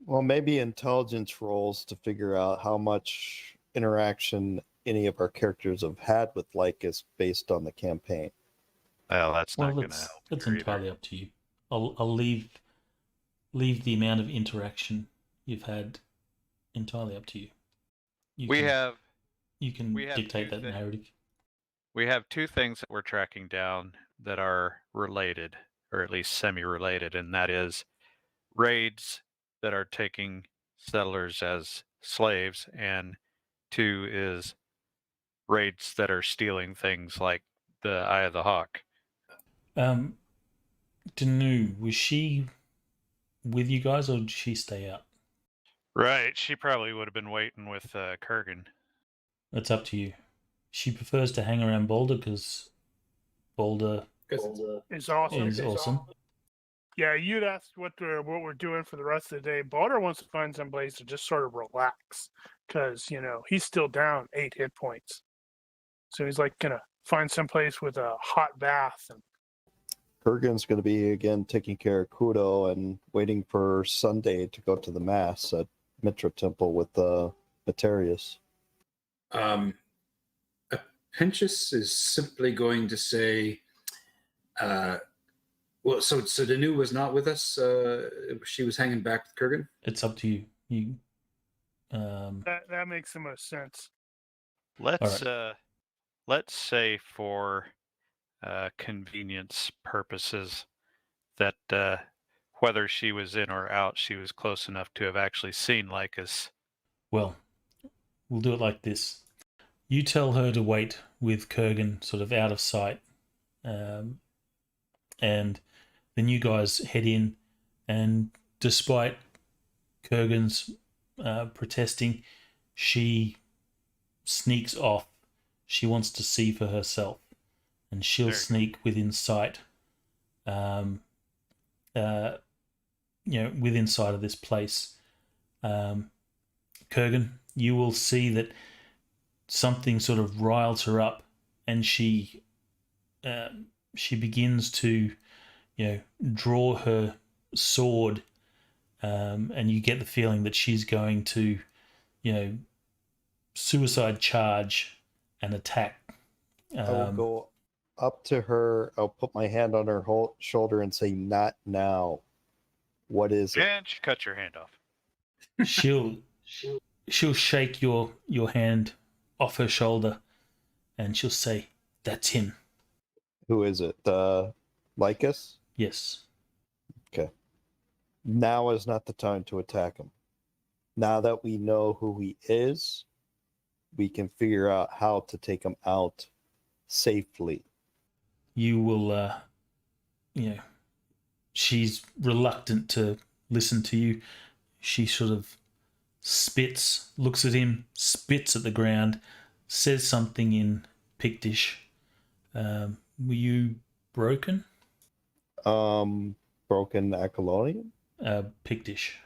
Well, maybe intelligence rolls to figure out how much interaction any of our characters have had with Lycus based on the campaign. Well, that's not going to that's, help. that's here entirely either. up to you. I'll leave the amount of interaction you've had entirely up to you. You can dictate that narrative. We have two things that we're tracking down that are related, or at least semi-related, and that is raids that are taking settlers as slaves, and two is raids that are stealing things like the Eye of the Hawk. Danu, was she with you guys, or did she stay out? Right, she probably would have been waiting with Kurgan. It's up to you. She prefers to hang around Boulder because Boulder It's awesome. is awesome. Yeah, you'd asked what we're doing for the rest of the day. Boulder wants to find some place to just sort of relax because he's still down 8 hit points. So he's like gonna find some place with a hot bath and Kurgan's going to be again taking care of Kudo and waiting for Sunday to go to the mass at Mitra Temple with Materius. Pentious is simply going to say, well, so Danu was not with us. She was hanging back with Kurgan. It's up to you. You. that makes the most sense. Let's say for convenience purposes that whether she was in or out, she was close enough to have actually seen Lycus. Well, we'll do it like this. You tell her to wait with Kurgan sort of out of sight. And then you guys head in, and despite Kurgan's protesting, she sneaks off. She wants to see for herself, and she'll sneak within sight. Within sight of this place. Kurgan, you will see that something sort of riles her up, and she begins to, draw her sword, and you get the feeling that she's going to, suicide charge and attack. I will go up to her. I'll put my hand on her shoulder and say, "Not now. What is it?" And she cut your hand off. She'll shake your hand off her shoulder, and she'll say, "That's him." Who is it? Lycus? Yes. Okay. Now is not the time to attack him. Now that we know who he is, we can figure out how to take him out safely. You will, she's reluctant to listen to you. She sort of spits, looks at him, spits at the ground, says something in Pictish. Were you broken? Broken Aquilonian? Pictish.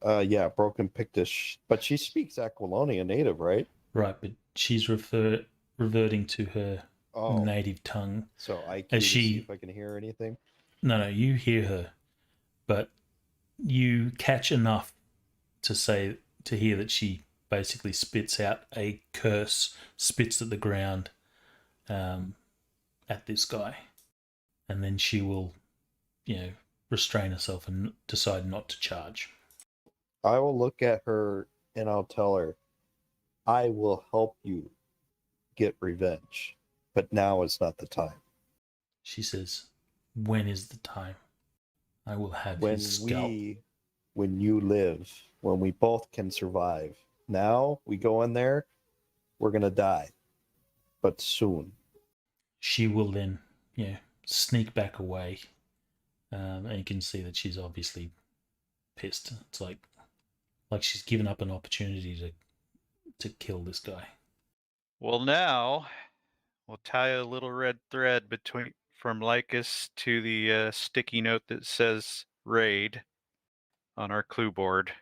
Yeah, broken Pictish. But she speaks Aquilonian native, right? Right, but she's reverting to her native tongue. So I can see if I can hear anything. No, you hear her, but you catch enough to hear that she basically spits out a curse, spits at the ground, at this guy, and then she will, restrain herself and decide not to charge. I will look at her and I'll tell her, "I will help you get revenge, but now is not the time." She says, "When is the time? I will have his scalp." When you live, when we both can survive. Now we go in there, we're going to die, but soon. She will then, sneak back away, and you can see that she's obviously pissed. It's like she's given up an opportunity to kill this guy. Well, now we'll tie a little red thread from Lycus to the sticky note that says raid on our clue board.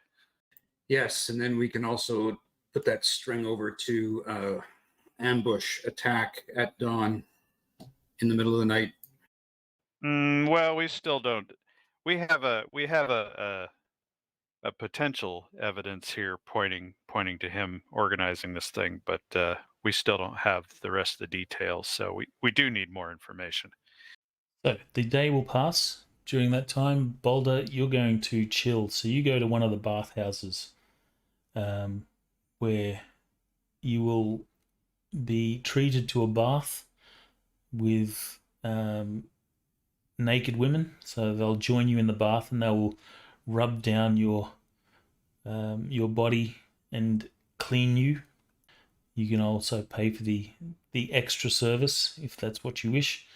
Yes, and then we can also put that string over to ambush attack at dawn in the middle of the night. Well, we still don't. We have a potential evidence here pointing to him organizing this thing, but we still don't have the rest of the details. So we do need more information. So the day will pass. During that time, Boulder, you're going to chill. So you go to one of the bathhouses, where you will be treated to a bath with naked women. So they'll join you in the bath and they will rub down your body and clean you. You can also pay for the extra service if that's what you wish,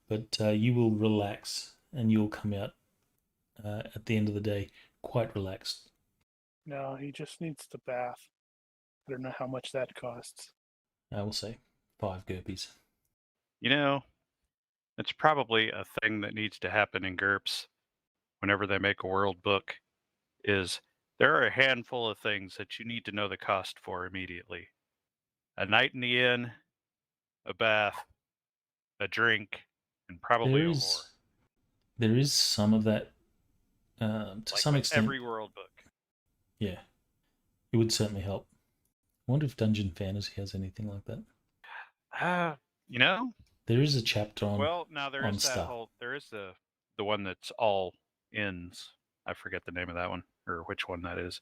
but you will relax and you'll come out at the end of the day quite relaxed. No, he just needs the bath. I don't know how much that costs. I will say 5 GURPS. You know, it's probably a thing that needs to happen in GURPS whenever they make a world book, is there are a handful of things that you need to know the cost for immediately. A night in the inn, a bath, a drink, and probably There a whore. is some of that to Like some with extent. every world book. Yeah, it would certainly help. I wonder if Dungeon Fantasy has anything like that. You know, There is a chapter on. well, now there on is that stuff. whole, there is the one that's all inns. I forget the name of that one, or which one that is.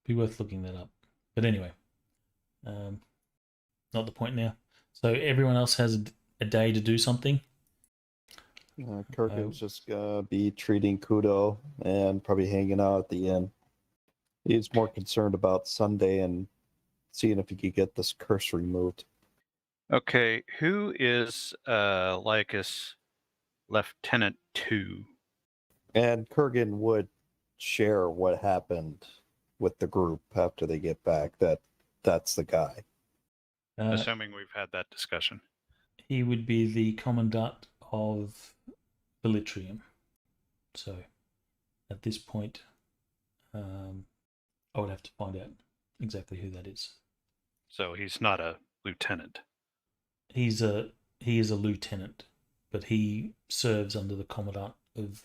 Be worth looking that up. But anyway, not the point now. So everyone else has a day to do something. Kirkin's just gonna be treating Kudo and probably hanging out at the inn. He's more concerned about Sunday and seeing if he could get this curse removed. Okay, who is Lycus Lieutenant 2? And Kurgan would share what happened with the group after they get back. That's the guy. Assuming we've had that discussion. He would be the commandant of Velitrium. So at this point, I would have to find out exactly who that is. So he's not a lieutenant. He is a lieutenant, but he serves under the commandant of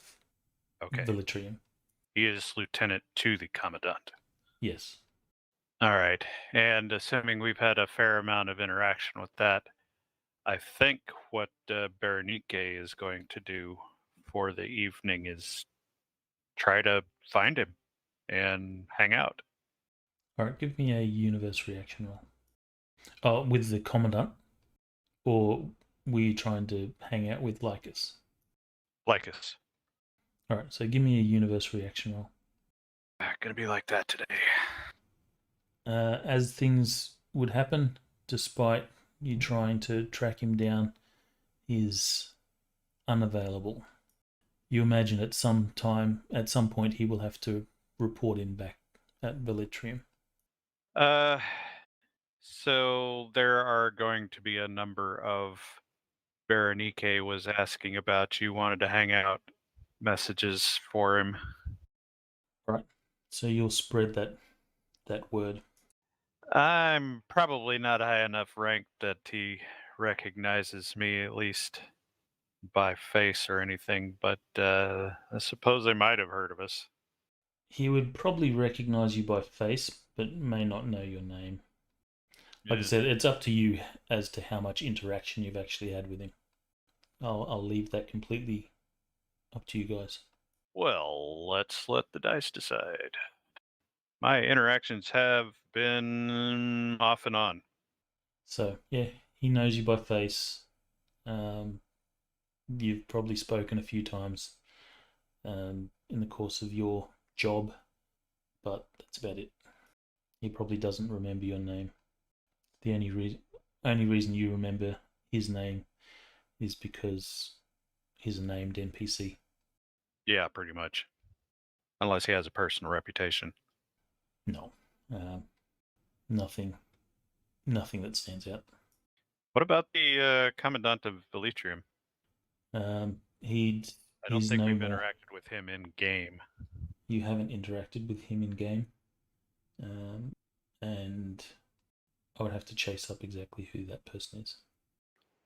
Velitrium. He is lieutenant to the commandant. Yes. All right. And assuming we've had a fair amount of interaction with that, I think what Berenike is going to do for the evening is try to find him and hang out. All right, give me a universe reaction roll. Oh, with the commandant? Or were you trying to hang out with Lycus? Lycus. All right, so give me a universe reaction roll. Gonna be like that today. As things would happen, despite you trying to track him down, is unavailable. You imagine at some point, he will have to report him back at Velitrium. So there are going to be a number of Berenike was asking about you wanted to hang out messages for him. Right. So you'll spread that word. I'm probably not high enough ranked that he recognizes me, at least by face or anything, but I suppose they might have heard of us. He would probably recognize you by face, but may not know your name. Like I said, it's up to you as to how much interaction you've actually had with him. I'll leave that completely up to you guys. Well, let's let the dice decide. My interactions have been off and on. So, yeah, he knows you by face. You've probably spoken a few times in the course of your job, but that's about it. He probably doesn't remember your name. The only reason you remember his name is because he's a named NPC. Yeah, pretty much. Unless he has a personal reputation. No, nothing that stands out. What about the Commandant of Velitrium? I don't think we've interacted with him in game. You haven't interacted with him in game, and I would have to chase up exactly who that person is.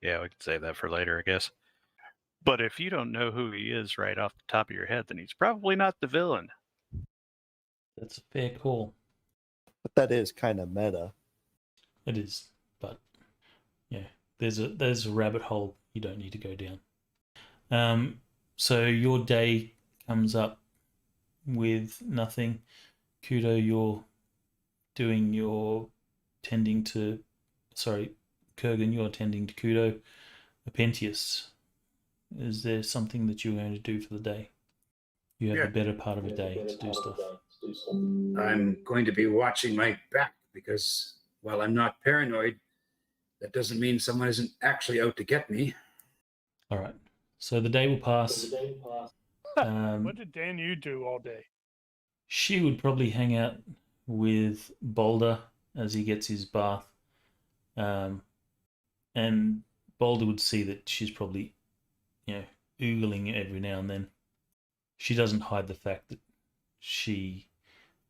Yeah, we can save that for later, I guess. But if you don't know who he is right off the top of your head, then he's probably not the villain. That's a fair call. But that is kind of meta. It is, but yeah, there's a rabbit hole you don't need to go down. So your day comes up with nothing. Kudo, Kurgan, you're tending to Kudo. Apentius, is there something that you're going to do for the day? You have the better part of a day to do stuff. I'm going to be watching my back because while I'm not paranoid, that doesn't mean someone isn't actually out to get me. All right. So the day will pass. What did Dan you do all day? She would probably hang out with Boulder as he gets his bath. And Boulder would see that she's probably, oogling every now and then. She doesn't hide the fact that she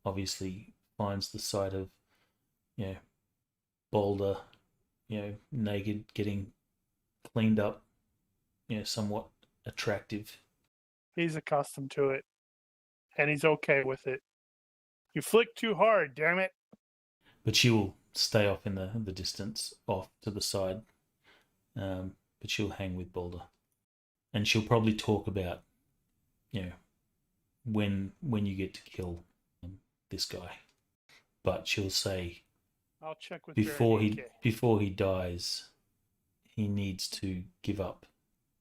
obviously finds the sight of, Boulder, naked, getting cleaned up, somewhat attractive. He's accustomed to it, and he's okay with it. You flick too hard, damn it. But she will stay off in the distance, off to the side. But she'll hang with Boulder. And she'll probably talk about, when you get to kill this guy. But she'll say, I'll check with before Veronique. he dies, he needs to give up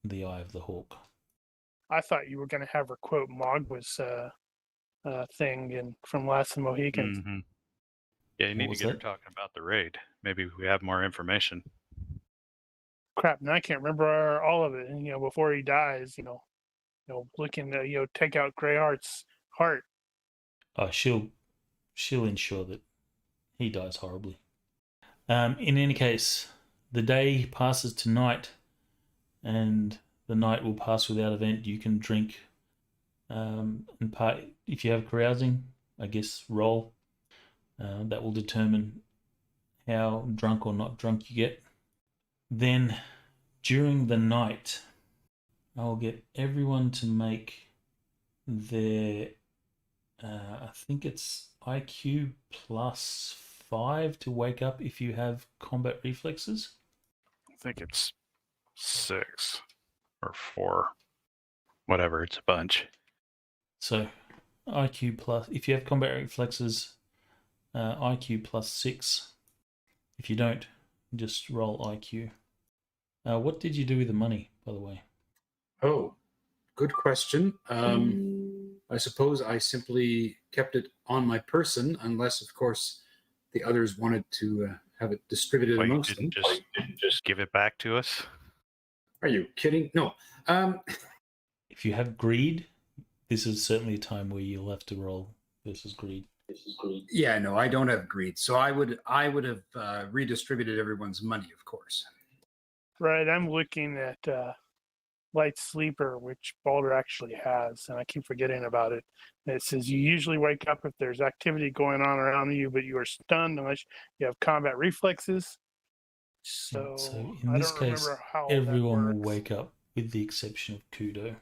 the Eye of the Hawk. I thought you were going to have her quote Magwa's thing from Last of the Mohicans. Mm-hmm. Yeah, you need to was get her that? talking about the raid. Maybe we have more information. Crap, now I can't remember all of it. And before he dies, looking to take out Greyheart's heart. She'll ensure that he dies horribly. In any case, the day passes to night, and the night will pass without event. You can drink, and if you have carousing, I guess roll. That will determine how drunk or not drunk you get. Then, during the night, I'll get everyone to make their, I think it's IQ +5 to wake up if you have combat reflexes. I think it's 6 or 4. Whatever, it's a bunch. So, IQ plus, if you have combat reflexes, IQ +6. If you don't, just roll IQ. What did you do with the money, by the way? Oh, good question. I suppose I simply kept it on my person, unless, of course, the others wanted to have it distributed Wait, you amongst them. didn't just give it back to us? Are you kidding? No. If you have greed, this is certainly a time where you'll have to roll versus greed. Yeah, no, I don't have greed, so I would have redistributed everyone's money, of course. Right, I'm looking at Light Sleeper, which Balder actually has, and I keep forgetting about it. And it says you usually wake up if there's activity going on around you, but you are stunned unless you have combat reflexes. So in I this don't case, remember how everyone that will works. wake up with the exception of Kudo.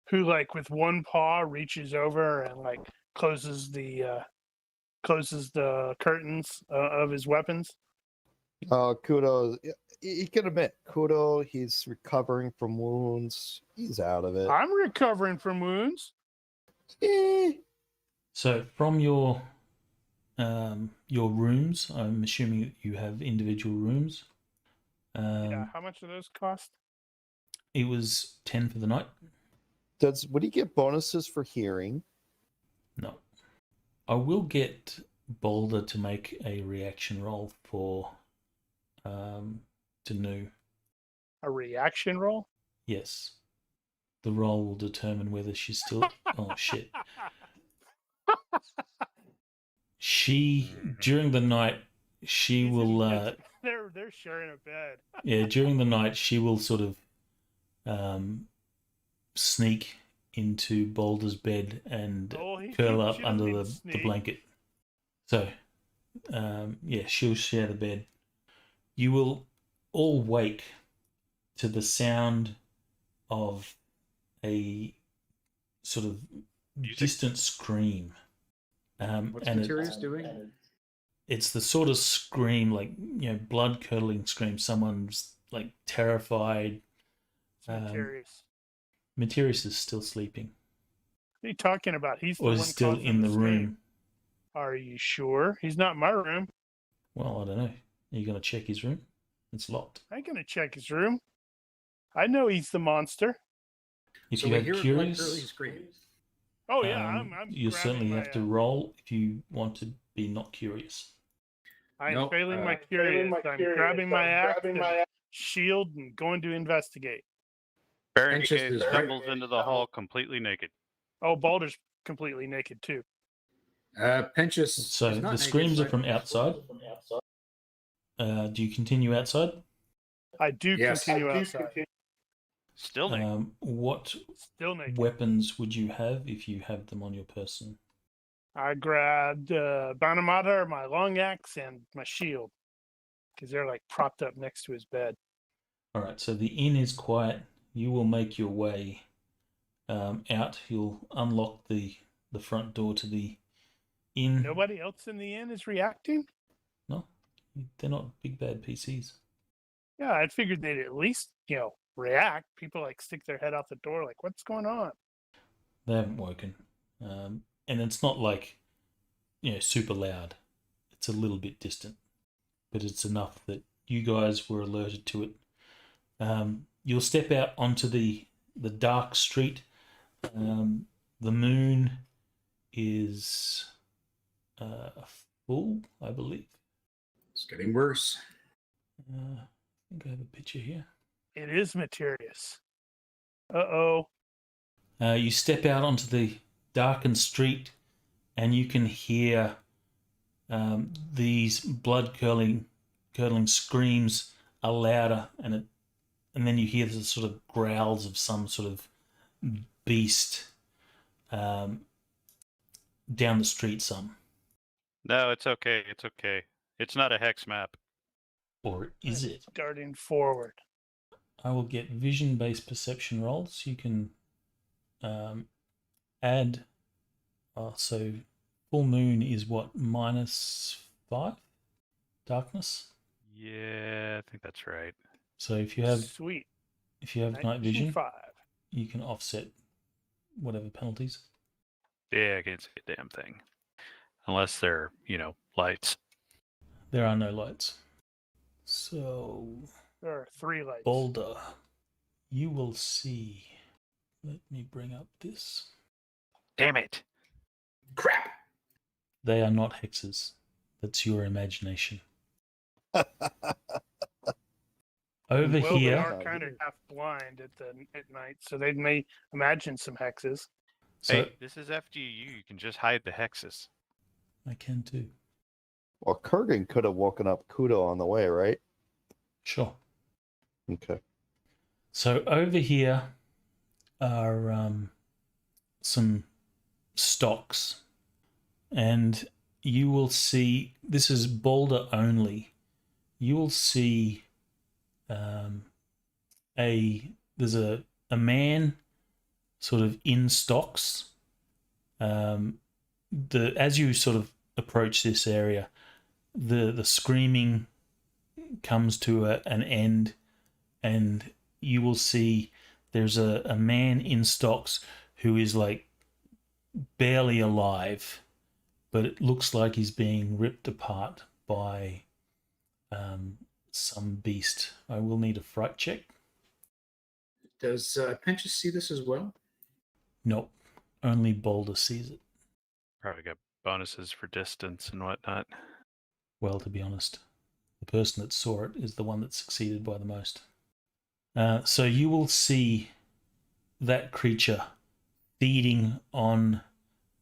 Who, like, with one paw reaches over and like closes the curtains of his weapons. Kudo, you can admit, Kudo, he's recovering from wounds. He's out of it. I'm recovering from wounds. So from your rooms, I'm assuming that you have individual rooms. Yeah, how much do those cost? It was 10 for the night. Would he get bonuses for hearing? No. I will get Boulder to make a reaction roll for Danu. A reaction roll? Yes. The roll will determine whether she's still... Oh, shit. During the night, she will... They're sharing a bed. Yeah, during the night, she will sort of sneak into Boulder's bed and curl up under the blanket. So, she'll share the bed. You will all wake to the sound of a sort of distant scream. What's Materius doing? It's the sort of scream, like, blood-curdling scream. Someone's, like, terrified. Materius. Materius is still sleeping. What are you talking about? He's the or one is still causing in the scream. room. Are you sure? He's not in my room. Well, I don't know. Are you going to check his room? It's locked. I ain't going to check his room. I know he's the monster. If So you we have hear curious, early scream. Oh, yeah, I'm you certainly grabbing have to my, roll if you want to be not curious. I'm Nope. failing my curious. I'm grabbing my axe and shield and going to investigate. Barricade is stumbles into the hall completely naked. Oh, Balder's completely naked, too. Pentious. So is not the naked, screams are but- from outside. Do you continue outside? I do Yes. continue outside. Still naked. What Still naked. weapons would you have if you have them on your person? I grabbed Banamata, my long axe, and my shield because they're like propped up next to his bed. All right, so the inn is quiet. You will make your way out. You'll unlock the front door to the inn. Nobody else in the inn is reacting? No, they're not big bad PCs. Yeah, I figured they'd at least, react. People like stick their head out the door like, what's going on? They haven't woken. And it's not like, super loud. It's a little bit distant, but it's enough that you guys were alerted to it. You'll step out onto the dark street. The moon is full, I believe. It's getting worse. I think I have a picture here. It is mysterious. Uh-oh. You step out onto the darkened street, and you can hear these blood-curdling screams are louder, and then you hear the sort of growls of some sort of beast down the street some. No, it's okay. It's okay. It's not a hex map. Or is it? Darting forward. I will get vision-based perception rolls. You can add... so full moon is what? -5? Darkness? Yeah, I think that's right. So if you have Sweet. night vision, 5. you can offset whatever penalties. Yeah, I can't see a damn thing. Unless they're, lights. There are no lights. So, There are 3 lights. Boulder, you will see. Let me bring up this. Damn it. Crap. They are not hexes. That's your imagination. Over Well, here, they are kind of half blind at night, so they may imagine some hexes. so Hey, this is FGU. You can just hide the hexes. I can too. Well, Kurgan could have woken up Kudo on the way, right? Sure. Okay. So over here are some stocks, and you will see, this is Boulder only. You will see there's a man sort of in stocks. As you sort of approach this area, the screaming comes to an end, and you will see there's a man in stocks who is like barely alive, but it looks like he's being ripped apart by some beast. I will need a fright check. Does Penchus see this as well? Nope, only Boulder sees it. Probably got bonuses for distance and whatnot. Well, to be honest, the person that saw it is the one that succeeded by the most. So you will see that creature feeding on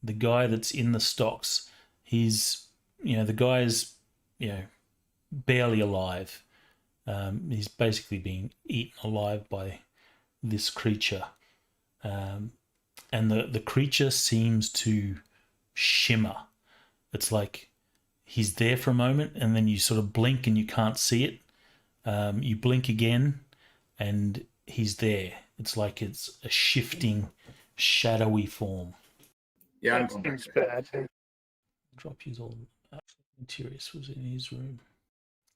the guy that's in the stocks. He's, the guy is, barely alive. He's basically being eaten alive by this creature. And the creature seems to shimmer. It's like he's there for a moment, and then you sort of blink and you can't see it. You blink again, and he's there. It's like it's a shifting, shadowy form. Yeah, I'm That going back seems there. bad. Drop his all. Materius was in his room.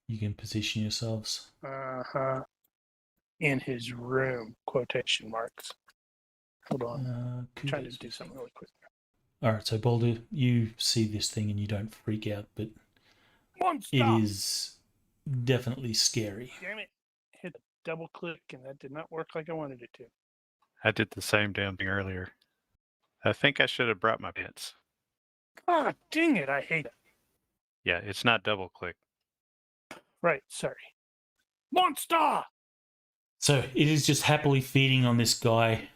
You can position yourselves. Uh-huh. In his room, quotation marks. Hold on. I'm trying to do something really quick. All right, so Boulder, you see this thing and you don't freak out, but Monster! it is definitely scary. Damn it. Hit a double click and that did not work like I wanted it to. I did the same damn thing earlier. I think I should have brought my pants. Ah, dang it. I hate it. Yeah, it's not double click. Right, sorry. Monster! So it is just happily feeding on this guy.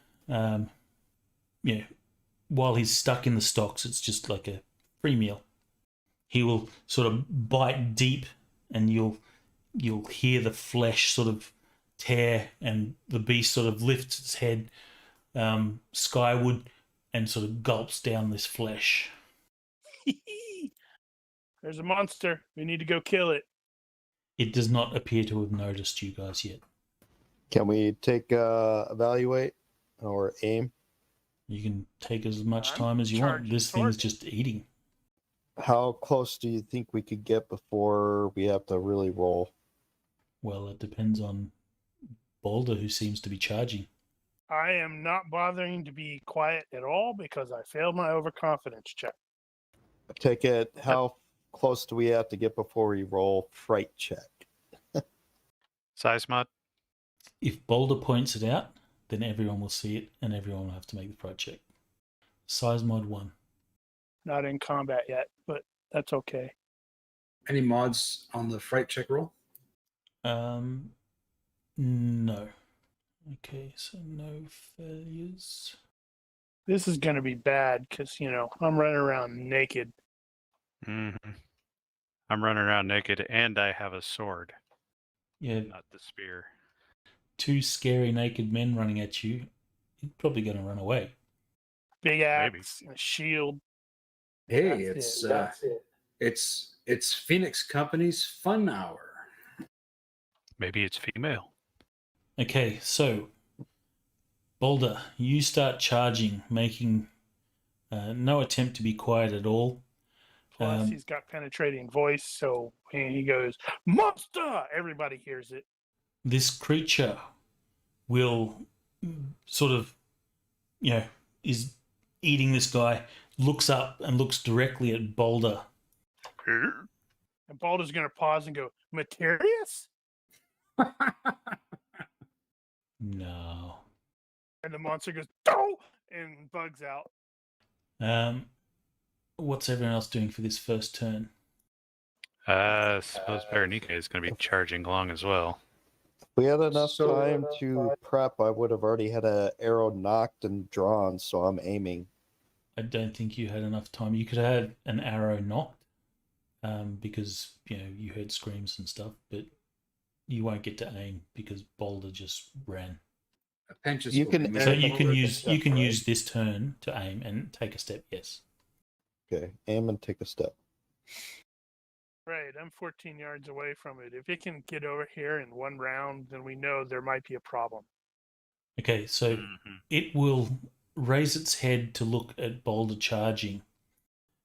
While he's stuck in the stocks, it's just like a free meal. He will sort of bite deep, and you'll you'll hear the flesh sort of tear, and the beast sort of lifts its head skyward and sort of gulps down this flesh. There's a monster. We need to go kill it. It does not appear to have noticed you guys yet. Can we take evaluate or aim? You can take as much I'm time as you want. charging This thing's sword. just eating. How close do you think we could get before we have to really roll? Well, it depends on Balder, who seems to be charging. I am not bothering to be quiet at all because I failed my overconfidence check. Take it. How close do we have to get before we roll fright check? Size mod? If Balder points it out, then everyone will see it and everyone will have to make the fright check. Size mod 1. Not in combat yet, but that's okay. Any mods on the fright check roll? No. Okay, so no failures. This is going to be bad because, I'm running around naked. Mm-hmm. I'm running around naked and I have a sword, Yeah, not the spear. 2 scary naked men running at you. You're probably going to run away. Big axe and a shield. Hey, That's it's Phoenix Company's fun hour. Maybe it's female. Okay, so Balder, you start charging, making no attempt to be quiet at all. Plus, he's got penetrating voice, so when he goes, "Monster!" everybody hears it. This creature will sort of, is eating this guy, looks up and looks directly at Balder. And Balder's going to pause and go, "Materius?" No. And the monster goes, "Oh!" and bugs out. What's everyone else doing for this first turn? I suppose Berenike is going to be charging along as well. If we had enough time to prep, I would have already had an arrow knocked and drawn, so I'm aiming. I don't think you had enough time. You could have had an arrow knocked, because you heard screams and stuff, but you won't get to aim because Balder just ran. You can So aim you can over use the step, right? use this turn to aim and take a step. Yes. Okay, aim and take a step. Right, I'm 14 yards away from it. If it can get over here in one round, then we know there might be a problem. Okay, so Mm-hmm. it will raise its head to look at Balder charging.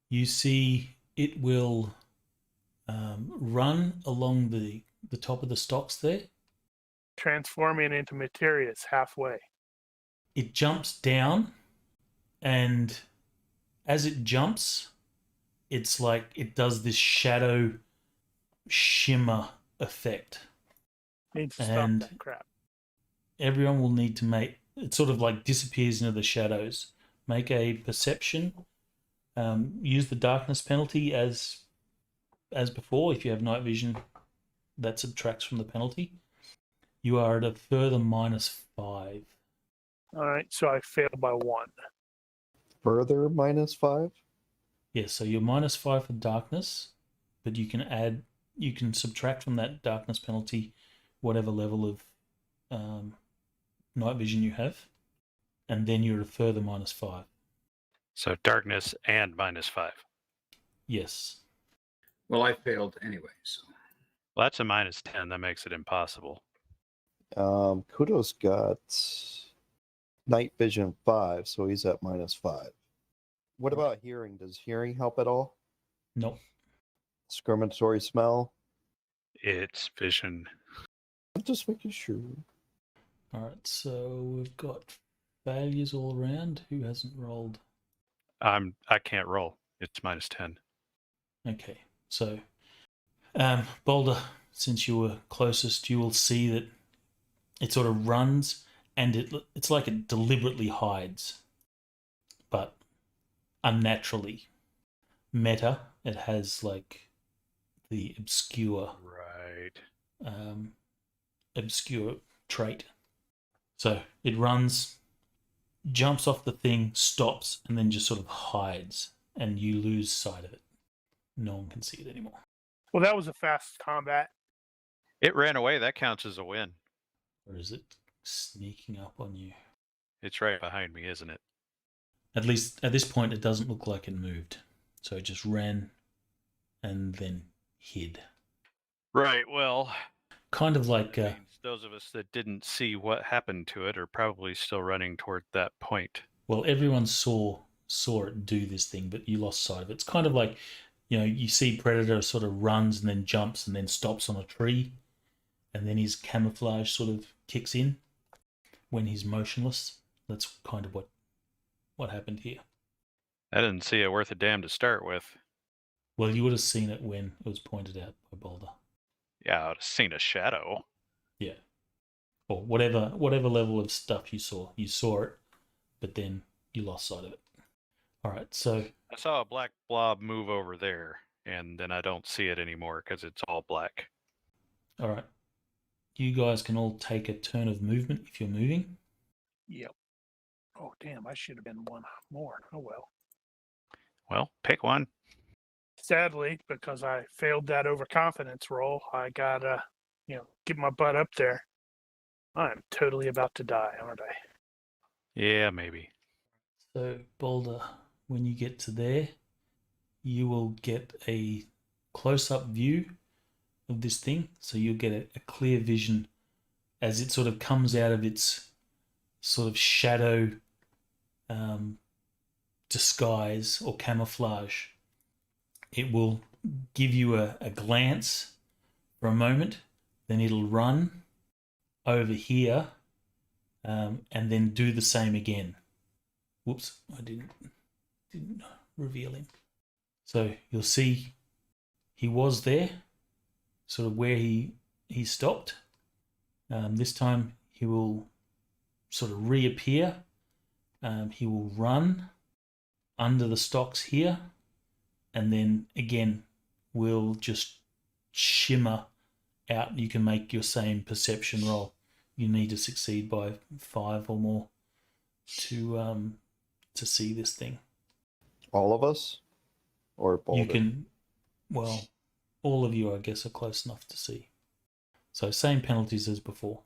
You see it will run along the top of the stocks there. Transforming into Materius halfway. It jumps down, and as it jumps, it's like it does this shadow shimmer effect. Needs to stop And that crap. everyone will need to make it sort of like disappears into the shadows. Make a perception. Use the darkness penalty as before. If you have night vision, that subtracts from the penalty. You are at a further -5. All right, so I failed by 1. Further -5? Yes, so you're -5 for darkness, but you can subtract from that darkness penalty whatever level of night vision you have, and then you're at a further -5. So darkness and -5. Yes. Well, I failed anyway, so. Well, that's a -10. That makes it impossible. Kudos got night vision 5, so he's at -5. What about hearing? Does hearing help at all? Nope. Discriminatory smell? It's vision. I'm just making sure. All right, so we've got failures all around. Who hasn't rolled? I can't roll. It's -10. Okay, so Boulder, since you were closest, you will see that it sort of runs, and it's like it deliberately hides, but unnaturally. Meta, it has like the obscure trait. So it runs, jumps off the thing, stops, and then just sort of hides, and you lose sight of it. No one can see it anymore. Well, that was a fast combat. It ran away. That counts as a win. Or is it sneaking up on you? It's right behind me, isn't it? At least at this point, it doesn't look like it moved. So it just ran and then hid. Right. Well, Kind of like, that means those of us that didn't see what happened to it are probably still running toward that point. well, everyone saw it do this thing, but you lost sight of it. It's kind of like, you see Predator sort of runs and then jumps and then stops on a tree, and then his camouflage sort of kicks in when he's motionless. That's kind of what happened here. I didn't see it worth a damn to start with. Well, you would have seen it when it was pointed out by Boulder. Yeah, I would have seen a shadow. Yeah. Or whatever level of stuff you saw. You saw it, but then you lost sight of it. All right, so I saw a black blob move over there, and then I don't see it anymore because it's all black. all right. You guys can all take a turn of movement if you're moving. Yep. Oh, damn, I should have been one more. Oh, well. Well, pick one. Sadly, because I failed that overconfidence roll, I gotta, get my butt up there. I'm totally about to die, aren't I? Yeah, maybe. So, Boulder, when you get to there, you will get a close-up view of this thing. So you'll get a clear vision as it sort of comes out of its sort of shadow disguise or camouflage. It will give you a glance for a moment, then it'll run over here and then do the same again. Whoops, I didn't reveal him. So you'll see he was there, sort of where he stopped. This time he will sort of reappear. He will run under the stocks here, and then again will just shimmer out. You can make your same perception roll. You need to succeed by 5 or more to see this thing. All of us? Or Boulder? You can, well, all of you, I guess, are close enough to see. So same penalties as before.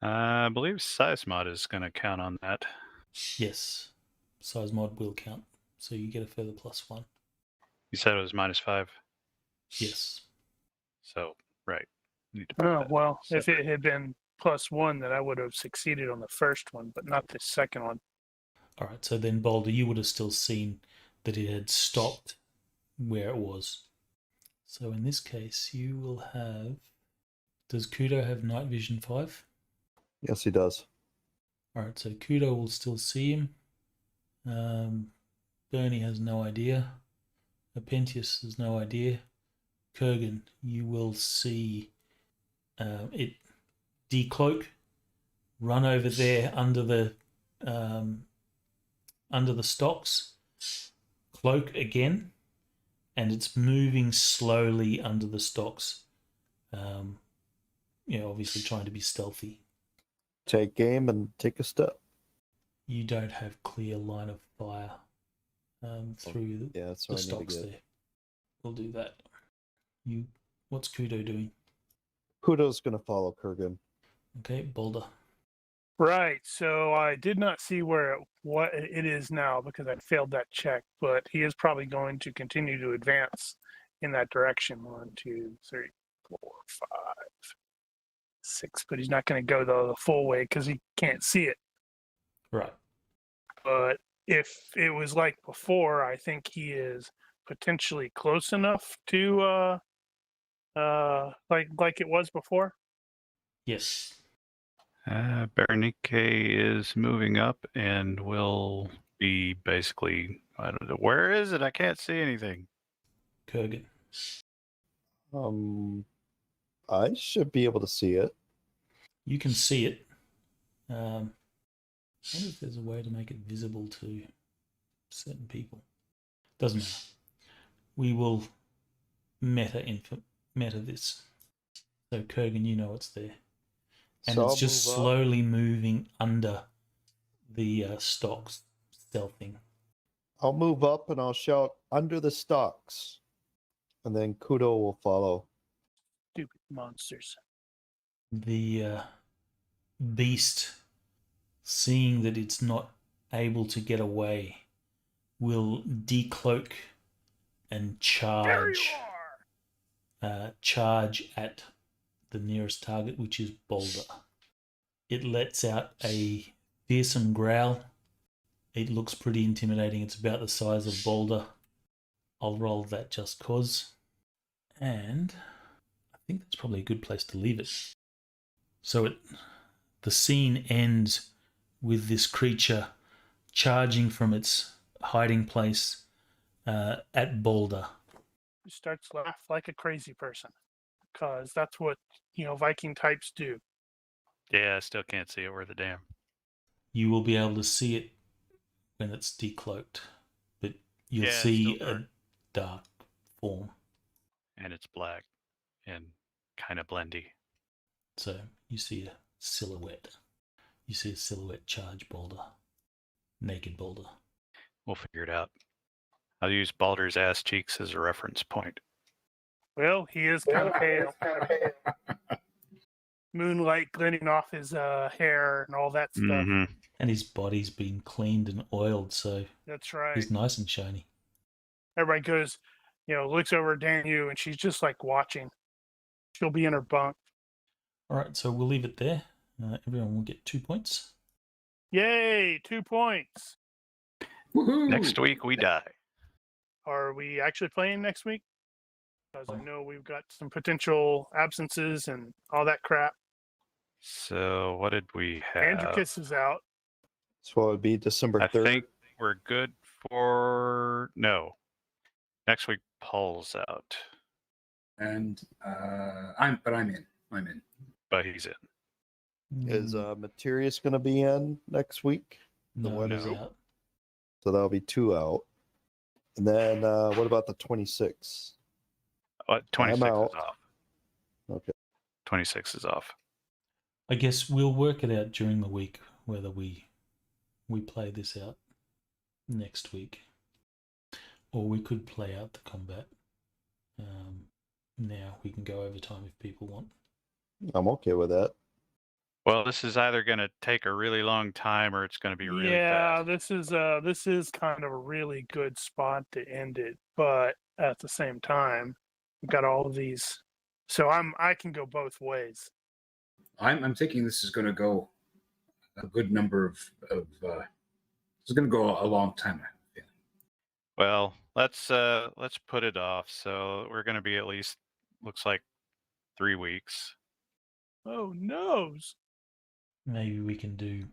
I believe size mod is going to count on that. Yes, size mod will count. So you get a further +1. You said it was -5. Yes. So, right. Need to put Oh, that well, if separate. it had been +1, then I would have succeeded on the first one, but not the second one. All right. So then, Boulder, you would have still seen that it had stopped where it was. So in this case, you will have. Does Kudo have night vision 5? Yes, he does. All right. So Kudo will still see him. Bernie has no idea. Apentius has no idea. Kurgan, you will see it decloak, run over there under the stocks, cloak again, and it's moving slowly under the stocks. Obviously trying to be stealthy. Take aim and take a step. You don't have clear line of fire through Yeah, that's the what I need stocks to get. there. We'll do that. What's Kudo doing? Kudo's gonna follow Kurgan. Okay, Boulder. Right. So I did not see what it is now because I failed that check, but he is probably going to continue to advance in that direction. 1, 2, 3, 4, 5, 6. But he's not going to go the full way because he can't see it. Right. But if it was like before, I think he is potentially close enough to like it was before. Yes. Bernice is moving up and will be basically, I don't know, where is it? I can't see anything. Kurgan. I should be able to see it. You can see it. I wonder if there's a way to make it visible to certain people. Doesn't matter. We will meta this. So Kurgan, you know it's there. And So it's I'll just move up. slowly moving under the stocks, stealthing. I'll move up and I'll shout, "Under the stocks," and then Kudo will follow. Stupid monsters. The beast, seeing that it's not able to get away, will decloak and charge. Charge at the nearest target, which is Boulder. It lets out a fearsome growl. It looks pretty intimidating. It's about the size of Boulder. I'll roll that just cause. And I think that's probably a good place to leave it. So the scene ends with this creature charging from its hiding place at Boulder. He starts to laugh like a crazy person, because that's what, Viking types do. Yeah, I still can't see it worth a damn. You will be able to see it when it's decloaked, but you'll Yeah, it's see still a dark form. And it's black and kind of blendy. So you see a silhouette. You see a silhouette charge Boulder. Naked Boulder. We'll figure it out. I'll use Baldur's ass cheeks as a reference point. Well, he is kind of pale. Moonlight glinting off his hair and all that stuff. Mm-hmm. And his body's been cleaned and oiled, so That's right. he's nice and shiny. Everybody goes, looks over at Danu, and she's just like watching. She'll be in her bunk. All right, so we'll leave it there. Everyone will get 2 points. Yay, 2 points. Woohoo! Next week we die. Are we actually playing next week? Because I know we've got some potential absences and all that crap. So what did we have? Androcus is out. So it would be December 3rd. I think we're good for next week. Paul's out, And I'm in. but he's in. Is Materius going to be in next week? no, what he's no. out. So that'll be 2 out. And then what about the 26th? 26 out. is off. Okay. 26 is off. I guess we'll work it out during the week whether we play this out next week, or we could play out the combat. Now we can go overtime if people want. I'm okay with that. Well, this is either going to take a really long time or it's going to be really fast. this is kind of a really good spot to end it, but at the same time, we've got all of these, so I can go both ways. I'm thinking this is going to go a good number of this is going to go a long time. I have a feeling. Well, let's put it off. So we're going to be at least, looks like, 3 weeks. Oh no! Maybe we can do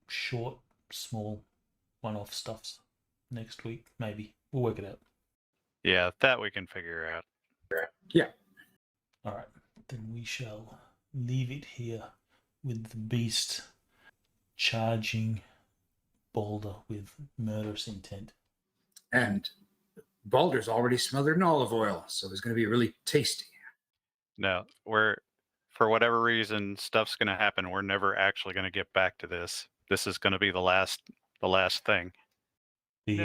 short, small, one-off stuffs next week. Maybe we'll work it out. Yeah, that we can figure out. Yeah. All right, then we shall leave it here with the beast charging Boulder with murderous intent. And Baldur's already smothered in olive oil, so it's going to be really tasty. No, for whatever reason, stuff's going to happen. We're never actually going to get back to this. This is going to be the last thing. The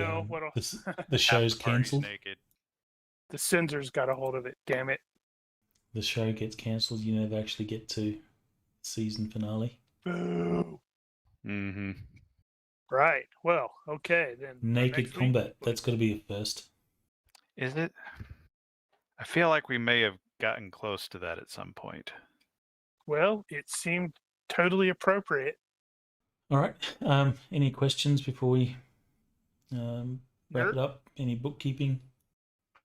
show's Half the party's cancelled. naked. The Cinder's got a hold of it. Damn it! The show gets cancelled. You never actually get to season finale. Boo! Mm-hmm. Right. Well, okay then. Naked next combat. week- That's got to be a first. Is it? I feel like we may have gotten close to that at some point. Well, it seemed totally appropriate. All right. Any questions before we wrap Nope. it up? Any bookkeeping?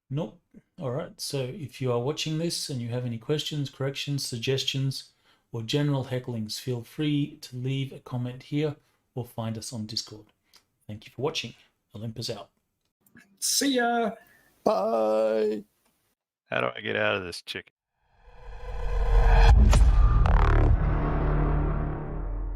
Nope. All right. So if you are watching this and you have any questions, corrections, suggestions, or general hecklings, feel free to leave a comment here or find us on Discord. Thank you for watching. Olympus out. See ya. Bye. How do I get out of this chicken?